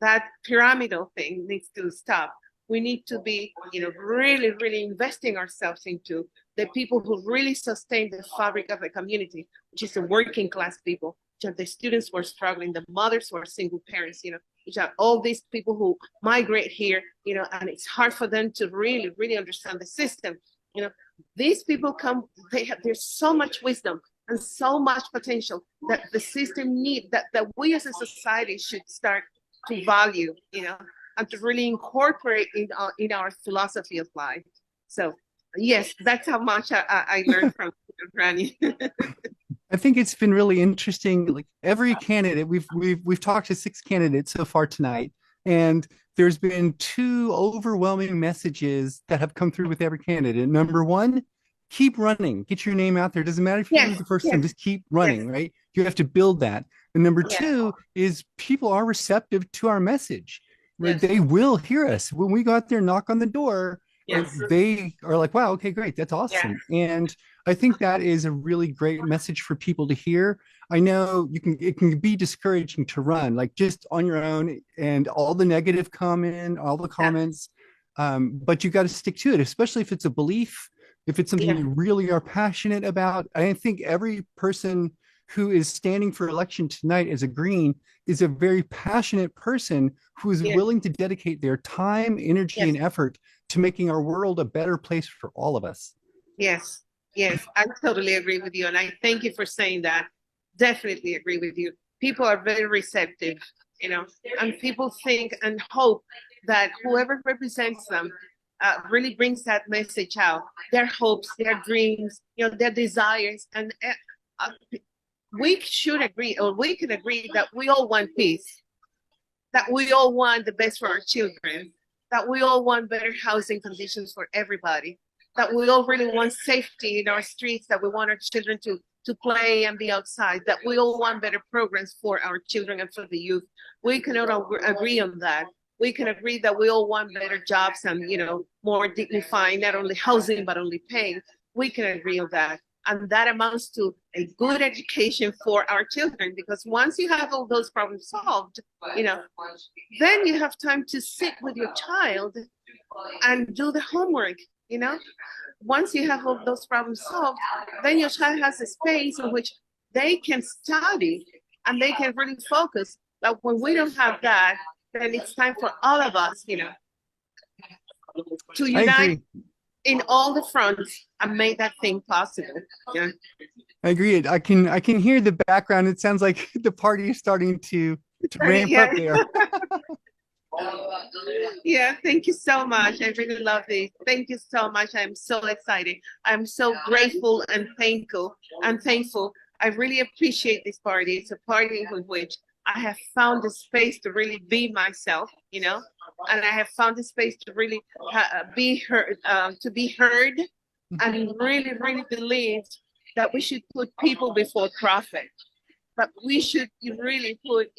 that pyramidal thing needs to stop. We need to be, really, really investing ourselves into the people who really sustain the fabric of the community, which is the working class people, which are the students who are struggling, the mothers who are single parents, which are all these people who migrate here, and it's hard for them to really, really understand the system. These people come, there's so much wisdom and so much potential that the system needs, that we as a society should start to value, and to really incorporate in our philosophy of life. So yes, that's how much I learned from Granny. I think it's been really interesting. Like every candidate, we've talked to 6 candidates so far tonight, and there's been 2 overwhelming messages that have come through with every candidate. Number 1, keep running, get your name out there. Doesn't matter if you lose the first time, just keep running, right? You have to build that. And number 2 is people are receptive to our message. Right? They will hear us when we go out there, knock on the door. They are like, wow, okay, great, that's awesome. And I think that is a really great message for people to hear. I know it can be discouraging to run like just on your own, and all the negative all the comments, but you got to stick to it, especially if it's a belief, if it's something you really are passionate about. I think every person who is standing for election tonight as a Green is a very passionate person who is willing to dedicate their time, energy, and effort to making our world a better place for all of us. Yes, I totally agree with you. And I thank you for saying that. Definitely agree with you. People are very receptive, and people think and hope that whoever represents them really brings that message out, their hopes, their dreams, their desires. And we should agree, or we can agree, that we all want peace, that we all want the best for our children, that we all want better housing conditions for everybody, that we all really want safety in our streets, that we want our children to play and be outside, that we all want better programs for our children and for the youth. We cannot agree on that. We can agree that we all want better jobs and, more dignifying, not only housing, but only paying. We can agree on that. And that amounts to a good education for our children, because once you have all those problems solved, then you have time to sit with your child and do the homework, Once you have all those problems solved, then your child has a space in which they can study and they can really focus. But when we don't have that, then it's time for all of us, to unite in all the fronts and make that thing possible. I agree. I can hear the background. It sounds like the party is starting to ramp up there. Yeah, thank you so much. I really love this. Thank you so much. I'm so excited. I'm so grateful and thankful. I really appreciate this party. It's a party in which I have found the space to really be myself, and I have found the space to really be heard, and really, really believe that we should put people before profit. But we should really put,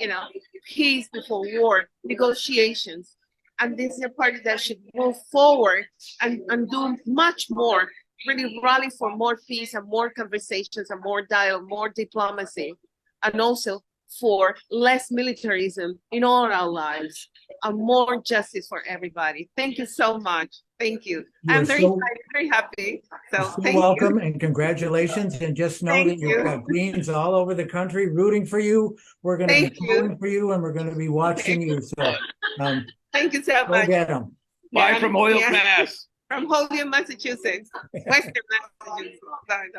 peace before war, negotiations. And this is a party that should move forward and do much more, really rally for more peace and more conversations and more dialogue, more diplomacy, and also for less militarism in all our lives and more justice for everybody. Thank you so much. Thank you. I'm very excited, very happy. So you're welcome and congratulations. And just know that you've got Greens all over the country rooting for you. We're going to be pulling for you and we're going to be watching you. So thank you so much. Go get them. Bye from Hoyle Pass. From Holyoke, Massachusetts. Western Massachusetts. Sorry.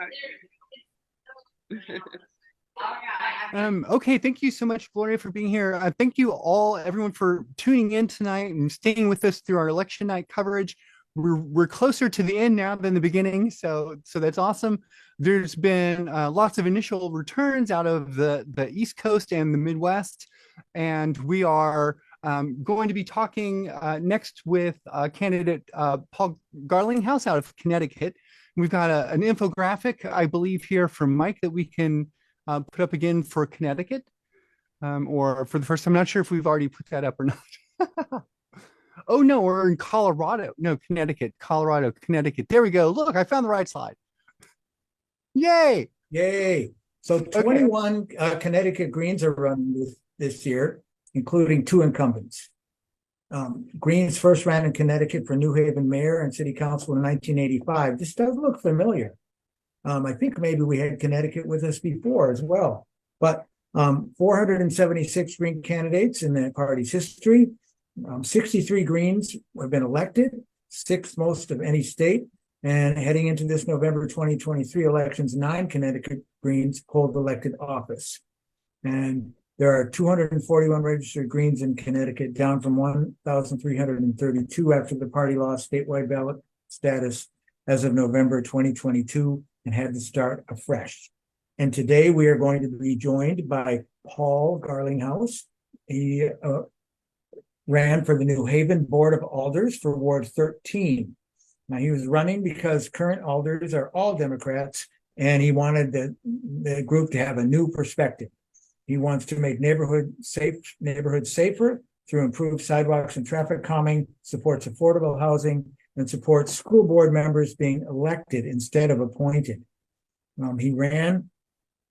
Okay, thank you so much, Gloria, for being here. Thank you all, everyone, for tuning in tonight and staying with us through our election night coverage. We're closer to the end now than the beginning, so that's awesome. There's been lots of initial returns out of the East Coast and the Midwest, and we are going to be talking next with candidate Paul Garlinghouse out of Connecticut. We've got an infographic, I believe, here from Mike that we can put up again for Connecticut, or for the first time. I'm not sure if we've already put that up or not. Oh no, we're in Colorado. No, Connecticut, Colorado, Connecticut. There we go. Look, I found the right slide. Yay! Yay! So 21 Connecticut Greens are running this year, including 2 incumbents. Greens first ran in Connecticut for New Haven mayor and city council in 1985. This does look familiar. I think maybe we had Connecticut with us before as well. But 476 Green candidates in the party's history. 63 Greens have been elected, 6th most of any state. And heading into this November 2023 elections, 9 Connecticut Greens hold elected office. And there are 241 registered Greens in Connecticut, down from 1,332 after the party lost statewide ballot status as of November 2022 and had to start afresh. And today we are going to be joined by Paul Garlinghouse. He ran for the New Haven Board of Alders for Ward 13. Now, he was running because current alders are all Democrats, and he wanted the group to have a new perspective. He wants to make neighborhoods safer through improved sidewalks and traffic calming, supports affordable housing, and supports school board members being elected instead of appointed. He ran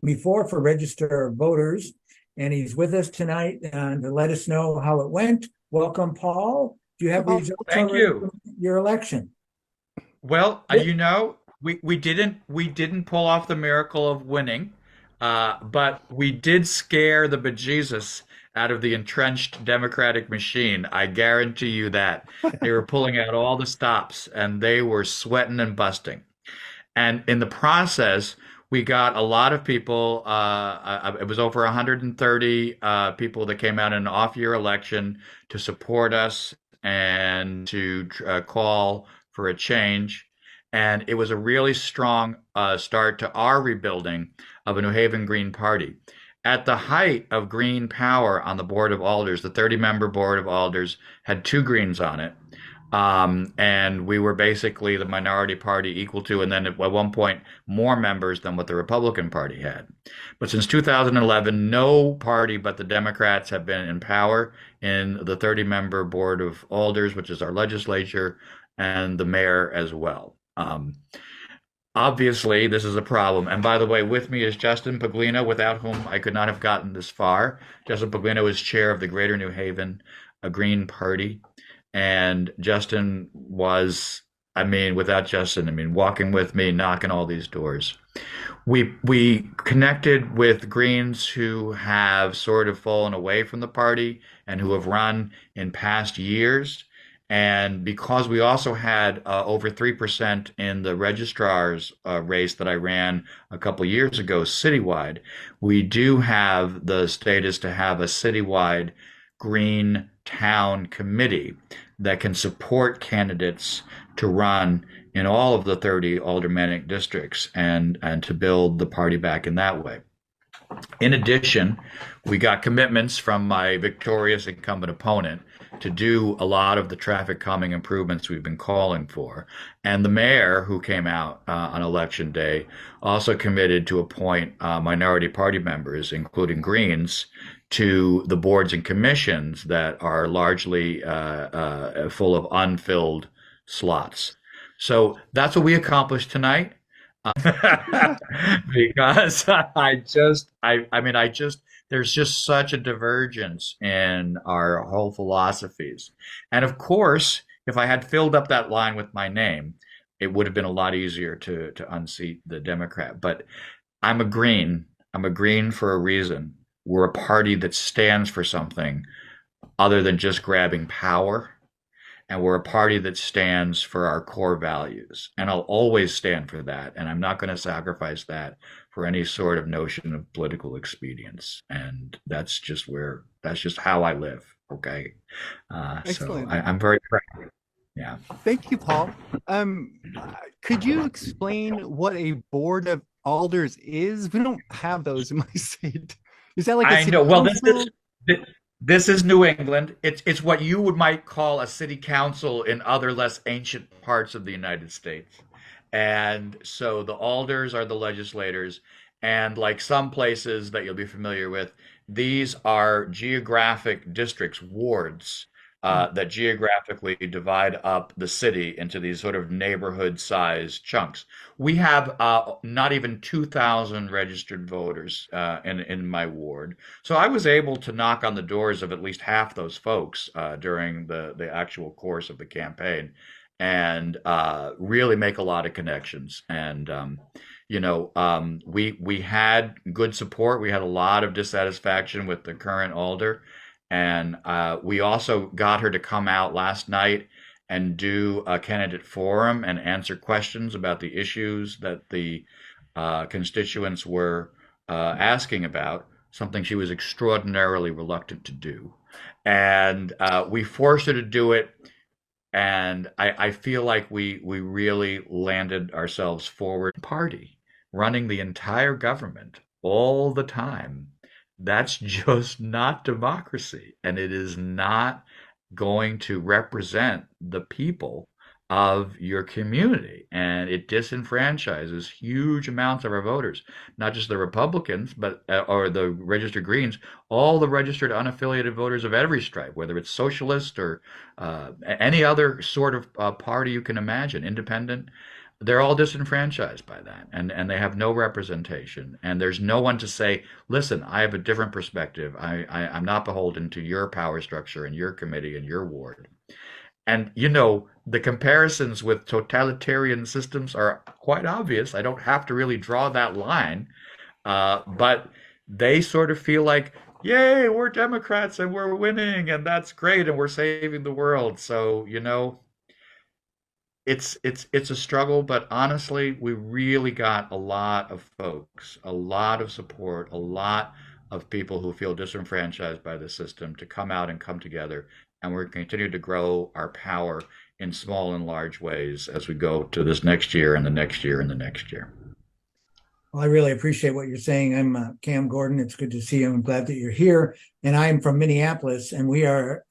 before for Register of Voters, and he's with us tonight to let us know how it went. Welcome, Paul. Do you have results Thank you. Your election? Well, we didn't pull off the miracle of winning, but we did scare the bejesus out of the entrenched Democratic machine. I guarantee you that. They were pulling out all the stops and they were sweating and busting. And in the process, we got a lot of people. It was over 130 people that came out in an off-year election to support us and to call for a change. And it was a really strong start to our rebuilding of a New Haven Green Party. At the height of Green power on the Board of Alders, the 30-member Board of Alders had 2 Greens on it. And we were basically the minority party equal to, and then at one point, more members than what the Republican Party had. But since 2011, no party but the Democrats have been in power in the 30-member Board of Alders, which is our legislature, and the mayor as well. Obviously, this is a problem. And by the way, with me is Justin Paglino, without whom I could not have gotten this far. Justin Paglino is chair of the Greater New Haven Green Party. And Justin was, without Justin, walking with me, knocking all these doors. We connected with Greens who have sort of fallen away from the party and who have run in past years. And because we also had over 3% in the registrar's race that I ran a couple years ago citywide, we do have the status to have a citywide Green Town Committee that can support candidates to run in all of the 30 aldermanic districts and to build the party back in that way. In addition, we got commitments from my victorious incumbent opponent to do a lot of the traffic calming improvements we've been calling for. And the mayor, who came out on election day, also committed to appoint minority party members, including Greens, to the boards and commissions that are largely full of unfilled slots. So that's what we accomplished tonight. Because there's just such a divergence in our whole philosophies. And of course, if I had filled up that line with my name, it would have been a lot easier to unseat the Democrat. But I'm a Green. I'm a Green for a reason. We're a party that stands for something other than just grabbing power. And we're a party that stands for our core values. And I'll always stand for that. And I'm not going to sacrifice that for any sort of notion of political expedience. And that's just how I live. Okay. Excellent. So I'm very proud. Yeah. Thank you, Paul. Could you explain what a board of alders is? We don't have those in my state. Is that like a I city know. Well, council? this is New England. It's what you might call a city council in other less ancient parts of the United States. And so the alders are the legislators. And like some places that you'll be familiar with, these are geographic districts, wards, that geographically divide up the city into these sort of neighborhood-sized chunks. We have not even 2,000 registered voters in my ward. So I was able to knock on the doors of at least half those folks during the actual course of the campaign and really make a lot of connections. And we had good support. We had a lot of dissatisfaction with the current alder. And we also got her to come out last night and do a candidate forum and answer questions about the issues that the constituents were asking about, something she was extraordinarily reluctant to do. And we forced her to do it. And I feel like we really landed ourselves forward. Party running the entire government all the time. That's just not democracy, and it is not going to represent the people of your community. And it disenfranchises huge amounts of our voters, not just the Republicans, but or the registered Greens, all the registered unaffiliated voters of every stripe, whether it's socialist or any other sort of party you can imagine, independent. They're all disenfranchised by that, and they have no representation. And there's no one to say, listen, I have a different perspective. I'm not beholden to your power structure and your committee and your ward. And, the comparisons with totalitarian systems are quite obvious. I don't have to really draw that line. But they sort of feel like, yay, we're Democrats and we're winning and that's great and we're saving the world. So, it's a struggle, but honestly, we really got a lot of folks, a lot of support, a lot of people who feel disenfranchised by the system to come out and come together. And we're going to continue to grow our power in small and large ways as we go to this next year and the next year and the next year. Well, I really appreciate what you're saying. I'm Cam Gordon. It's good to see you. I'm glad that you're here. And I'm from Minneapolis, and we are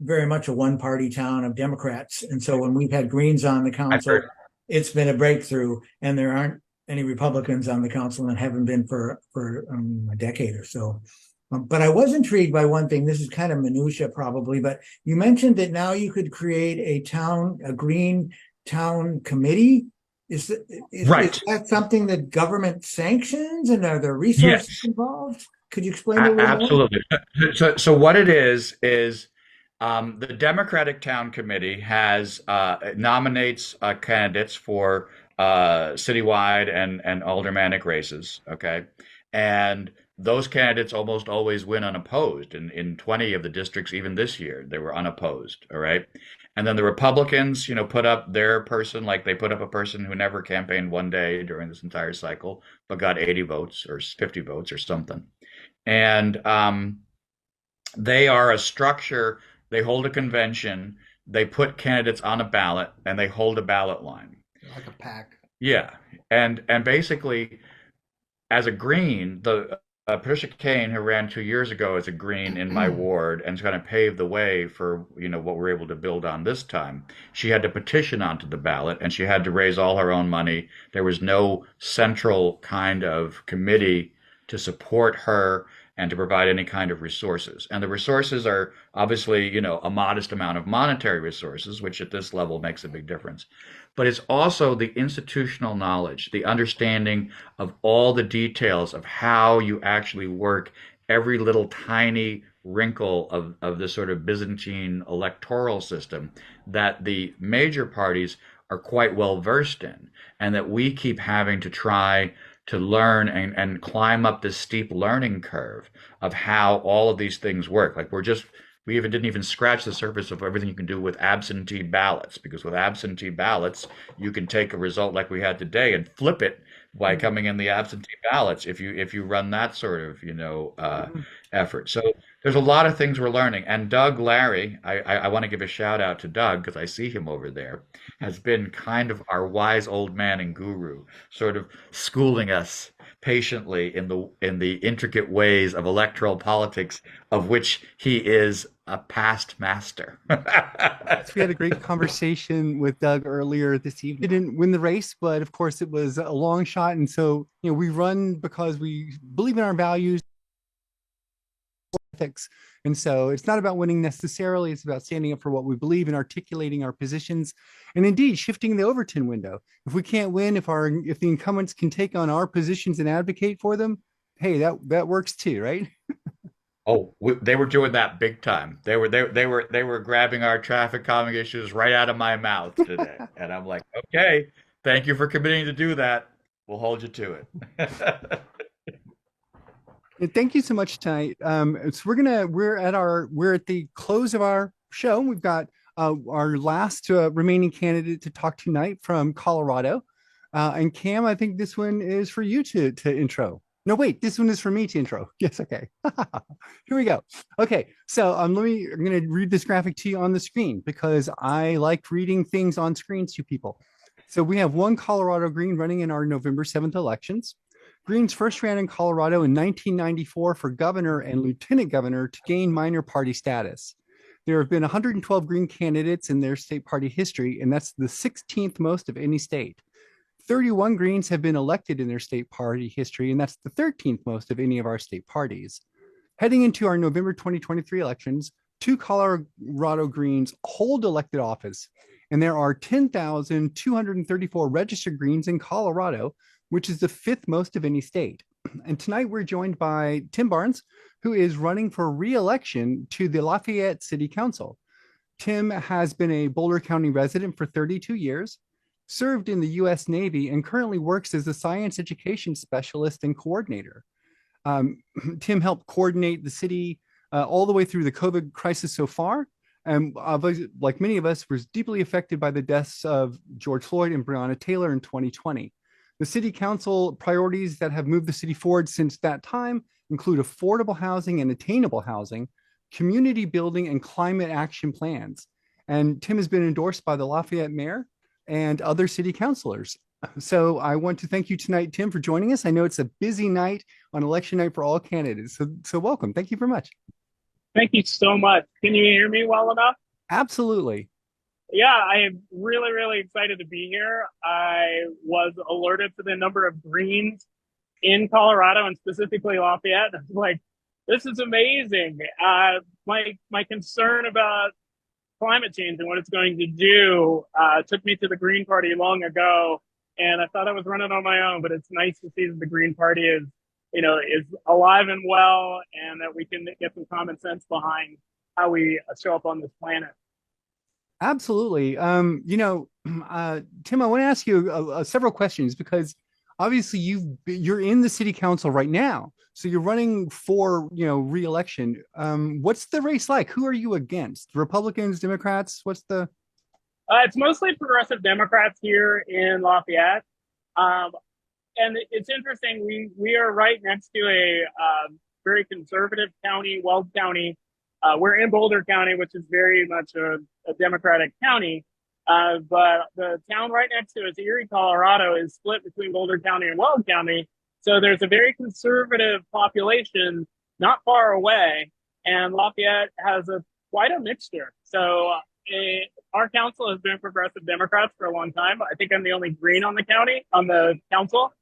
very much a one-party town of Democrats. And so when we've had Greens on the council, it's been a breakthrough. And there aren't any Republicans on the council and haven't been for a decade or so. But I was intrigued by one thing. This is kind of minutia probably, but you mentioned that now you could create a green town committee. Is that something that government sanctions, and are there resources involved? Could you explain a little more? Absolutely. So what it is the Democratic Town Committee has nominates candidates for citywide and aldermanic races. Okay, and those candidates almost always win unopposed. In 20 of the districts, even this year, they were unopposed. All right. And then the Republicans, put up their person, like they put up a person who never campaigned one day during this entire cycle, but got 80 votes or 50 votes or something. And they are a structure. They hold a convention. They put candidates on a ballot, and they hold a ballot line. Like a pack. Yeah. And basically, as a Green, Patricia Kane, who ran 2 years ago as a Green in my ward and is going to pave the way for what we're able to build on this time. She had to petition onto the ballot, and she had to raise all her own money. There was no central kind of committee to support her and to provide any kind of resources. And the resources are obviously, a modest amount of monetary resources, which at this level makes a big difference. But it's also the institutional knowledge, the understanding of all the details of how you actually work every little tiny wrinkle of the sort of Byzantine electoral system that the major parties are quite well versed in, and that we keep having to try to learn and climb up this steep learning curve of how all of these things work. Like we even didn't even scratch the surface of everything you can do with absentee ballots, because with absentee ballots, you can take a result like we had today and flip it by coming in the absentee ballots if you run that sort of effort. So there's a lot of things we're learning. And Doug Larry, I want to give a shout out to Doug because I see him over there, has been kind of our wise old man and guru, sort of schooling us patiently in the intricate ways of electoral politics, of which he is a past master. We had a great conversation with Doug earlier this evening. Didn't win the race, but of course it was a long shot. And so, we run because we believe in our values, ethics. And so it's not about winning necessarily. It's about standing up for what we believe and articulating our positions, and indeed shifting the Overton window. If we can't win, if the incumbents can take on our positions and advocate for them, hey, that works too, right? Oh, they were doing that big time. They were grabbing our traffic calming issues right out of my mouth today, and I'm like, okay, thank you for committing to do that. We'll hold you to it. And thank you so much tonight. So we're at the close of our show. We've got our last remaining candidate to talk tonight from Colorado, and Cam, I think this one is for you to intro. No, wait, this one is for me to intro. Yes, okay. Here we go. Okay, so I'm going to read this graphic to you on the screen because I like reading things on screens to people. So we have one Colorado Green running in our November 7th elections. Greens first ran in Colorado in 1994 for governor and lieutenant governor to gain minor party status. There have been 112 Green candidates in their state party history, and that's the 16th most of any state. 31 Greens have been elected in their state party history, and that's the 13th most of any of our state parties. Heading into our November 2023 elections, 2 Colorado Greens hold elected office, and there are 10,234 registered Greens in Colorado, which is the 5th most of any state. And tonight we're joined by Tim Barnes, who is running for re-election to the Lafayette City Council. Tim has been a Boulder County resident for 32 years, served in the U.S. Navy, and currently works as a science education specialist and coordinator. Tim helped coordinate the city all the way through the COVID crisis so far, and like many of us, was deeply affected by the deaths of George Floyd and Breonna Taylor in 2020. The city council priorities that have moved the city forward since that time include affordable housing and attainable housing, community building, and climate action plans. And Tim has been endorsed by the Lafayette mayor and other city councilors. So I want to thank you tonight, Tim, for joining us. I know it's a busy night on election night for all candidates. So welcome. Thank you very much. Thank you so much. Can you hear me well enough? Absolutely. Yeah, I am really, really excited to be here. I was alerted to the number of Greens in Colorado and specifically Lafayette. I was like, this is amazing. My concern about climate change and what it's going to do took me to the Green Party long ago, and I thought I was running on my own. But it's nice to see that the Green Party is alive and well, and that we can get some common sense behind how we show up on this planet. Absolutely. Tim, I want to ask you several questions because obviously you're in the city council right now, so you're running for re-election. What's the race like? Who are you against? Republicans, Democrats? What's the? It's mostly progressive Democrats here in Lafayette, and it's interesting. We are right next to a very conservative county, Weld County. We're in Boulder County, which is very much a Democratic county. But the town right next to us, Erie, Colorado, is split between Boulder County and Weld County. So there's a very conservative population not far away, and Lafayette has quite a mixture. So our council has been progressive Democrats for a long time. I think I'm the only Green on the council,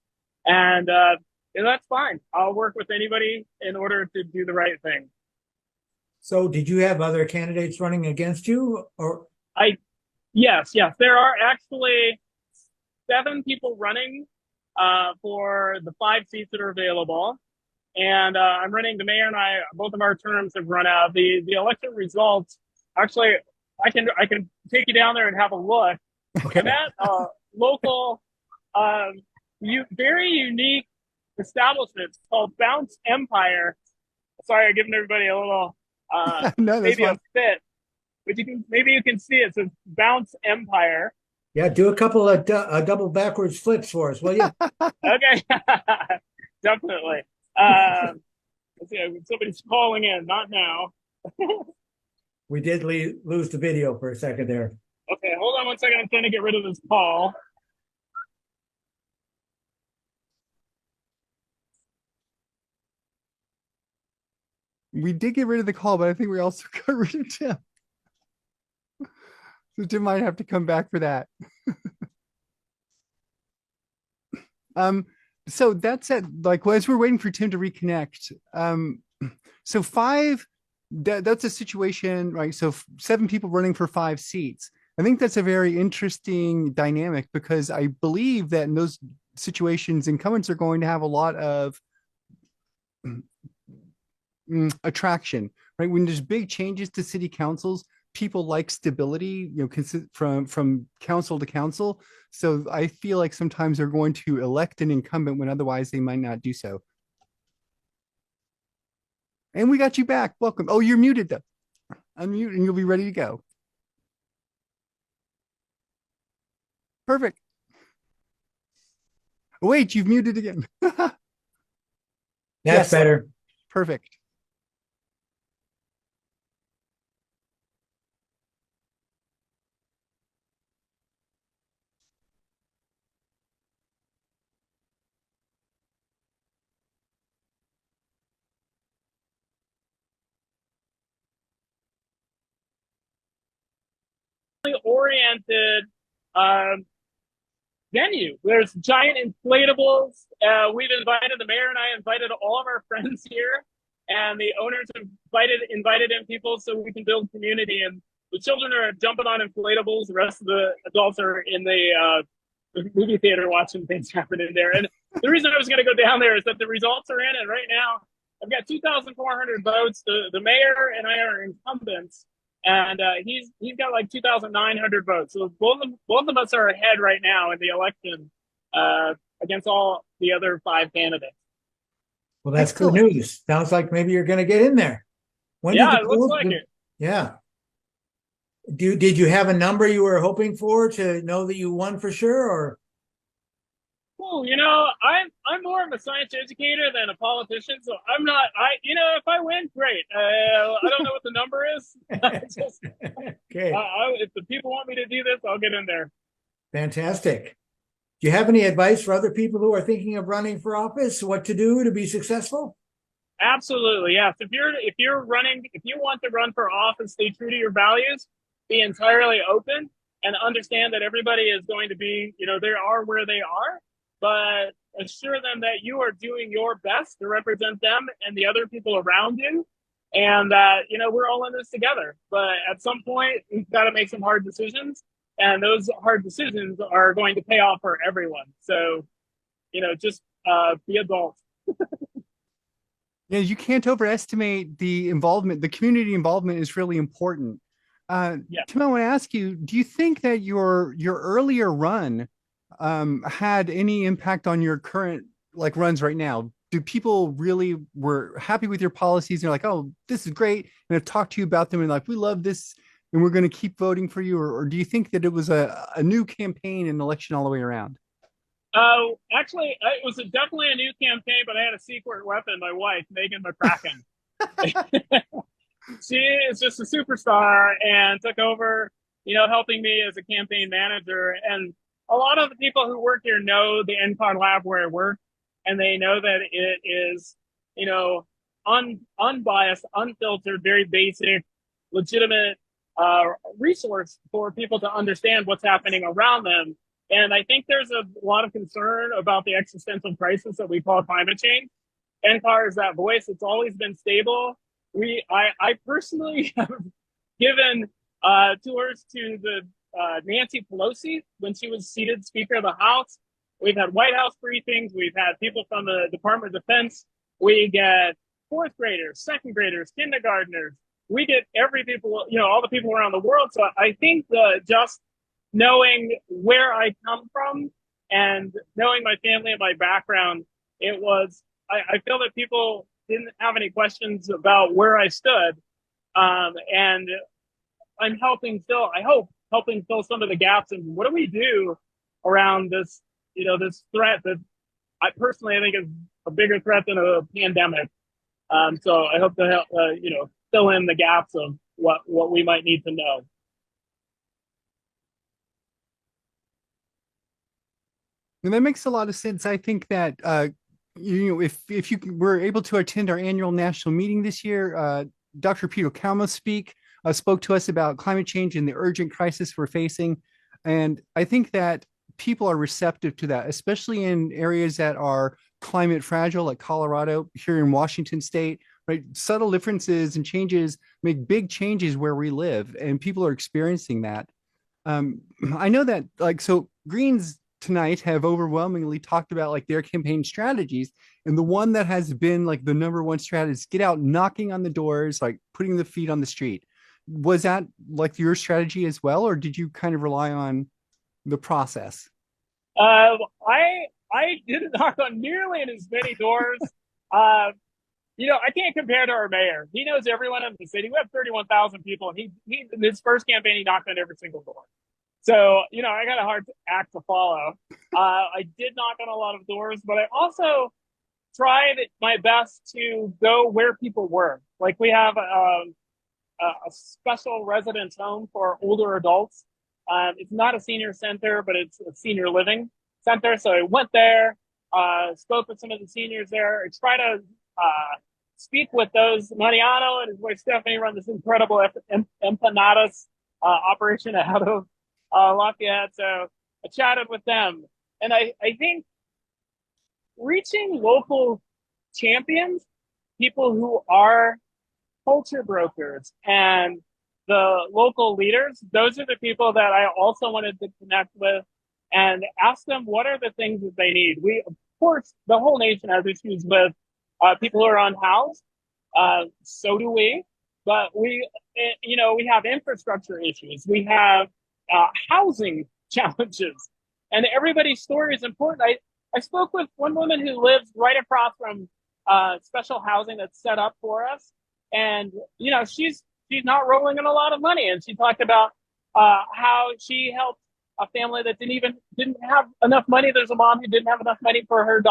and that's fine. I'll work with anybody in order to do the right thing. So did you have other candidates running against you, or? Yes. There are actually 7 people running for the 5 seats that are available. And I'm running. The mayor and I, both of our terms have run out. The election results, actually, I can take you down there and have a look. Okay. And that local, very unique establishment called Bounce Empire. Sorry, I'm giving everybody a little No, maybe fine. a fit, but maybe you can see it says Bounce Empire. Yeah, do a couple of double backwards flips for us, will you? Okay, definitely. Let's see, somebody's calling in. Not now. We did lose the video for a second there. Okay, hold on one second. I'm trying to get rid of this call. We did get rid of the call, but I think we also got rid of Tim. So Tim might have to come back for that. So that said, like, as we're waiting for Tim to reconnect, so 5, that's a situation, right? So 7 people running for 5 seats. I think that's a very interesting dynamic, because I believe that in those situations, incumbents are going to have a lot of attraction, right? When there's big changes to city councils, people like stability, from council to council. So I feel like sometimes they're going to elect an incumbent when otherwise they might not do so. And we got you back. Welcome. Oh, you're muted though. Unmute and you'll be ready to go. Perfect. Wait, you've muted again. That's Yes. better. Perfect. Oriented venue. There's giant inflatables. We've invited, the mayor and I invited all of our friends here, and the owners invited in people so we can build community. And the children are jumping on inflatables. The rest of the adults are in the movie theater watching things happen in there. And the reason I was going to go down there is that the results are in, and right now I've got 2,400 votes. The mayor and I are incumbents, and he's got like 2,900 votes. So both of us are ahead right now in the election against all the other 5 candidates. Well, that's good news. Sounds like maybe you're going to get in there. It looks like it. Yeah. Did you have a number you were hoping for to know that you won for sure, or? Well, I'm more of a science educator than a politician, so I'm not. If I win, great. I don't know what the number is. Okay. If the people want me to do this, I'll get in there. Fantastic. Do you have any advice for other people who are thinking of running for office? What to do to be successful? Absolutely, yes. If you want to run for office, stay true to your values. Be entirely open and understand that everybody is going to be, they are where they are, but assure them that you are doing your best to represent them and the other people around you, and that, we're all in this together. But at some point, we've got to make some hard decisions, and those hard decisions are going to pay off for everyone. So, just be adults. Yeah, you can't overestimate the involvement. The community involvement is really important. Tim, I want to ask you, do you think that your earlier run had any impact on your current runs right now? Do people really were happy with your policies and they're like, oh, this is great, and have talked to you about them and like, we love this and we're going to keep voting for you? Or do you think that it was a new campaign and election all the way around? Actually, it was definitely a new campaign, but I had a secret weapon, my wife, Megan McCracken. She is just a superstar and took over, helping me as a campaign manager. And a lot of the people who work here know the NCON lab where I work. and they know that it is, unbiased, unfiltered, very basic, legitimate resource for people to understand what's happening around them. And I think there's a lot of concern about the existential crisis that we call climate change. NCAR is that voice. It's always been stable. I personally have given tours to the Nancy Pelosi when she was seated Speaker of the House. We've had White House briefings. We've had people from the Department of Defense. We get fourth graders, second graders, kindergartners. We get all the people around the world. So I think just knowing where I come from and knowing my family and my background, I feel that people didn't have any questions about where I stood. And I'm helping fill some of the gaps. And what do we do around this, this threat that I personally think is a bigger threat than a pandemic. So I hope to help, fill in the gaps of what we might need to know. And that makes a lot of sense. I think that if you were able to attend our annual national meeting this year, Dr. Peter Kalma spoke to us about climate change and the urgent crisis we're facing. And I think that people are receptive to that, especially in areas that are climate fragile, like Colorado, here in Washington State, right? Subtle differences and changes make big changes where we live, and people are experiencing that. I know that, Greens tonight have overwhelmingly talked about their campaign strategies, and the one that has been the number one strategy is get out knocking on the doors, putting the feet on the street. Was that your strategy as well, or did you kind of rely on the process? I didn't knock on nearly as many doors. I can't compare to our mayor. He knows everyone in the city. We have 31,000 people. He in his first campaign, he knocked on every single door. So, I got a hard act to follow. I did knock on a lot of doors, but I also tried my best to go where people were. We have a special residence home for older adults. It's not a senior center, but it's a senior living center. So I went there, spoke with some of the seniors there. I try to speak with those. Mariano and his wife Stephanie run this incredible empanadas operation out of Lafayette. So I chatted with them. And I think reaching local champions, people who are culture brokers and the local leaders, those are the people that I also wanted to connect with and ask them what are the things that they need. Of course, the whole nation has issues with people who are unhoused. So do we. But we have infrastructure issues. We have housing challenges. And everybody's story is important. I spoke with one woman who lives right across from special housing that's set up for us. And, she's not rolling in a lot of money. And she talked about how she helped a family that didn't have enough money. There's a mom who didn't have enough money for her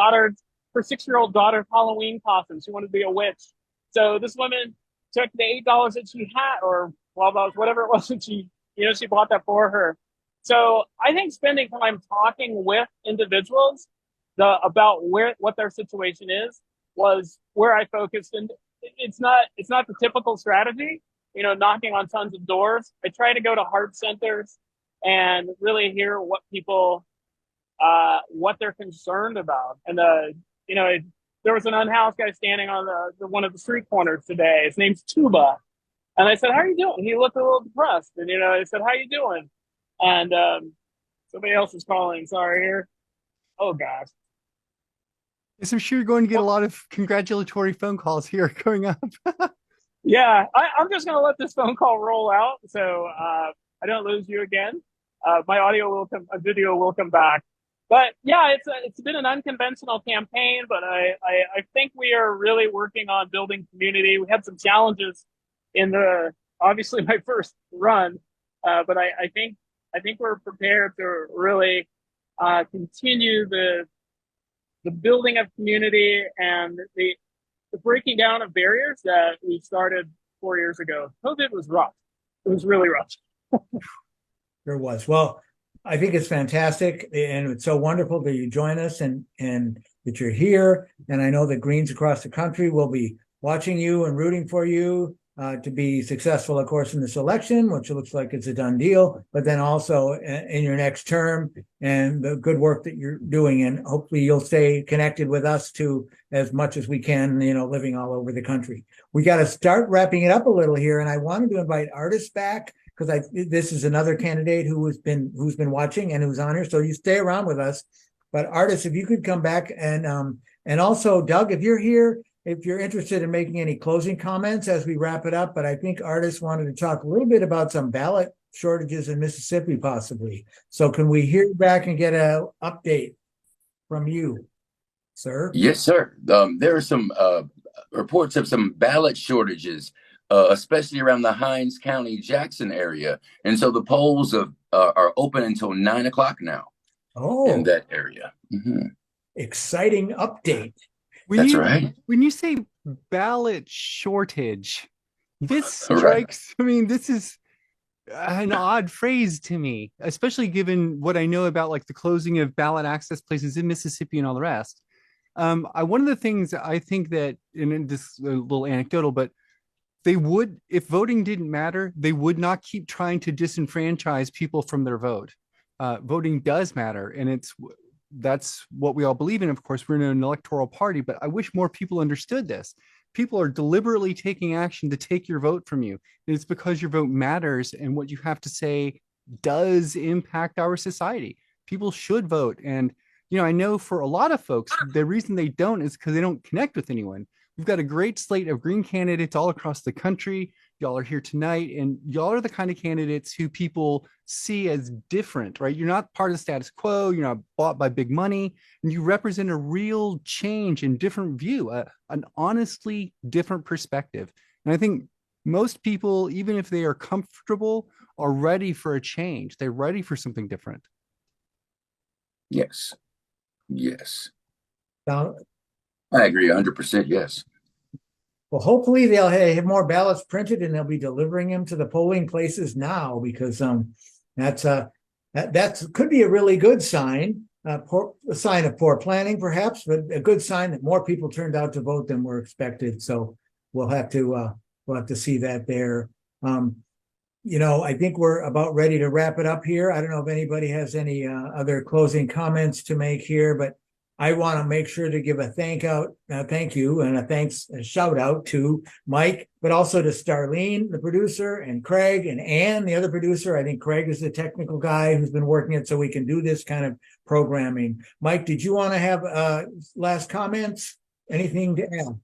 6-year-old daughter's Halloween costume. She wanted to be a witch. So this woman took the $8 that she had, or $12, whatever it was, and she bought that for her. So I think spending time talking with individuals about what their situation is was where I focused. And it's not the typical strategy, knocking on tons of doors. I try to go to heart centers and really hear what people, what they're concerned about. And, there was an unhoused guy standing on one of the street corners today. His name's Tuba. And I said, how are you doing? He looked a little depressed. And, I said, how you doing? And somebody else is calling. Sorry here. Oh, gosh. Yes, I'm sure you're going to get a lot of congratulatory phone calls here coming up. Yeah, I'm just going to let this phone call roll out so I don't lose you again. My video will come back. But yeah, it's been an unconventional campaign, but I think we are really working on building community. We had some challenges in obviously my first run, but I think we're prepared to really continue the building of community and the breaking down of barriers that we started 4 years ago. COVID was rough. It was really rough. There was. Well, I think it's fantastic, and it's so wonderful that you join us. And that you're here. And I know that Greens across the country will be watching you and rooting for you to be successful, of course, in this election, which looks like it's a done deal, but then also in your next term and the good work that you're doing. And hopefully you'll stay connected with us too, as much as we can, living all over the country. We got to start wrapping it up a little here. And I wanted to invite artists back because this is another candidate who's been watching and who's on here. So you stay around with us. But artists, if you could come back and also Doug, if you're here, if you're interested in making any closing comments as we wrap it up, but I think artists wanted to talk a little bit about some ballot shortages in Mississippi, possibly. So can we hear back and get an update from you, sir? Yes, sir. There are some reports of some ballot shortages, especially around the Hinds County, Jackson area. And so the polls are open until 9 o'clock now in that area. Mm-hmm. Exciting update. That's right. When you say ballot shortage, this strikes, I mean, this is an odd phrase to me, especially given what I know about like the closing of ballot access places in Mississippi and all the rest. One of the things I think that, and this is a little anecdotal, but they would, if voting didn't matter, they would not keep trying to disenfranchise people from their vote. Voting does matter, and that's what we all believe in. Of course, we're in an electoral party, but I wish more people understood this. People are deliberately taking action to take your vote from you. And it's because your vote matters and what you have to say does impact our society. People should vote. And, I know for a lot of folks, the reason they don't is because they don't connect with anyone. We've got a great slate of Green candidates all across the country. Y'all are here tonight, and y'all are the kind of candidates who people see as different, right? You're not part of the status quo. You're not bought by big money, and you represent a real change and different view, an honestly different perspective. And I think most people, even if they are comfortable, are ready for a change. They're ready for something different. Yes. Yes. Now, I agree 100%. Yes. Well, hopefully they'll have more ballots printed and they'll be delivering them to the polling places now, because that could be a really good sign, a sign of poor planning, perhaps, but a good sign that more people turned out to vote than were expected. So we'll have to see that there. I think we're about ready to wrap it up here. I don't know if anybody has any other closing comments to make here, but I want to make sure to give a thank you and a shout out to Mike, but also to Starlene, the producer, and Craig and Ann, the other producer. I think Craig is the technical guy who's been working it so we can do this kind of programming. Mike, did you want to have last comments? Anything to add?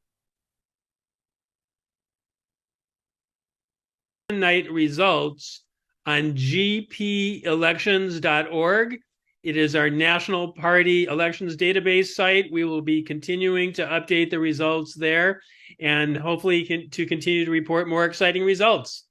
Night results on gpelections.org. It is our national party elections database site. We will be continuing to update the results there and hopefully to continue to report more exciting results.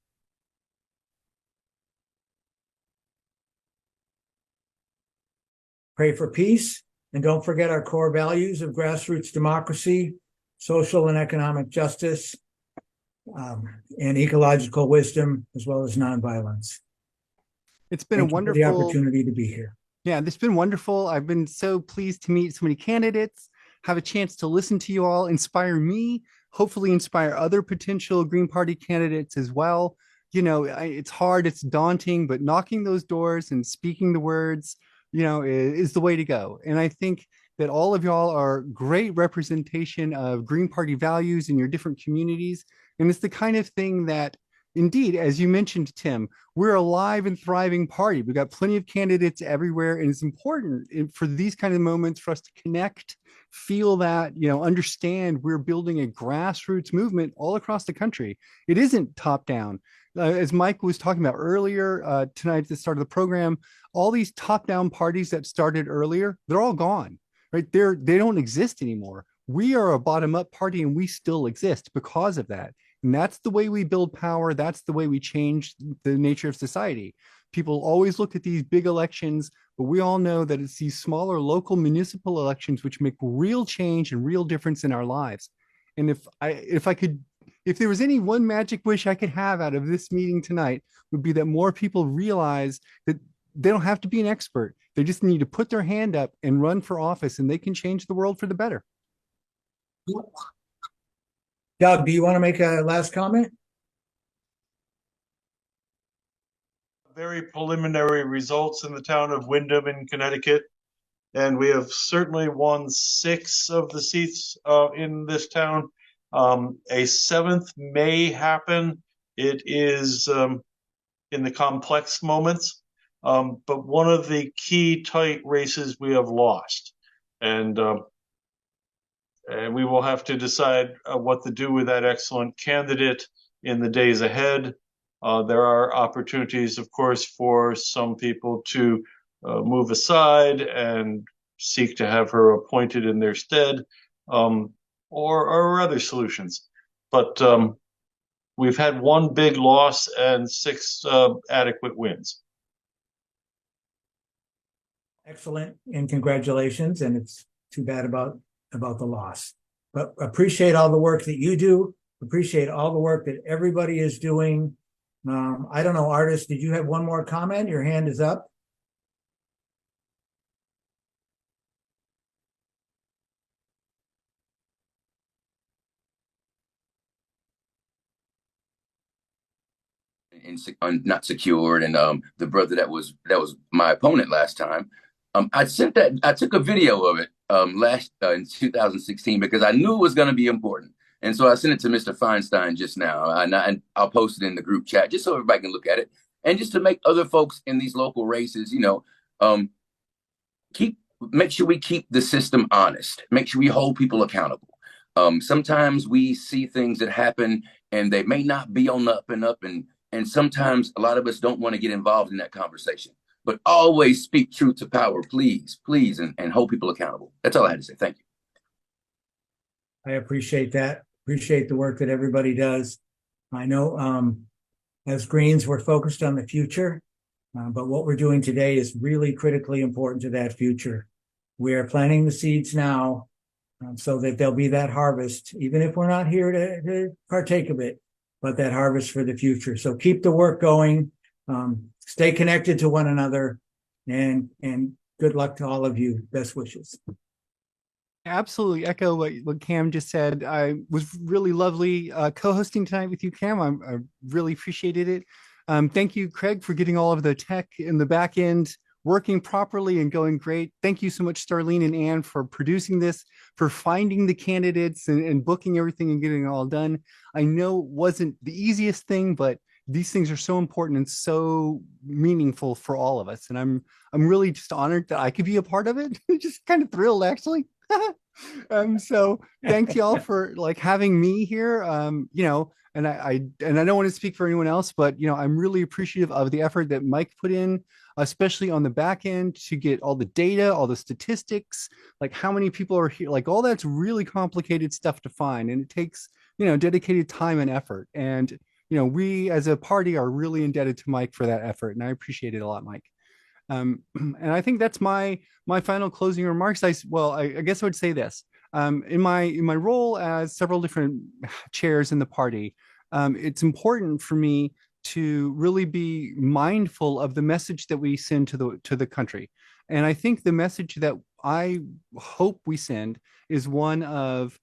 Pray for peace, and don't forget our core values of grassroots democracy, social and economic justice, and ecological wisdom, as well as nonviolence. It's been Thank a wonderful you for the opportunity to be here. Yeah, this has been wonderful. I've been so pleased to meet so many candidates, have a chance to listen to you all, inspire me, hopefully inspire other potential Green Party candidates as well. It's hard, it's daunting, but knocking those doors and speaking the words, is the way to go. And I think that all of y'all are great representation of Green Party values in your different communities. And it's the kind of thing that, indeed, as you mentioned, Tim, we're a live and thriving party. We've got plenty of candidates everywhere, and it's important for these kind of moments for us to connect, feel that, understand we're building a grassroots movement all across the country. It isn't top down. As Mike was talking about earlier tonight at the start of the program, all these top down parties that started earlier, they're all gone, right? They don't exist anymore. We are a bottom up party, and we still exist because of that. And that's the way we build power. That's the way we change the nature of society. People always look at these big elections, but we all know that it's these smaller local municipal elections which make real change and real difference in our lives. And if there was any one magic wish I could have out of this meeting tonight, would be that more people realize that they don't have to be an expert. They just need to put their hand up and run for office, and they can change the world for the better. Doug, do you want to make a last comment? Very preliminary results in the town of Windham in Connecticut. And we have certainly won 6 of the seats in this town. A 7th may happen. It is in the complex moments. But one of the key tight races we have lost. And we will have to decide what to do with that excellent candidate in the days ahead. There are opportunities, of course, for some people to move aside and seek to have her appointed in their stead, or other solutions. But we've had 1 big loss and 6 adequate wins. Excellent, and congratulations. And it's too bad about the loss. But appreciate all the work that you do. Appreciate all the work that everybody is doing. I don't know, Artis, did you have one more comment? Your hand is up. Not secured, and the brother that was my opponent last time, I took a video of it last in 2016 because I knew it was going to be important, and so I sent it to Mr. Feinstein just now, and I'll post it in the group chat just so everybody can look at it, and just to make other folks in these local races, make sure we keep the system honest, make sure we hold people accountable. Sometimes we see things that happen and they may not be on the up and up, and sometimes a lot of us don't want to get involved in that conversation. But always speak truth to power, please, and hold people accountable. That's all I had to say. Thank you. I appreciate that. Appreciate the work that everybody does. I know as Greens, we're focused on the future, but what we're doing today is really critically important to that future. We are planting the seeds now so that there'll be that harvest, even if we're not here to partake of it, but that harvest for the future. So keep the work going. Stay connected to one another, and good luck to all of you. Best wishes. Absolutely echo what Cam just said. I was really lovely co-hosting tonight with you, Cam. I really appreciated it. Thank you, Craig, for getting all of the tech in the back end working properly and going great. Thank you so much, Starlene and Ann, for producing this, for finding the candidates and booking everything and getting it all done. I know it wasn't the easiest thing, but these things are so important and so meaningful for all of us. And I'm really just honored that I could be a part of it. Just kind of thrilled, actually. So thanks y'all for having me here. And I don't want to speak for anyone else, but I'm really appreciative of the effort that Mike put in, especially on the back end to get all the data, all the statistics, like how many people are here, like all that's really complicated stuff to find. And it takes, dedicated time and effort. And, we as a party are really indebted to Mike for that effort. And I appreciate it a lot, Mike. And I think that's my final closing remarks. I guess I would say this. In my role as several different chairs in the party, it's important for me to really be mindful of the message that we send to the country. And I think the message that I hope we send is one of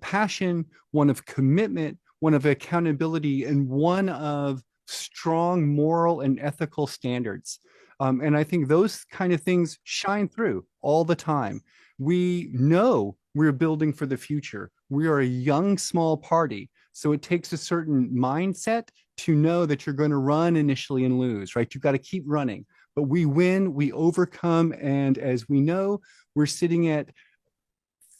passion, one of commitment, one of accountability, and one of strong moral and ethical standards. And I think those kind of things shine through all the time. We know we're building for the future. We are a young, small party. So it takes a certain mindset to know that you're going to run initially and lose, right? You've got to keep running. But we win, we overcome. And as we know, we're sitting at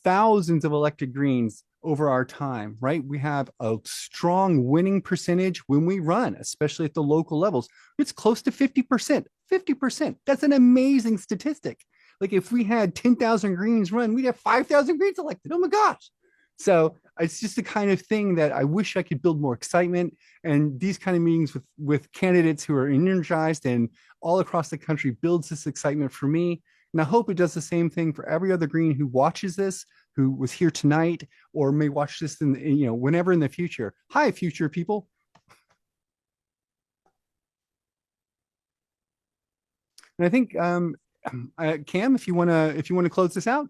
thousands of elected Greens over our time, right? We have a strong winning percentage when we run, especially at the local levels. It's close to 50%. 50%. That's an amazing statistic. Like if we had 10,000 Greens run, we'd have 5,000 Greens elected. Oh my gosh. So it's just the kind of thing that I wish I could build more excitement. And these kind of meetings with candidates who are energized and all across the country builds this excitement for me. And I hope it does the same thing for every other Green who watches this, who was here tonight, or may watch this whenever in the future. Hi, future people. And I think, Cam, if you wanna close this out.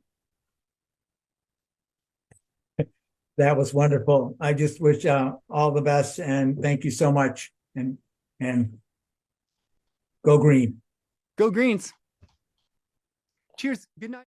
That was wonderful. I just wish all the best and thank you so much. And go green. Go Greens. Cheers. Good night.